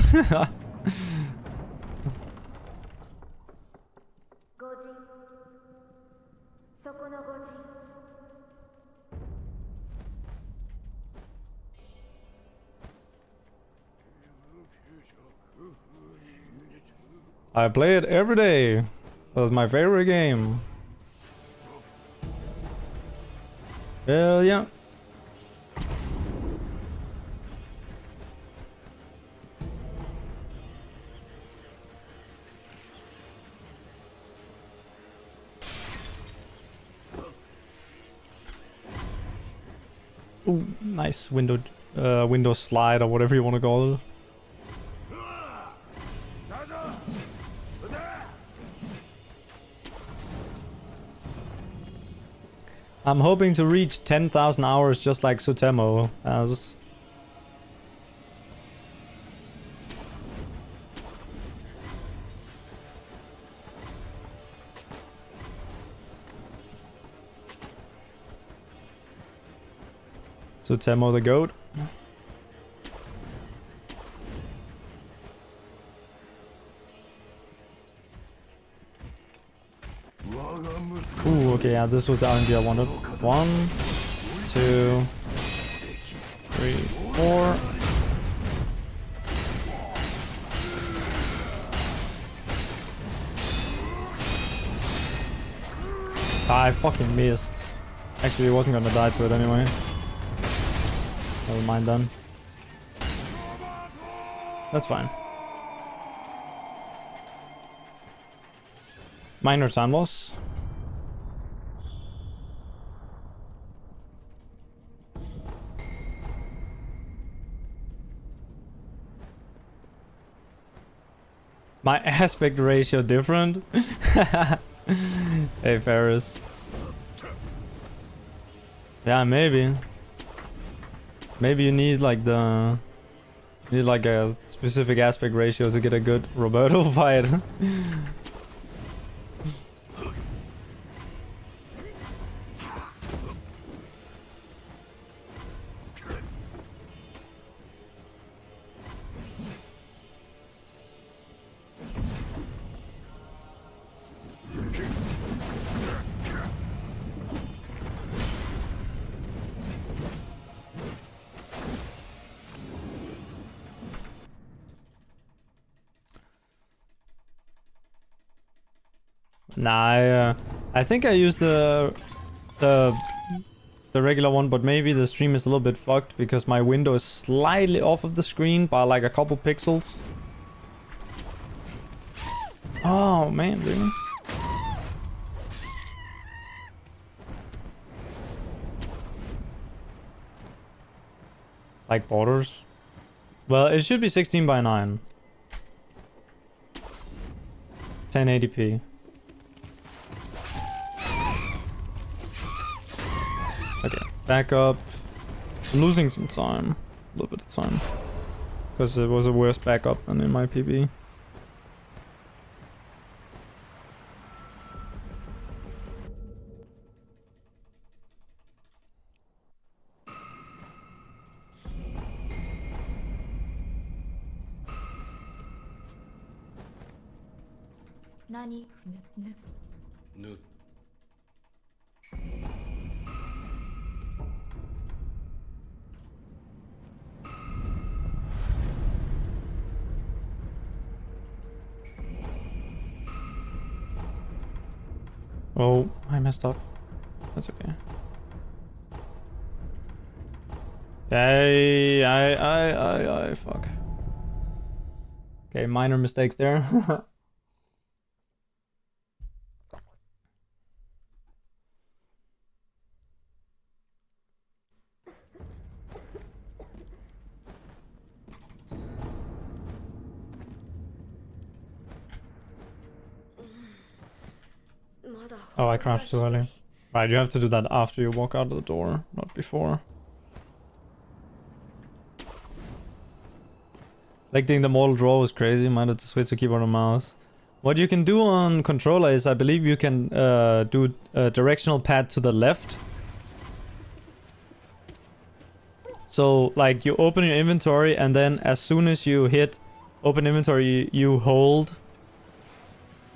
I play it every day. That's my favorite game. Hell yeah. Ooh, nice window slide or whatever you want to call it. I'm hoping to reach 10,000 hours just like Sutemo has. Sutemo the goat. Ooh, okay, yeah, this was the RNG I wanted. 1, 2, 3, 4. I fucking missed. Actually, I wasn't gonna die to it anyway. Never mind then. That's fine. Minor time loss. My aspect ratio different? Hey Ferris. Yeah, maybe. Maybe you need like a specific aspect ratio to get a good Roberto fight. Nah, I think I used the regular one, but maybe the stream is a little bit fucked because my window is slightly off of the screen by like a couple pixels. Oh man, really? Like borders? Well, it should be 16 by 9. 1080p. Okay, back up. I'm losing some time. A little bit of time. Because it was a worse backup than in my PB. Oh, I messed up. That's okay. I fuck. Okay, minor mistakes there. Oh, I crashed too early. Right, you have to do that after you walk out of the door, not before. Selecting the model draw was crazy. Might have to switch to keyboard and mouse. What you can do on controller is, I believe you can do a directional pad to the left. So, like, you open your inventory, and then as soon as you hit open inventory, you hold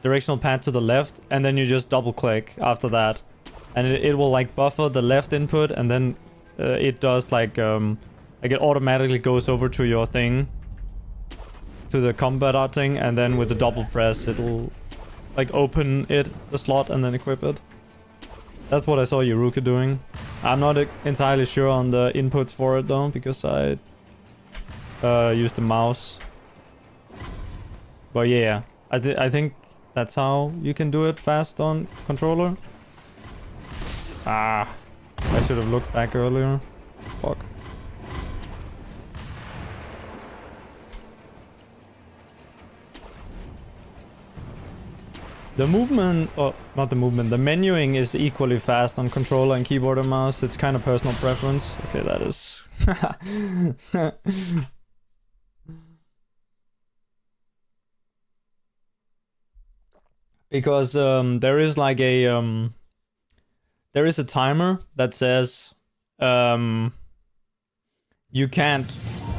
directional pad to the left, and then you just double click after that. And it will, like, buffer the left input, and then it does, like it automatically goes over to your thing. To the combat thing, and then with the double press, it'll, like, open the slot, and then equip it. That's what I saw Yuruka doing. I'm not entirely sure on the inputs for it though, because I used the mouse. But yeah, I think that's how you can do it fast on controller. Ah, I should have looked back earlier. Fuck. The movement, or not the movement, the menuing is equally fast on controller and keyboard and mouse. It's kind of personal preference. Okay, that is... Because there is like a... there is a timer that says... you can't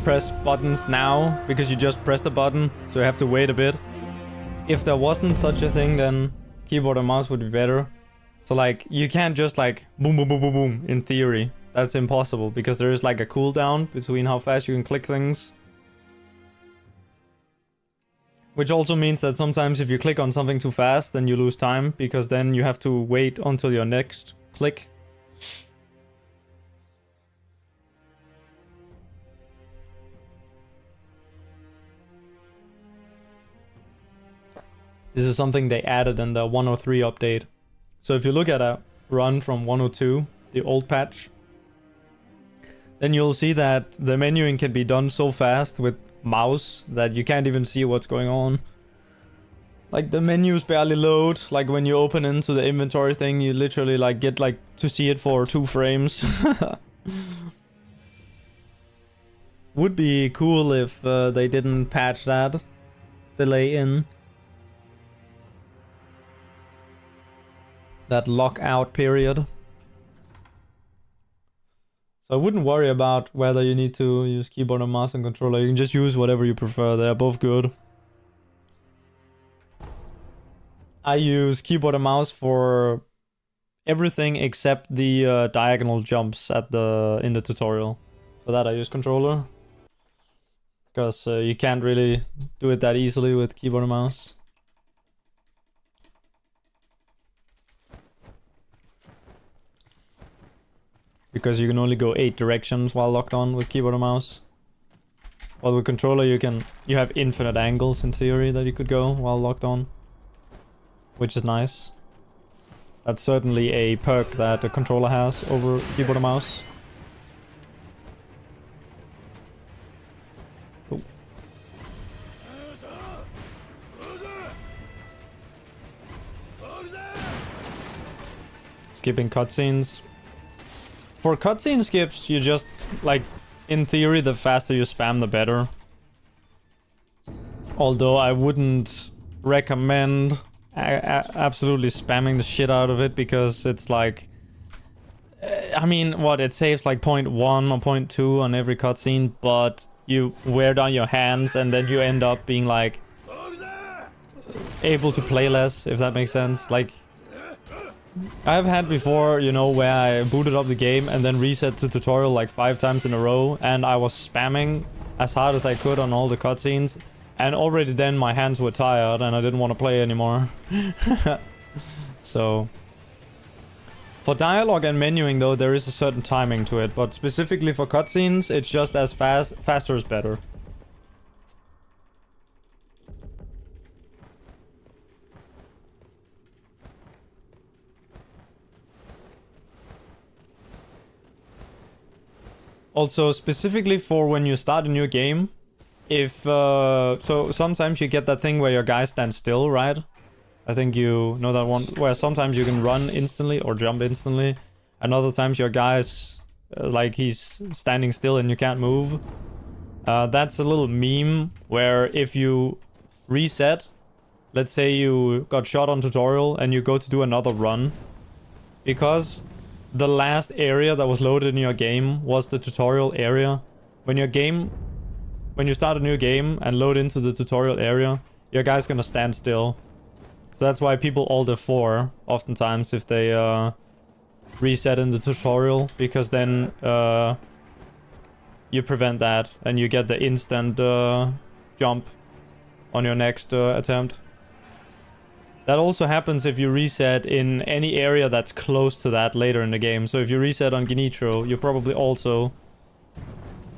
press buttons now because you just pressed the button, so you have to wait a bit. If there wasn't such a thing, then keyboard and mouse would be better. So, like, you can't just, like, boom, boom, boom, boom, boom, in theory. That's impossible, because there is, like, a cooldown between how fast you can click things. Which also means that sometimes if you click on something too fast, then you lose time, because then you have to wait until your next click. This is something they added in the 103 update. So if you look at a run from 102, the old patch, then you'll see that the menuing can be done so fast with mouse that you can't even see what's going on. Like, the menus barely load. Like, when you open into the inventory thing, you literally, like, get, like, to see it for 2 frames. Would be cool if they didn't patch that delay in. That lockout period. So I wouldn't worry about whether you need to use keyboard and mouse and controller. You can just use whatever you prefer. They're both good. I use keyboard and mouse for everything except the diagonal jumps in the tutorial. For that I use controller. Because you can't really do it that easily with keyboard and mouse. Because you can only go 8 directions while locked on with keyboard and mouse. While with controller you have infinite angles in theory that you could go while locked on. Which is nice. That's certainly a perk that the controller has over keyboard and mouse. Oh. Skipping cutscenes. For cutscene skips, you just, like, in theory, the faster you spam, the better. Although I wouldn't recommend absolutely spamming the shit out of it, because it's like... I mean, what, it saves like 0.1 or 0.2 on every cutscene, but you wear down your hands and then you end up being, like, able to play less, if that makes sense. Like... I've had before, you know, where I booted up the game and then reset to tutorial like 5 times in a row, and I was spamming as hard as I could on all the cutscenes, and already then my hands were tired and I didn't want to play anymore. So... For dialogue and menuing though, there is a certain timing to it, but specifically for cutscenes, it's just as faster is better. Also, specifically for when you start a new game, if, so sometimes you get that thing where your guy stands still, right? I think you know that one, where sometimes you can run instantly or jump instantly, and other times your guy's, like, he's standing still and you can't move. That's a little meme where if you reset let's say you got shot on tutorial and you go to do another run, because the last area that was loaded in your game was the tutorial area. When you start a new game and load into the tutorial area, your guy's gonna stand still. So that's why people alt F4 oftentimes if they reset in the tutorial, because then you prevent that and you get the instant jump on your next attempt. That also happens if you reset in any area that's close to that later in the game. So if you reset on Gnitro, you probably also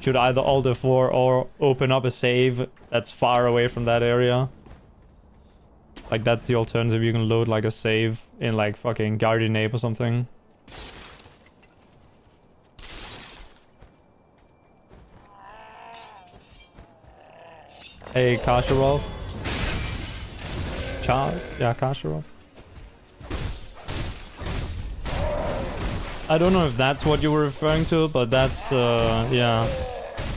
should either alt F4 or open up a save that's far away from that area. Like, that's the alternative. You can load like a save in like fucking Guardian Ape or something. Hey, Kasharov. Yeah, Kasharov. I don't know if that's what you were referring to, but that's, yeah.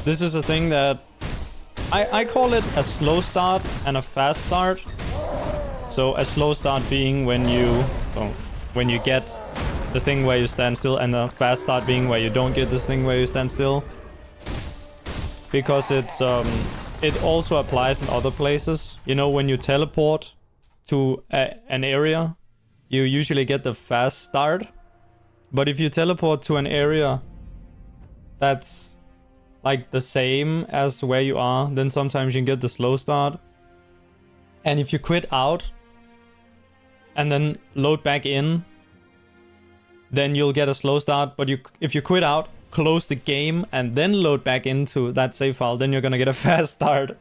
This is a thing that... I call it a slow start and a fast start. So a slow start being when you get the thing where you stand still, and a fast start being where you don't get this thing where you stand still. Because it's, it also applies in other places. You know, when you teleport to an area, you usually get the fast start. But if you teleport to an area that's like the same as where you are, then sometimes you can get the slow start. And if you quit out and then load back in, then you'll get a slow start. But if you quit out, close the game, and then load back into that save file, then you're gonna get a fast start.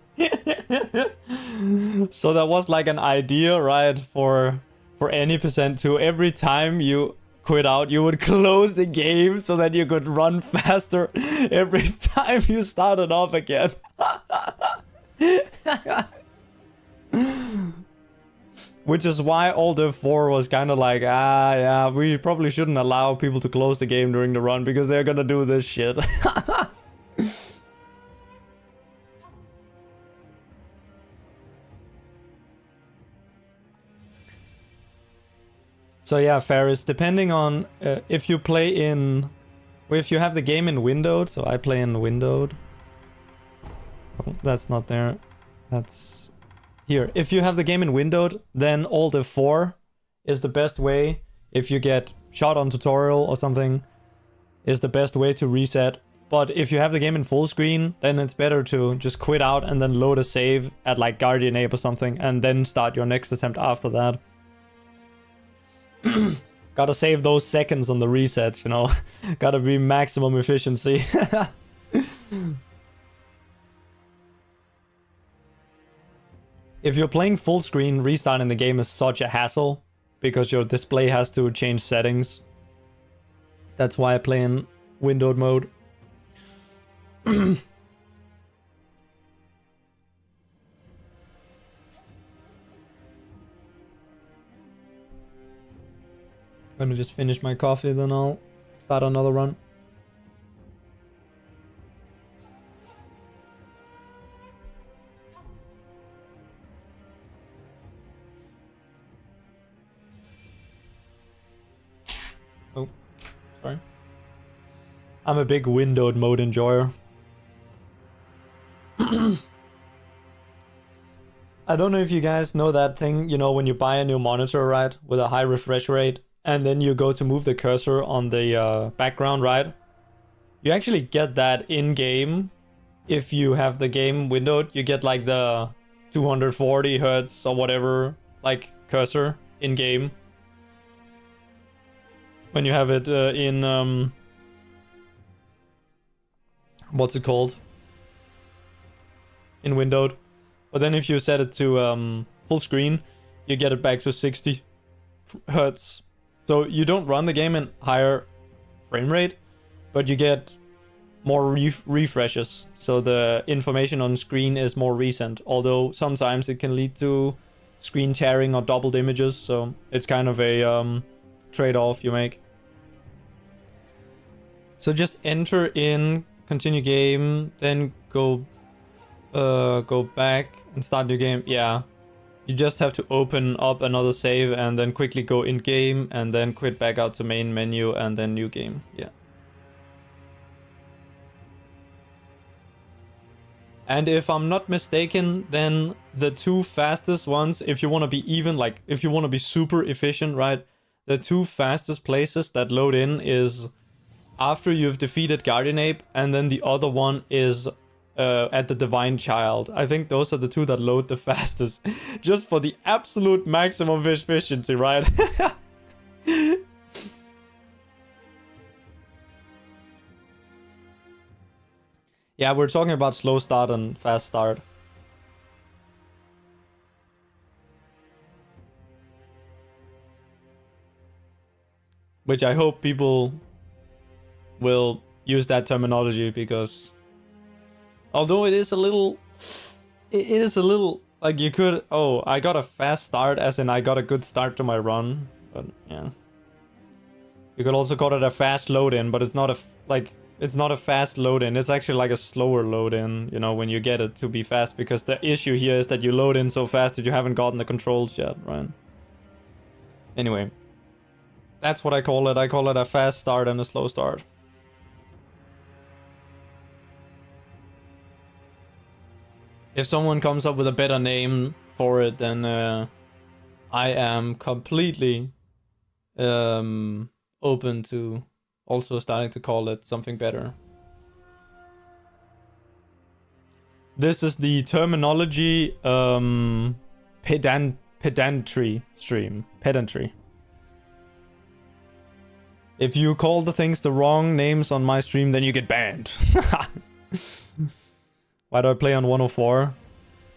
So that was like an idea, right, for any %2. Every time you quit out, you would close the game so that you could run faster every time you started off again. Which is why alt F4 was kind of like, yeah, we probably shouldn't allow people to close the game during the run because they're gonna do this shit. So yeah, Ferris, depending on if you play in... If you have the game in windowed, so I play in windowed. Oh, that's not there. That's... Here. If you have the game in windowed, then alt F4 is the best way. If you get shot on tutorial or something, is the best way to reset. But if you have the game in full screen, then it's better to just quit out and then load a save at like Guardian Ape or something, and then start your next attempt after that. Gotta save those seconds on the reset, you know. Gotta be maximum efficiency. If you're playing full screen, restarting the game is such a hassle because your display has to change settings. That's why I play in windowed mode. Let me just finish my coffee, then I'll start another run. Oh, sorry. I'm a big windowed mode enjoyer. I don't know if you guys know that thing, you know, when you buy a new monitor, right, with a high refresh rate, and then you go to move the cursor on the background, right? You actually get that in-game. If you have the game windowed, you get like the 240 hertz or whatever, like cursor in-game. When you have it in, what's it called? In windowed. But then if you set it to full screen, you get it back to 60 hertz. So you don't run the game in higher frame rate, but you get more refreshes. So the information on screen is more recent, although sometimes it can lead to screen tearing or doubled images. So it's kind of a trade-off you make. So just enter in, continue game, then go back and start your game. Yeah. You just have to open up another save and then quickly go in game and then quit back out to main menu and then new game. Yeah. And if I'm not mistaken, then the two fastest ones, if you want to be even, like, if you want to be super efficient, right? The two fastest places that load in is after you've defeated Guardian Ape, and then the other one is at the Divine Child. I think those are the two that load the fastest. Just for the absolute maximum efficiency, right? Yeah, we're talking about slow start and fast start. Which I hope people will use that terminology, because although it is a little like you could, oh, I got a fast start as in I got a good start to my run, but yeah. You could also call it a fast load in, but it's not a it's not a fast load in. It's actually like a slower load in, you know, when you get it to be fast, because the issue here is that you load in so fast that you haven't gotten the controls yet, right? Anyway, that's what I call it. I call it a fast start and a slow start. If someone comes up with a better name for it, then I am completely open to also starting to call it something better. This is the terminology pedantry stream. Pedantry. If you call the things the wrong names on my stream, then you get banned. Why do I play on 104?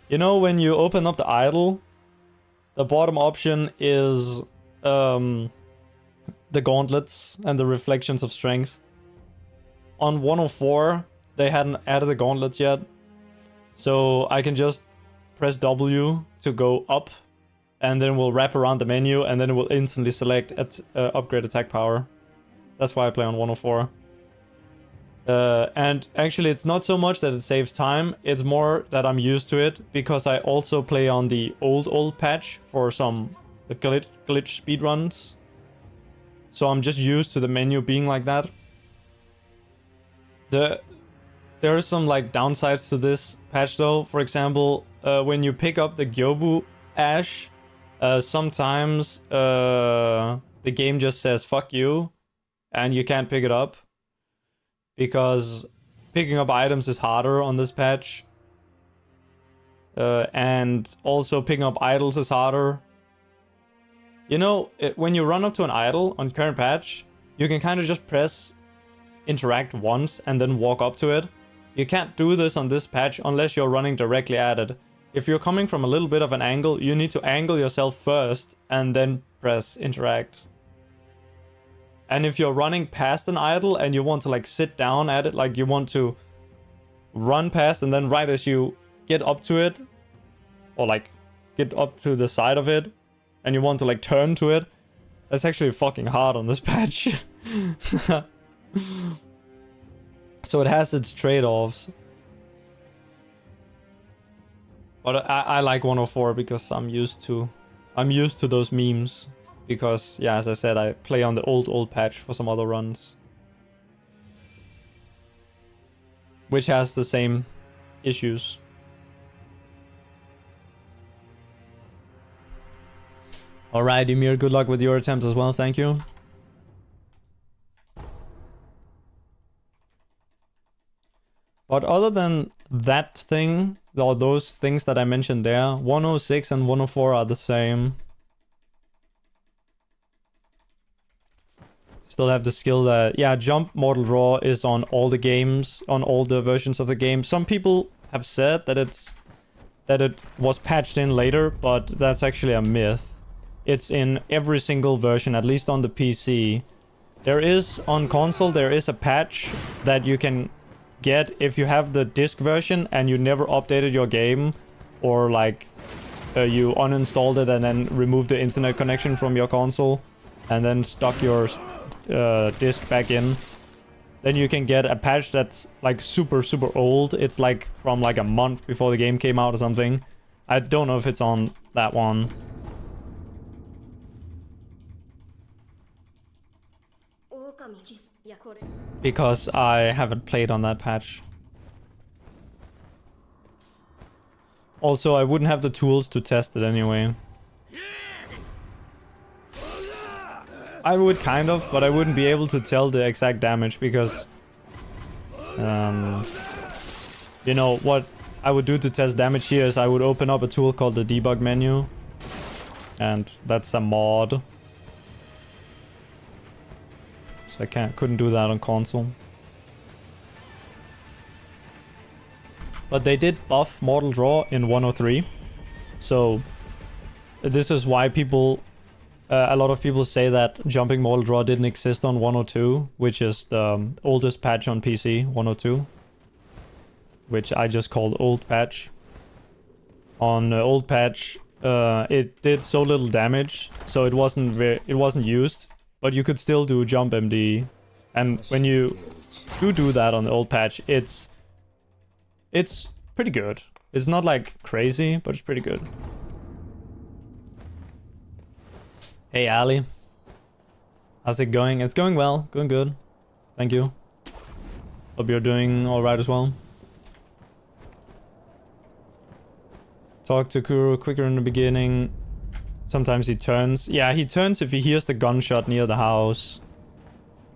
You know, when you open up the idle, the bottom option is the gauntlets and the reflections of strength. On 104, they hadn't added the gauntlets yet. So I can just press W to go up, and then we'll wrap around the menu, and then it will instantly select upgrade attack power. That's why I play on 104. And actually, it's not so much that it saves time, it's more that I'm used to it, because I also play on the old patch for some glitch speedruns. So I'm just used to the menu being like that. There are some like downsides to this patch though. For example, when you pick up the Gyobu Ash, sometimes the game just says fuck you, and you can't pick it up, because picking up items is harder on this patch. And also picking up idols is harder. You know, when you run up to an idol on current patch, you can kind of just press interact once and then walk up to it. You can't do this on this patch unless you're running directly at it. If you're coming from a little bit of an angle, you need to angle yourself first and then press interact. And if you're running past an idol and you want to like sit down at it, like you want to run past and then right as you get up to it, or like get up to the side of it, and you want to like turn to it, that's actually fucking hard on this patch. So it has its trade-offs. But I like 104 because I'm used to those memes. Because yeah, as I said, I play on the old patch for some other runs, which has the same issues. Alright, Emir, good luck with your attempts as well, thank you. But other than that thing, or those things that I mentioned there, 106 and 104 are the same. Still have the skill that, yeah, jump mortal draw is on all the games, on all the versions of the game. Some people have said that it was patched in later, but that's actually a myth. It's in every single version, at least on the PC. There is, on console, there is a patch that you can get if you have the disc version and you never updated your game, or like you uninstalled it and then removed the internet connection from your console and then stuck your disc back in. Then you can get a patch that's like super old. It's like from like a month before the game came out or something. I don't know if it's on that one. Because I haven't played on that patch. Also, I wouldn't have the tools to test it anyway. I would kind of, but I wouldn't be able to tell the exact damage because... you know, what I would do to test damage here is I would open up a tool called the debug menu. And that's a mod. So I couldn't do that on console. But they did buff Mortal Draw in 103. So this is why people... a lot of people say that jumping Mortal Draw didn't exist on 102, which is the oldest patch on PC, 102. Which I just called old patch. On old patch, it did so little damage, so it wasn't used, but you could still do jump MD. And when you do that on the old patch, it's pretty good. It's not like crazy, but it's pretty good. Hey Ali, how's it going? It's going well, going good. Thank you. Hope you're doing all right as well. Talk to Kuro quicker in the beginning. Sometimes he turns. Yeah, he turns if he hears the gunshot near the house.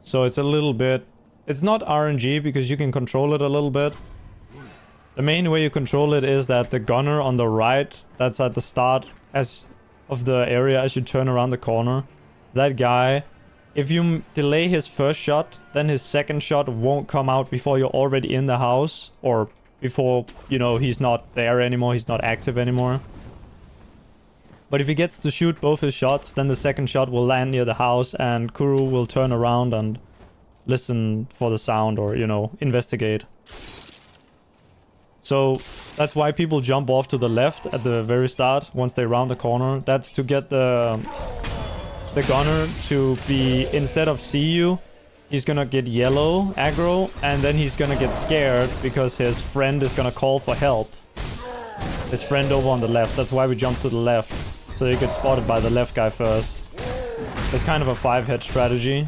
So it's a little bit... It's not RNG because you can control it a little bit. The main way you control it is that the gunner on the right, that's at the start of the area as you turn around the corner. That guy, if you delay his first shot, then his second shot won't come out before you're already in the house. Or before, you know, he's not there anymore, he's not active anymore. But if he gets to shoot both his shots, then the second shot will land near the house and Kuru will turn around and listen for the sound or, you know, investigate. So that's why people jump off to the left at the very start once they round the corner. That's to get the gunner to be, instead of see you, he's gonna get yellow aggro, and then he's gonna get scared because his friend is gonna call for help. His friend over on the left. That's why we jump to the left. So you get spotted by the left guy first. It's kind of a 5-head strategy.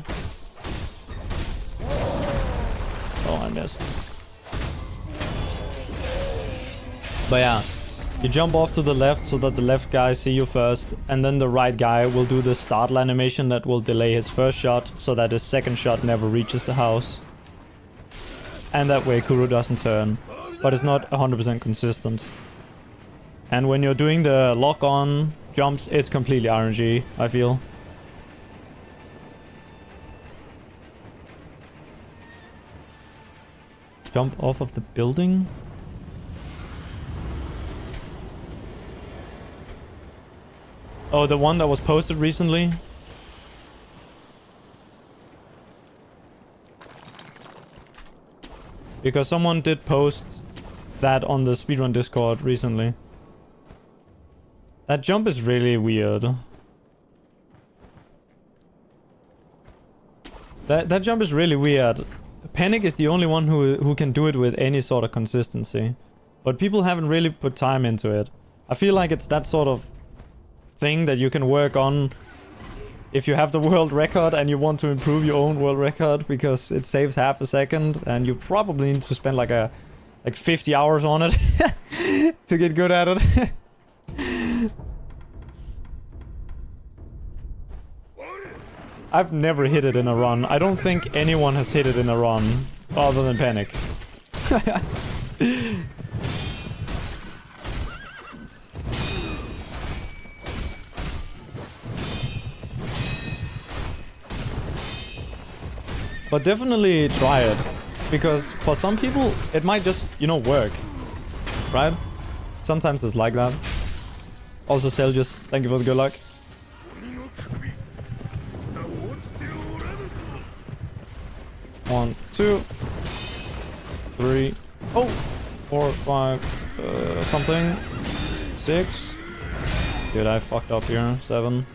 Oh, I missed. But yeah, you jump off to the left so that the left guy see you first, and then the right guy will do the startle animation that will delay his first shot so that his second shot never reaches the house. And that way Kuro doesn't turn, but it's not 100% consistent. And when you're doing the lock-on jumps, it's completely RNG, I feel. Jump off of the building? Oh, the one that was posted recently? Because someone did post that on the Speedrun Discord recently. That jump is really weird. That jump is really weird. Panic is the only one who can do it with any sort of consistency. But people haven't really put time into it. I feel like it's that sort of thing that you can work on if you have the world record and you want to improve your own world record, because it saves half a second and you probably need to spend like 50 hours on it to get good at it. I've never hit it in a run. I don't think anyone has hit it in a run other than Panic. But definitely try it, because for some people it might just, you know, work, right? Sometimes it's like that. Also, Celsius, thank you for the good luck. One, two, three, oh, 4, 5, something, 6. Dude, I fucked up here. 7.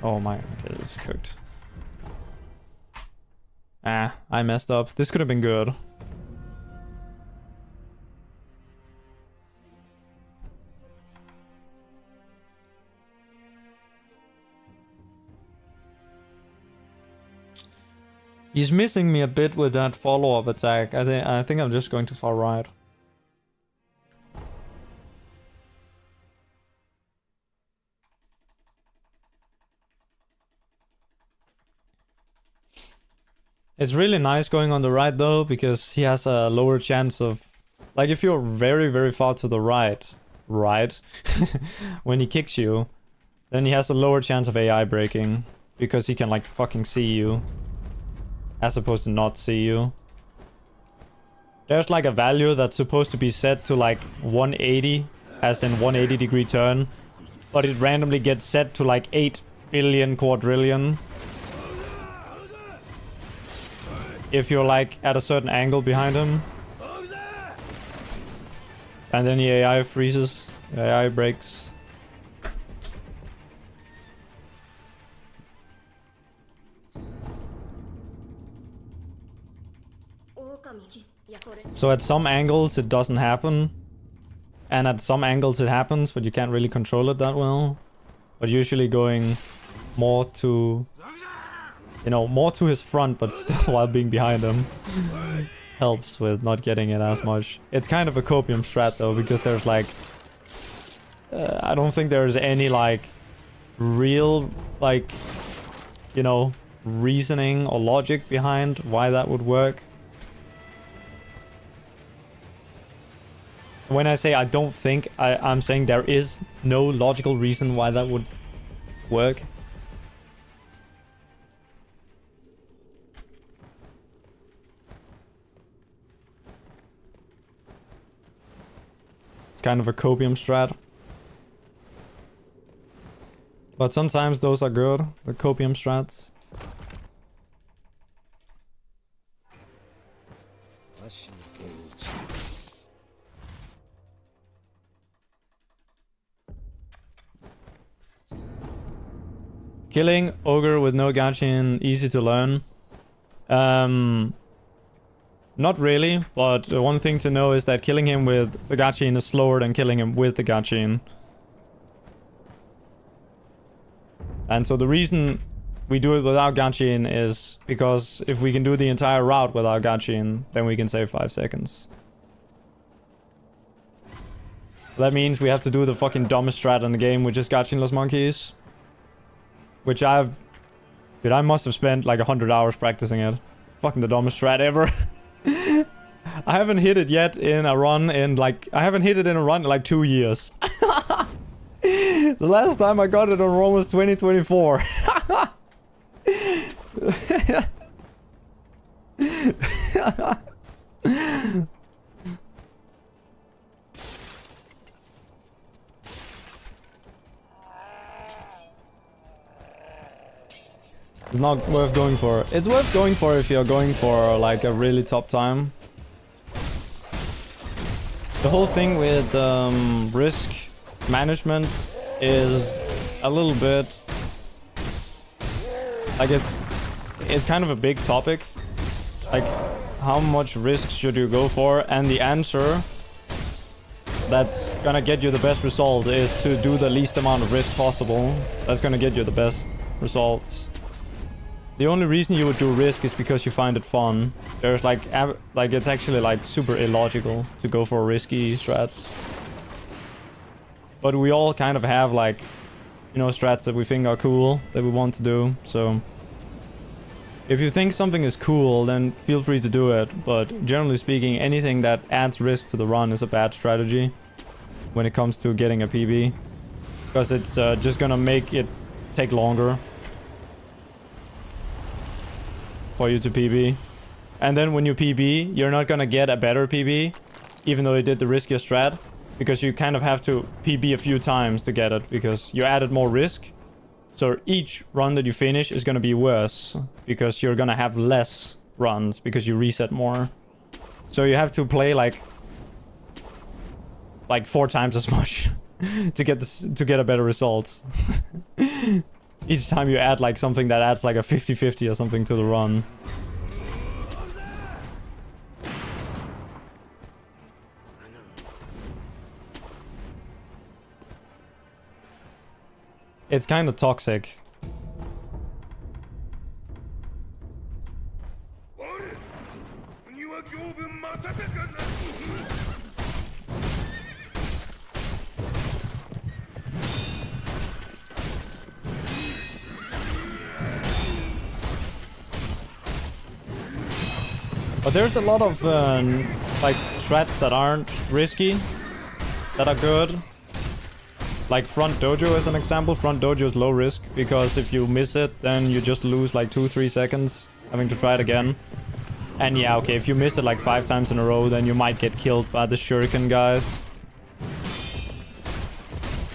Oh my, okay, this is cooked. Ah, I messed up. This could have been good. He's missing me a bit with that follow-up attack. I think I'm just going too far right. It's really nice going on the right though, because he has a lower chance of... Like if you're very, very far to the right, when he kicks you, then he has a lower chance of AI breaking, because he can like fucking see you, as opposed to not see you. There's like a value that's supposed to be set to like 180, as in 180 degree turn, but it randomly gets set to like 8 billion quadrillion. If you're like at a certain angle behind him. And then the AI freezes, the AI breaks. So at some angles it doesn't happen. And at some angles it happens, but you can't really control it that well. But usually going more to... You know, more to his front, but still while being behind him. Helps with not getting it as much. It's kind of a copium strat though, because there's like... I don't think there's any like... real, like... You know, reasoning or logic behind why that would work. When I say I don't think, I'm saying there is no logical reason why that would work. It's kind of a copium strat. But sometimes those are good, the copium strats. Killing Ogre with no Gachin, easy to learn. Not really, but one thing to know is that killing him with the Gachin is slower than killing him with the Gachin. And so the reason we do it without Gachin is because if we can do the entire route without Gachin, then we can save 5 seconds. That means we have to do the fucking dumbest strat in the game, which is Gachinless monkeys. Which Dude, I must have spent like 100 hours practicing it. Fucking the dumbest strat ever. I haven't hit it yet in a run in like... I haven't hit it in a run in like 2 years. The last time I got it on run was 2024. It's not worth going for. It's worth going for if you're going for like a really top time. The whole thing with risk management is a little bit like it's kind of a big topic. Like how much risk should you go for? And the answer that's gonna get you the best result is to do the least amount of risk possible. That's gonna get you the best results. The only reason you would do risk is because you find it fun. There's like it's actually like super illogical to go for risky strats. But we all kind of have like, you know, strats that we think are cool, that we want to do. So if you think something is cool, then feel free to do it. But generally speaking, anything that adds risk to the run is a bad strategy when it comes to getting a PB. Because it's just gonna make it take longer for you to PB. And then when you PB, you're not gonna get a better PB, even though you did the riskier strat, because you kind of have to PB a few times to get it, because you added more risk. So each run that you finish is gonna be worse, because you're gonna have less runs, because you reset more. So you have to play like 4 times as much to get a better result. Each time you add like something that adds like a 50-50 or something to the run. It's kind of toxic. But there's a lot of like strats that aren't risky, that are good. Like front dojo as an example. Front dojo is low risk because if you miss it, then you just lose like 2-3 seconds having to try it again. And yeah, okay, if you miss it like 5 times in a row, then you might get killed by the shuriken guys.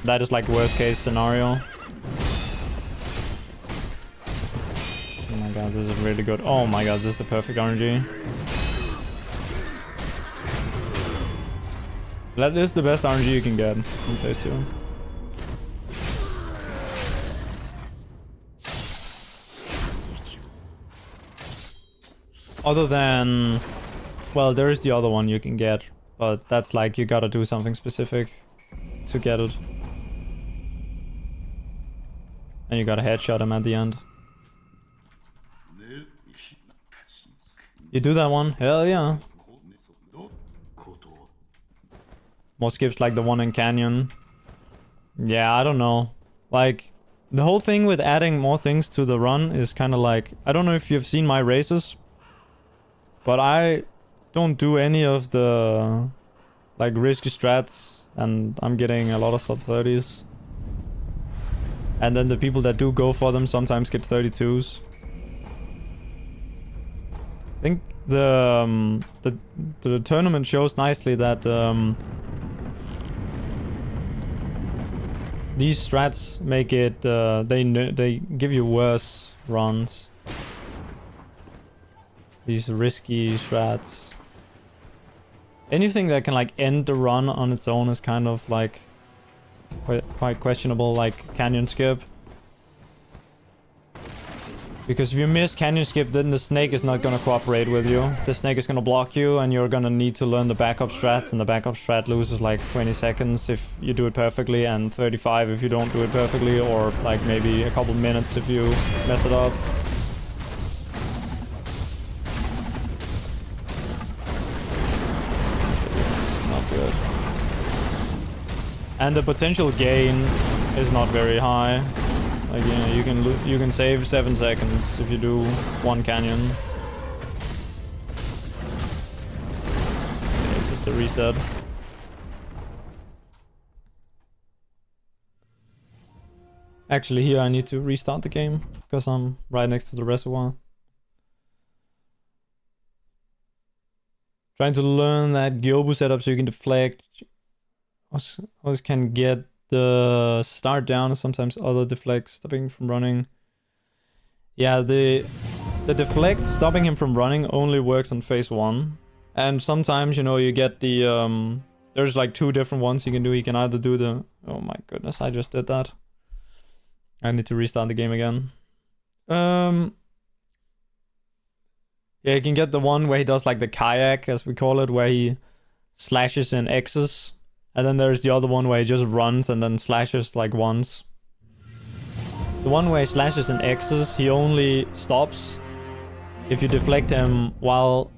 That is like worst case scenario. Oh my god, this is really good. Oh my god, this is the perfect RNG. That is the best RNG you can get in phase 2. Other than... Well, there is the other one you can get. But that's like you gotta do something specific to get it. And you gotta headshot him at the end. You do that one? Hell yeah. More skips like the one in Canyon. Yeah, I don't know. Like, the whole thing with adding more things to the run is kind of like... I don't know if you've seen my races. But I don't do any of the... like, risky strats. And I'm getting a lot of sub-30s. And then the people that do go for them sometimes get 32s. I think the tournament shows nicely that these strats make it they give you worse runs. These risky strats. Anything that can like end the run on its own is kind of like quite questionable, like canyon skip. Because if you miss canyon skip, then the snake is not gonna cooperate with you. The snake is gonna block you, and you're gonna need to learn the backup strats, and the backup strat loses like 20 seconds if you do it perfectly, and 35 if you don't do it perfectly, or like maybe a couple minutes if you mess it up. This is not good. And the potential gain is not very high. Like, you know, you can save 7 seconds if you do one canyon. Okay, just a reset. Actually, here I need to restart the game because I'm right next to the reservoir. Trying to learn that Gyobu setup so you can deflect. Others can get the start down, and sometimes other deflect stopping from running. Yeah, the deflect stopping him from running only works on phase 1. And sometimes, you know, you get the there's like 2 different ones you can do. You can either do the... Oh my goodness, I just did that. I need to restart the game again. Yeah, you can get the one where he does like the kayak, as we call it, where he slashes in X's. And then there's the other one where he just runs and then slashes like once. The one where he slashes in X's, he only stops if you deflect him while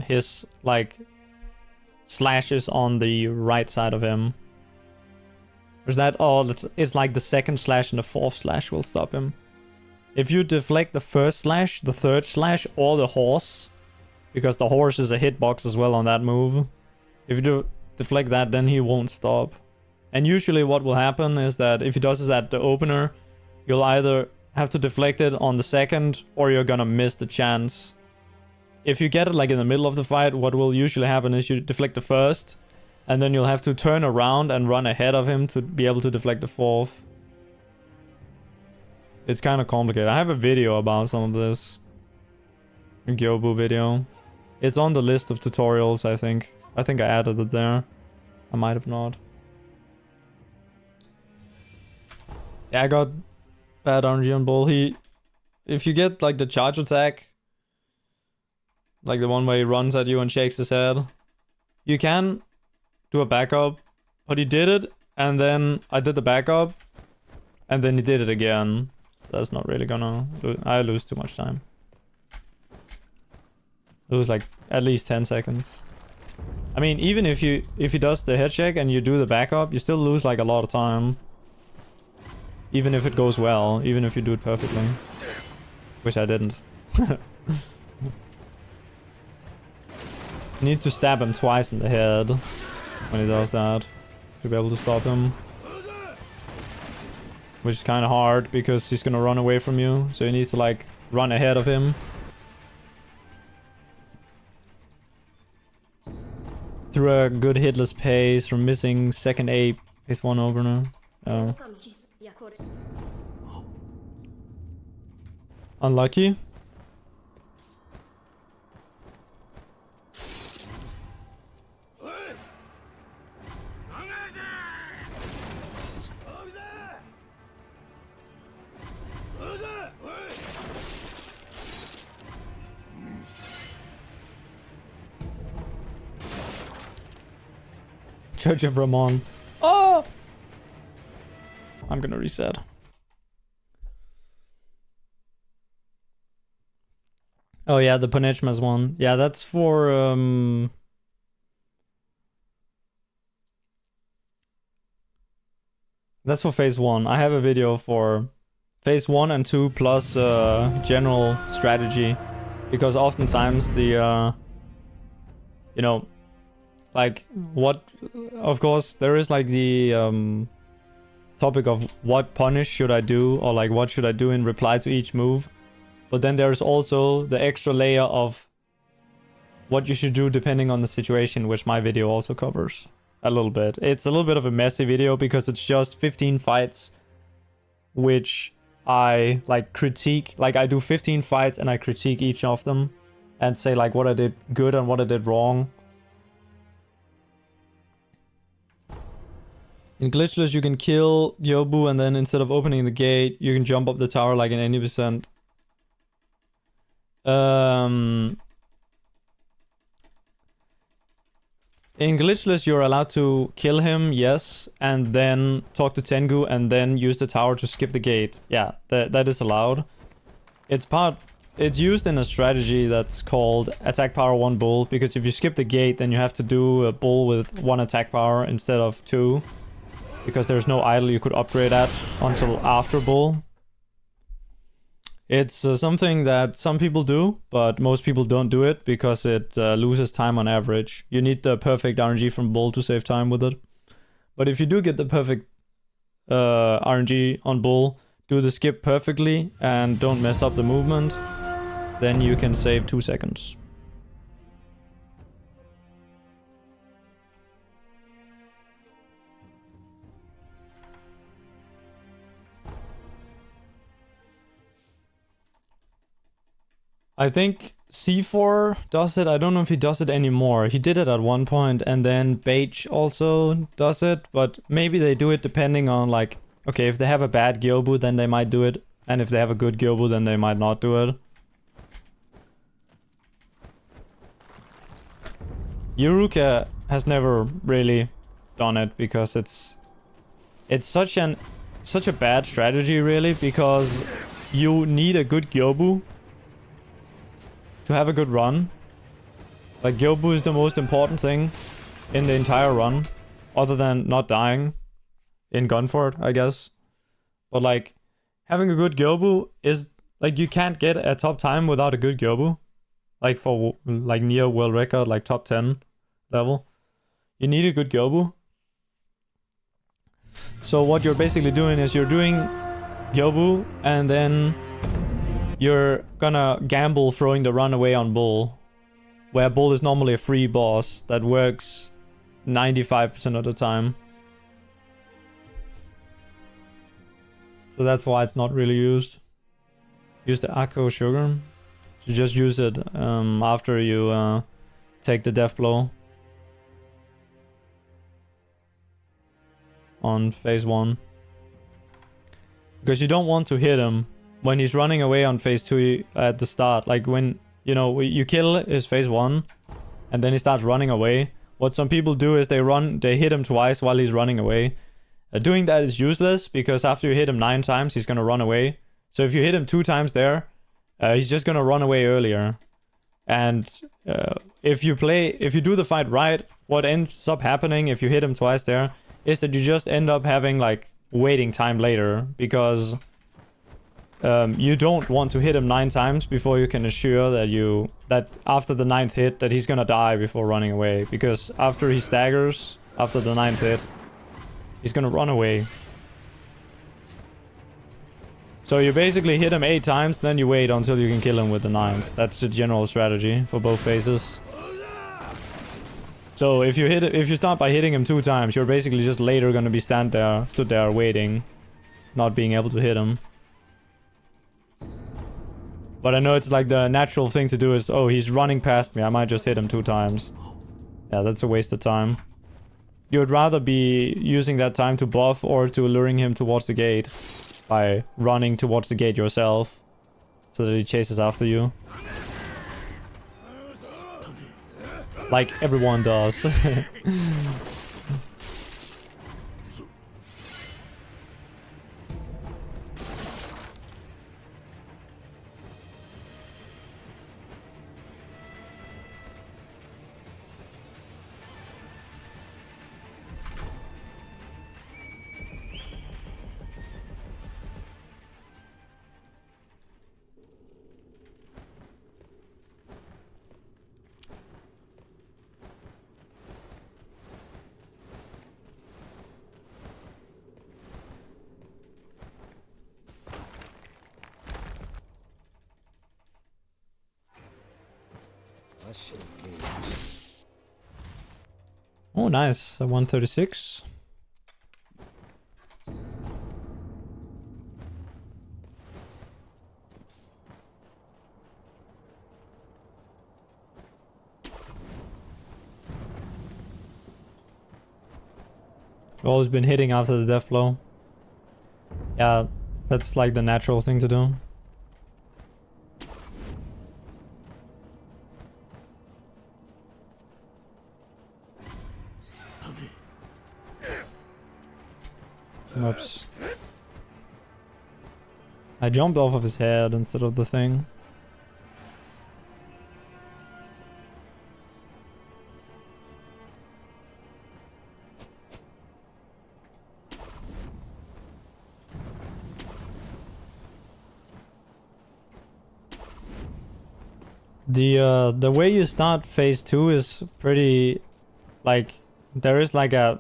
his like slash is on the right side of him. There's that. Oh, it's like the second slash and the fourth slash will stop him. If you deflect the first slash, the third slash, or the horse, because the horse is a hitbox as well on that move. If you do deflect that, then he won't stop. And usually what will happen is that if he does this at the opener, you'll either have to deflect it on the second, or you're gonna miss the chance. If you get it like in the middle of the fight, what will usually happen is you deflect the first, and then you'll have to turn around and run ahead of him to be able to deflect the fourth. It's kind of complicated. I have a video about some of this. A Gyobu video. It's on the list of tutorials, I think. I think I added it there. I might have not. Yeah, I got bad RNG on Bull. If you get like the charge attack, like the one where he runs at you and shakes his head, you can do a backup. But he did it, and then I did the backup, And then he did it again. That's not really gonna... I lose too much time. Lose like at least 10 seconds. I mean, even if he does the head check and you do the backup, you still lose like a lot of time. Even if it goes well, even if you do it perfectly. Which I didn't. Need to stab him twice in the head when he does that to be able to stop him. Which is kind of hard because he's gonna run away from you, so you need to like run ahead of him. Through a good hitless pace from missing second A phase 1 opener. Oh. Unlucky. Church of Ramon. Oh! I'm gonna reset. Oh yeah, the Punishmas one. Yeah, that's for that's for phase 1. I have a video for phase 1 and 2 plus general strategy, because oftentimes the you know, like what, of course there is like the topic of what punish should I do, or like what should I do in reply to each move. But then there's also the extra layer of what you should do depending on the situation, which my video also covers a little bit. It's a little bit of a messy video because it's just 15 fights, which I like critique. Like I do 15 fights and I critique each of them and say like what I did good and what I did wrong. In Glitchless you can kill Gyobu and then instead of opening the gate, you can jump up the tower like an 80%. In Glitchless you're allowed to kill him, yes, and then talk to Tengu and then use the tower to skip the gate. Yeah, that is allowed. It's used in a strategy that's called attack power 1 bull, because if you skip the gate then you have to do a bull with 1 attack power instead of 2. Because there's no idle you could upgrade at until after bull. It's something that some people do, but most people don't do it because it loses time on average. You need the perfect RNG from bull to save time with it. But if you do get the perfect RNG on bull, do the skip perfectly and don't mess up the movement, then you can save 2 seconds. I think C4 does it. I don't know if he does it anymore. He did it at one point, and then Beige also does it, but maybe they do it depending on like, okay, if they have a bad Gyobu, then they might do it, and if they have a good Gyobu, then they might not do it. Yuruka has never really done it because it's such a bad strategy really, because you need a good Gyobu to have a good run. Like Gyobu is the most important thing in the entire run, other than not dying in Gunfort, I guess. But like having a good Gyobu is like, you can't get a top time without a good Gyobu. Like for like near world record, like top 10 level, you need a good Gyobu. So what you're basically doing is you're doing Gyobu and then you're gonna gamble throwing the run away on bull, where bull is normally a free boss that works 95% of the time. So that's why it's not really used. Use the Akko Sugar. You just use it after you take the death blow on phase 1. Because you don't want to hit him when he's running away on phase 2 at the start. Like when, you know, you kill his phase 1 and then he starts running away. What some people do is they hit him twice while he's running away. Doing that is useless because after you hit him 9 times, he's gonna run away. So if you hit him 2 times there, he's just gonna run away earlier. And if you do the fight right, what ends up happening if you hit him twice there is that you just end up having like waiting time later, because you don't want to hit him 9 times before you can assure that after the 9th hit that he's gonna die before running away, because after he staggers after the 9th hit, he's gonna run away. So you basically hit him 8 times, then you wait until you can kill him with the 9th. That's the general strategy for both phases. So if you start by hitting him 2 times, you're basically just later gonna be stood there waiting, not being able to hit him. But I know it's like the natural thing to do is, oh, he's running past me, I might just hit him 2 times. Yeah, that's a waste of time. You would rather be using that time to buff or to luring him towards the gate by running towards the gate yourself so that he chases after you. Like everyone does. Oh, nice. 136. I've always been hitting after the death blow. Yeah, that's like the natural thing to do. Oops. I jumped off of his head instead of the thing. The way you start phase 2 is pretty, like, there is like a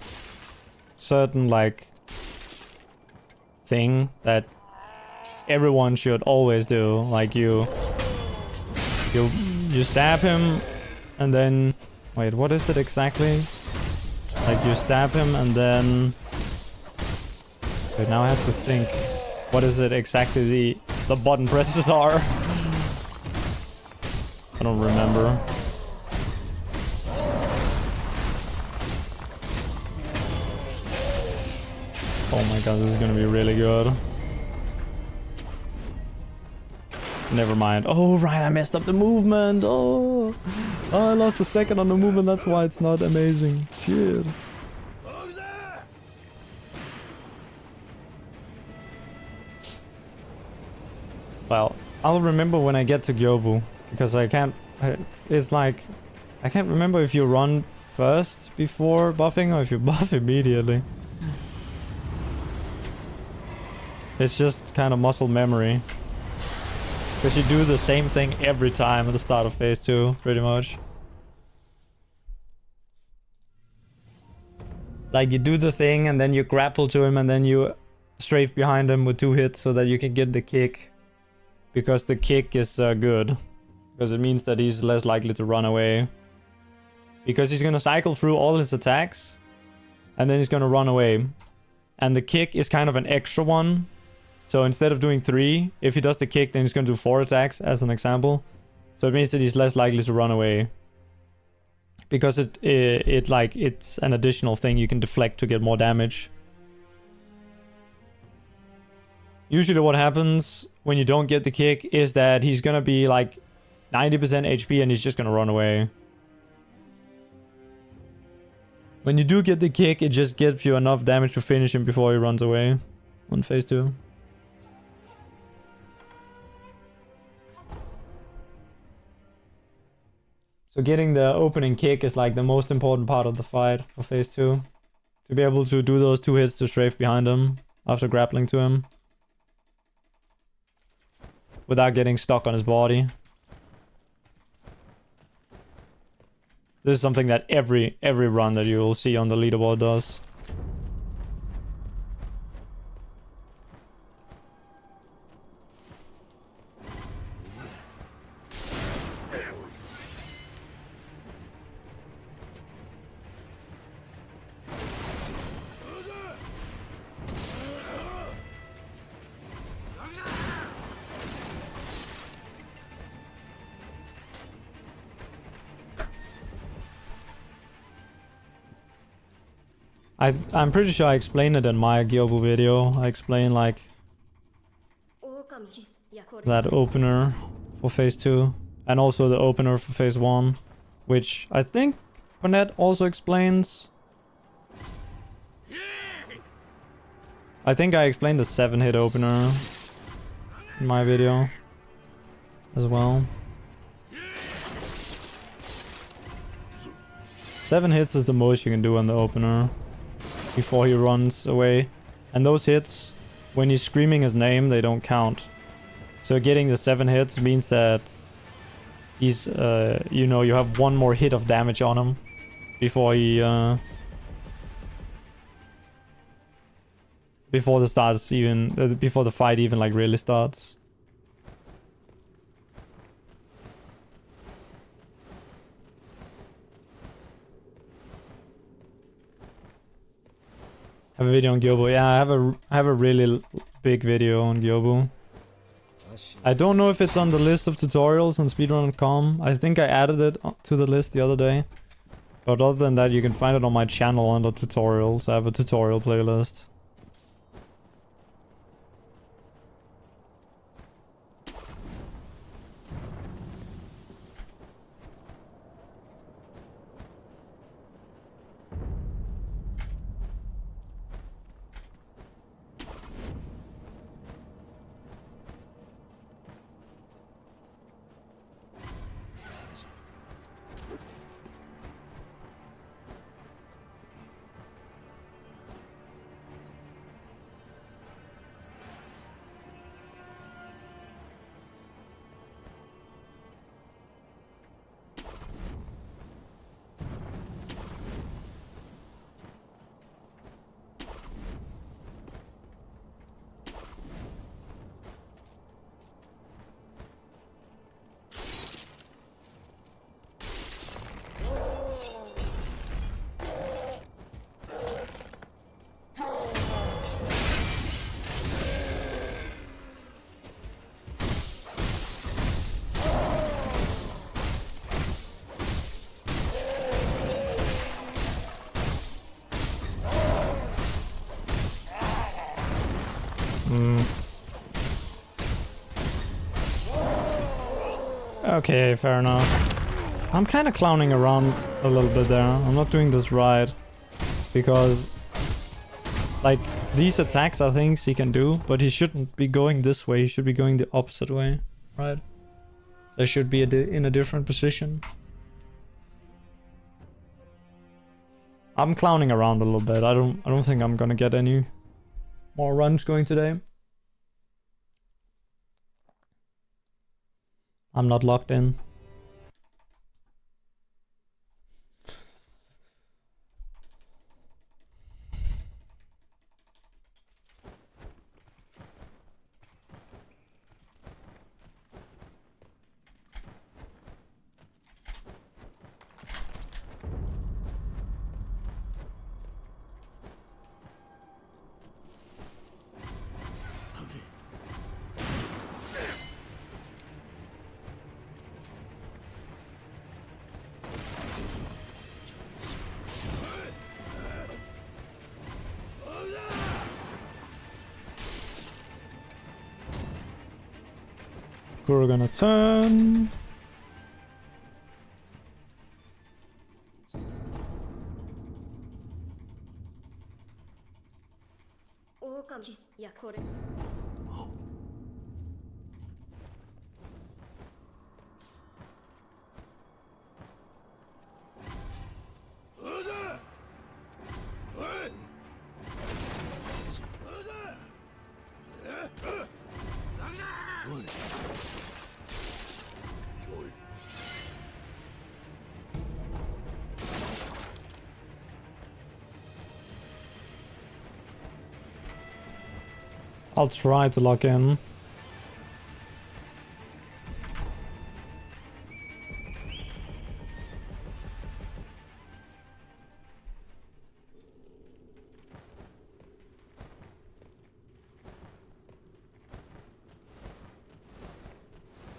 certain like thing that everyone should always do. Like you stab him and then wait, what is it exactly? Like you stab him and then wait, now I have to think what is it exactly the button presses are. I don't remember. Oh my god, this is gonna be really good. Never mind. Oh right, I messed up the movement. Oh, I lost a second on the movement, that's why it's not amazing. Shit. Well, I'll remember when I get to Gyobu, because it's like, I can't remember if you run first before buffing or if you buff immediately. It's just kind of muscle memory. Because you do the same thing every time at the start of phase 2, pretty much. Like you do the thing and then you grapple to him and then you strafe behind him with 2 hits so that you can get the kick. Because the kick is good. Because it means that he's less likely to run away. Because he's gonna cycle through all his attacks and then he's gonna run away. And the kick is kind of an extra one. So instead of doing 3, if he does the kick, then he's going to do 4 attacks, as an example. So it means that he's less likely to run away. Because it's an additional thing you can deflect to get more damage. Usually what happens when you don't get the kick is that he's going to be like 90% HP and he's just going to run away. When you do get the kick, it just gives you enough damage to finish him before he runs away on phase 2. So getting the opening kick is like the most important part of the fight for phase 2. To be able to do those 2 hits to strafe behind him after grappling to him. Without getting stuck on his body. This is something that every run that you will see on the leaderboard does. I'm pretty sure I explained it in my Gyobu video. I explained like that opener for phase 2 and also the opener for phase 1, which I think Cornet also explains. I think I explained the 7-hit opener in my video as well. 7 hits is the most you can do on the opener before he runs away. And those hits, when he's screaming his name, they don't count. So getting the 7 hits means that he's, you know, you have 1 more hit of damage on him before he, before the fight even like really starts. Have a video on Gyobu. Yeah, I have a really big video on Gyobu. I don't know if it's on the list of tutorials on speedrun.com. I think I added it to the list the other day. But other than that, you can find it on my channel under tutorials. I have a tutorial playlist. Okay, fair enough. I'm kind of clowning around a little bit there. I'm not doing this right. Because, like, these attacks are things he can do, but he shouldn't be going this way. He should be going the opposite way, right? They should be in a different position. I'm clowning around a little bit. I don't think I'm gonna get any more runs going today. I'm not locked in. We're gonna turn. I'll try to lock in.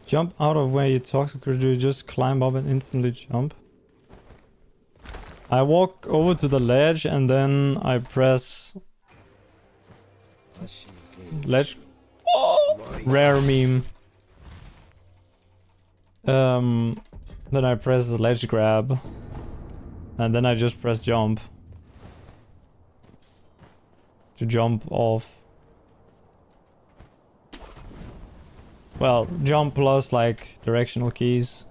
Jump out of where you toxic, or do you just climb up and instantly jump? I walk over to the ledge and then I press ledge. Oh! Rare meme. Then I press the ledge grab and then I just press jump to jump off. Well, jump plus like directional keys.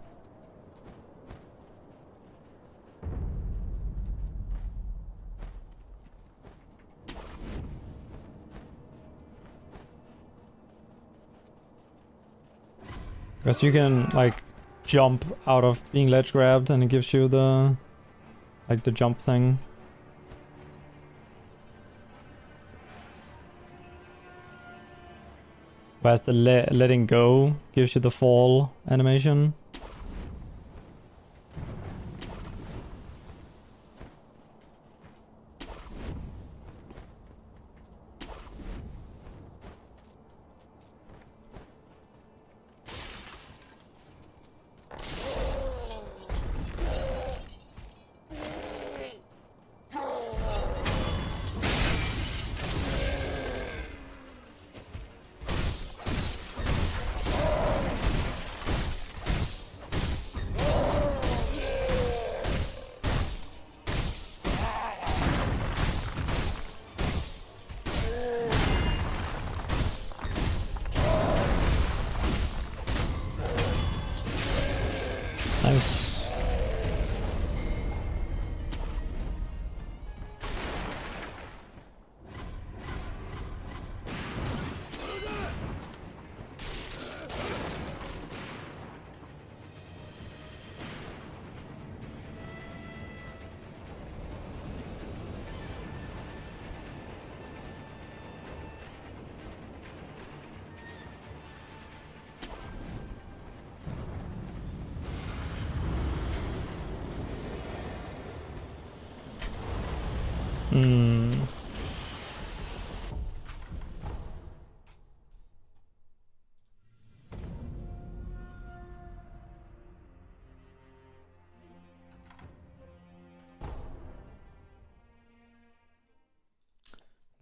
Because you can like jump out of being ledge grabbed and it gives you the like the jump thing. Whereas the letting go gives you the fall animation. Nice.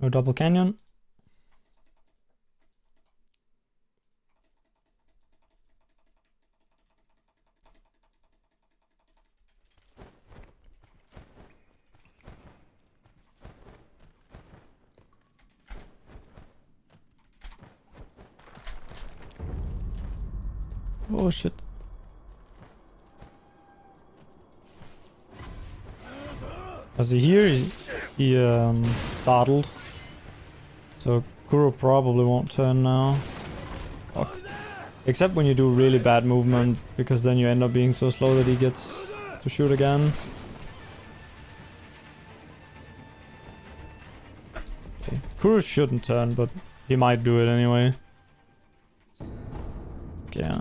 No double canyon. Oh shit. As he here, he startled. So Kuro probably won't turn now. Fuck. Except when you do really bad movement, because then you end up being so slow that he gets to shoot again. Okay. Kuro shouldn't turn, but he might do it anyway. Yeah.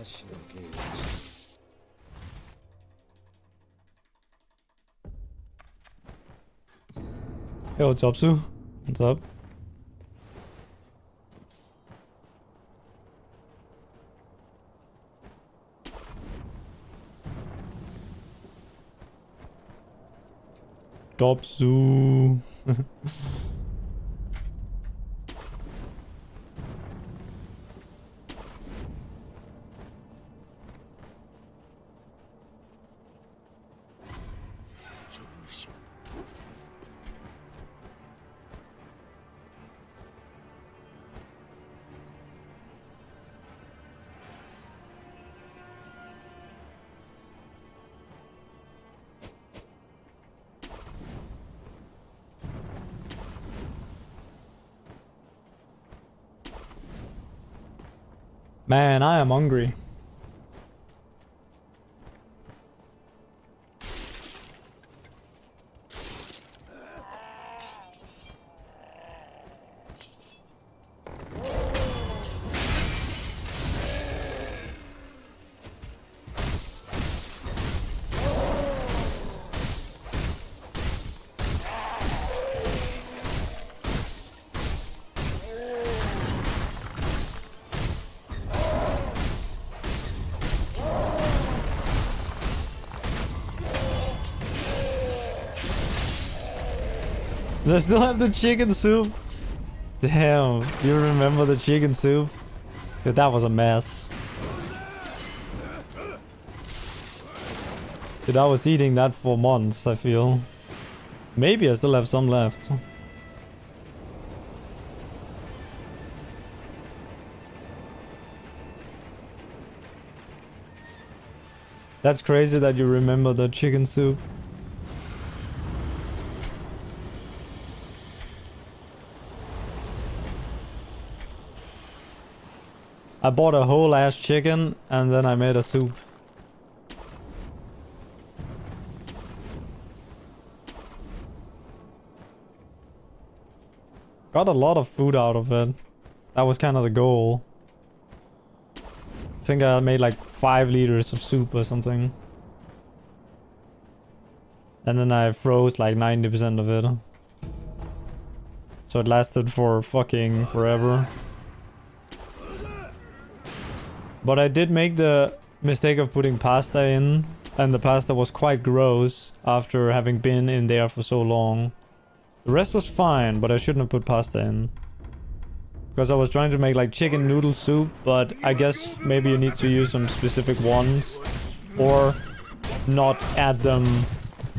Hey, what's up, Sue? What's up? Stop, Sue. Man, I am hungry. They still have the chicken soup? Damn, you remember the chicken soup? Dude, that was a mess. Dude, I was eating that for months, I feel. Maybe I still have some left. That's crazy that you remember the chicken soup. I bought a whole ass chicken and then I made a soup. Got a lot of food out of it. That was kind of the goal. I think I made like 5 liters of soup or something. And then I froze like 90% of it. So it lasted for fucking forever. But I did make the mistake of putting pasta in, and the pasta was quite gross after having been in there for so long. The rest was fine, but I shouldn't have put pasta in. Because I was trying to make like chicken noodle soup, but I guess maybe you need to use some specific ones. Or not add them,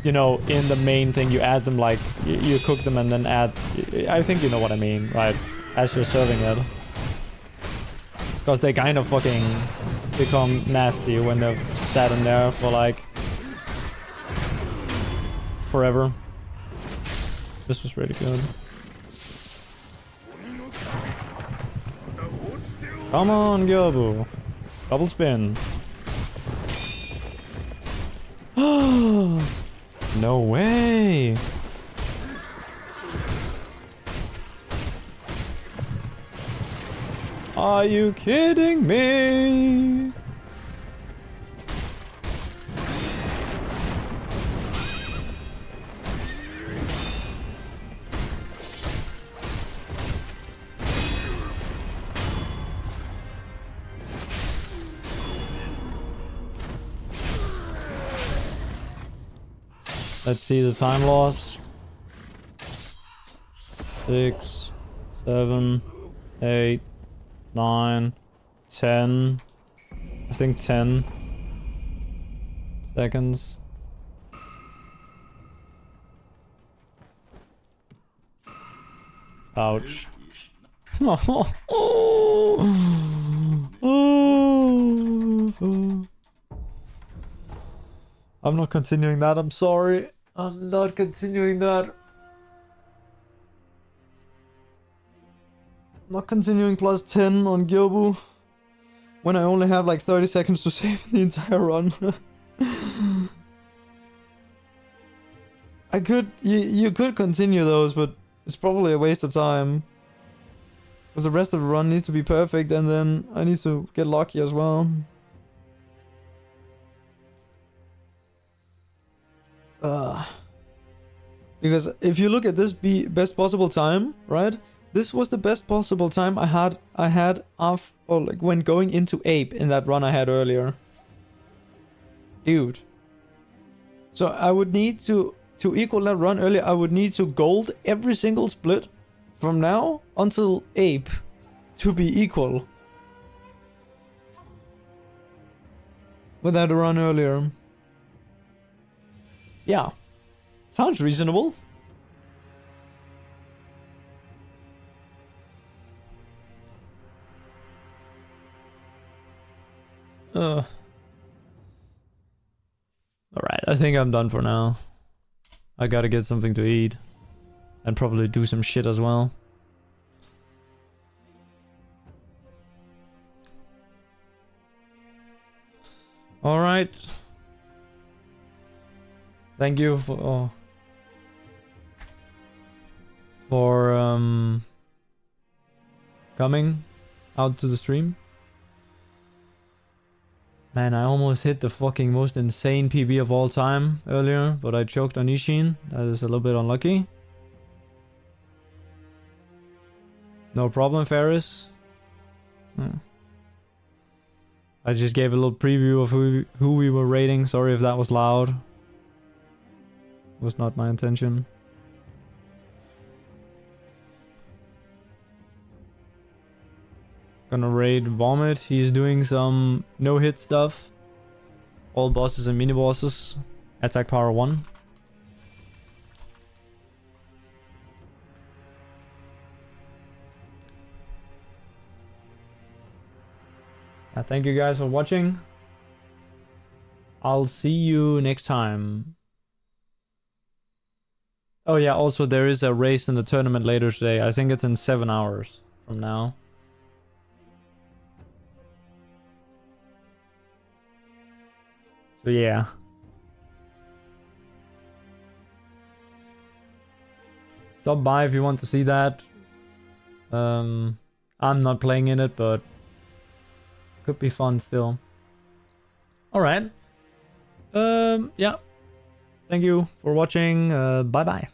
you know, in the main thing. You add them like, you cook them and then add... I think you know what I mean, right? As you're serving it. Because they kind of fucking become nasty when they're sat in there for like forever. This was really good. Come on, Gyobu. Double spin. No way. Are you kidding me? Let's see the time loss. 6, 7, 8, 9, 10. I think 10 seconds. Ouch. I'm not continuing that, I'm sorry. I'm not continuing that. I'm not continuing plus 10 on Gyobu when I only have like 30 seconds to save the entire run. I could, you could continue those, but it's probably a waste of time. Because the rest of the run needs to be perfect and then I need to get lucky as well. Because if you look at this best possible time, right? This was the best possible time I had off, or like when going into Ape in that run I had earlier. Dude. So I would need to equal that run earlier, I would need to gold every single split from now until Ape to be equal with that run earlier. Yeah. Sounds reasonable. Alright, I think I'm done for now. I gotta get something to eat. And probably do some shit as well. Alright. Thank you for coming out to the stream. Man, I almost hit the fucking most insane PB of all time earlier, but I choked on Ishin. That is a little bit unlucky. No problem, Ferris. I just gave a little preview of who we were rating. Sorry if that was loud. Was not my intention. Gonna raid Vomit. He's doing some no-hit stuff. All bosses and mini-bosses. Attack power 1. Thank you guys for watching. I'll see you next time. Oh yeah, also there is a race in the tournament later today. I think it's in 7 hours from now. So yeah. Stop by if you want to see that. I'm not playing in it, but could be fun still. Alright. Yeah. Thank you for watching. Bye bye.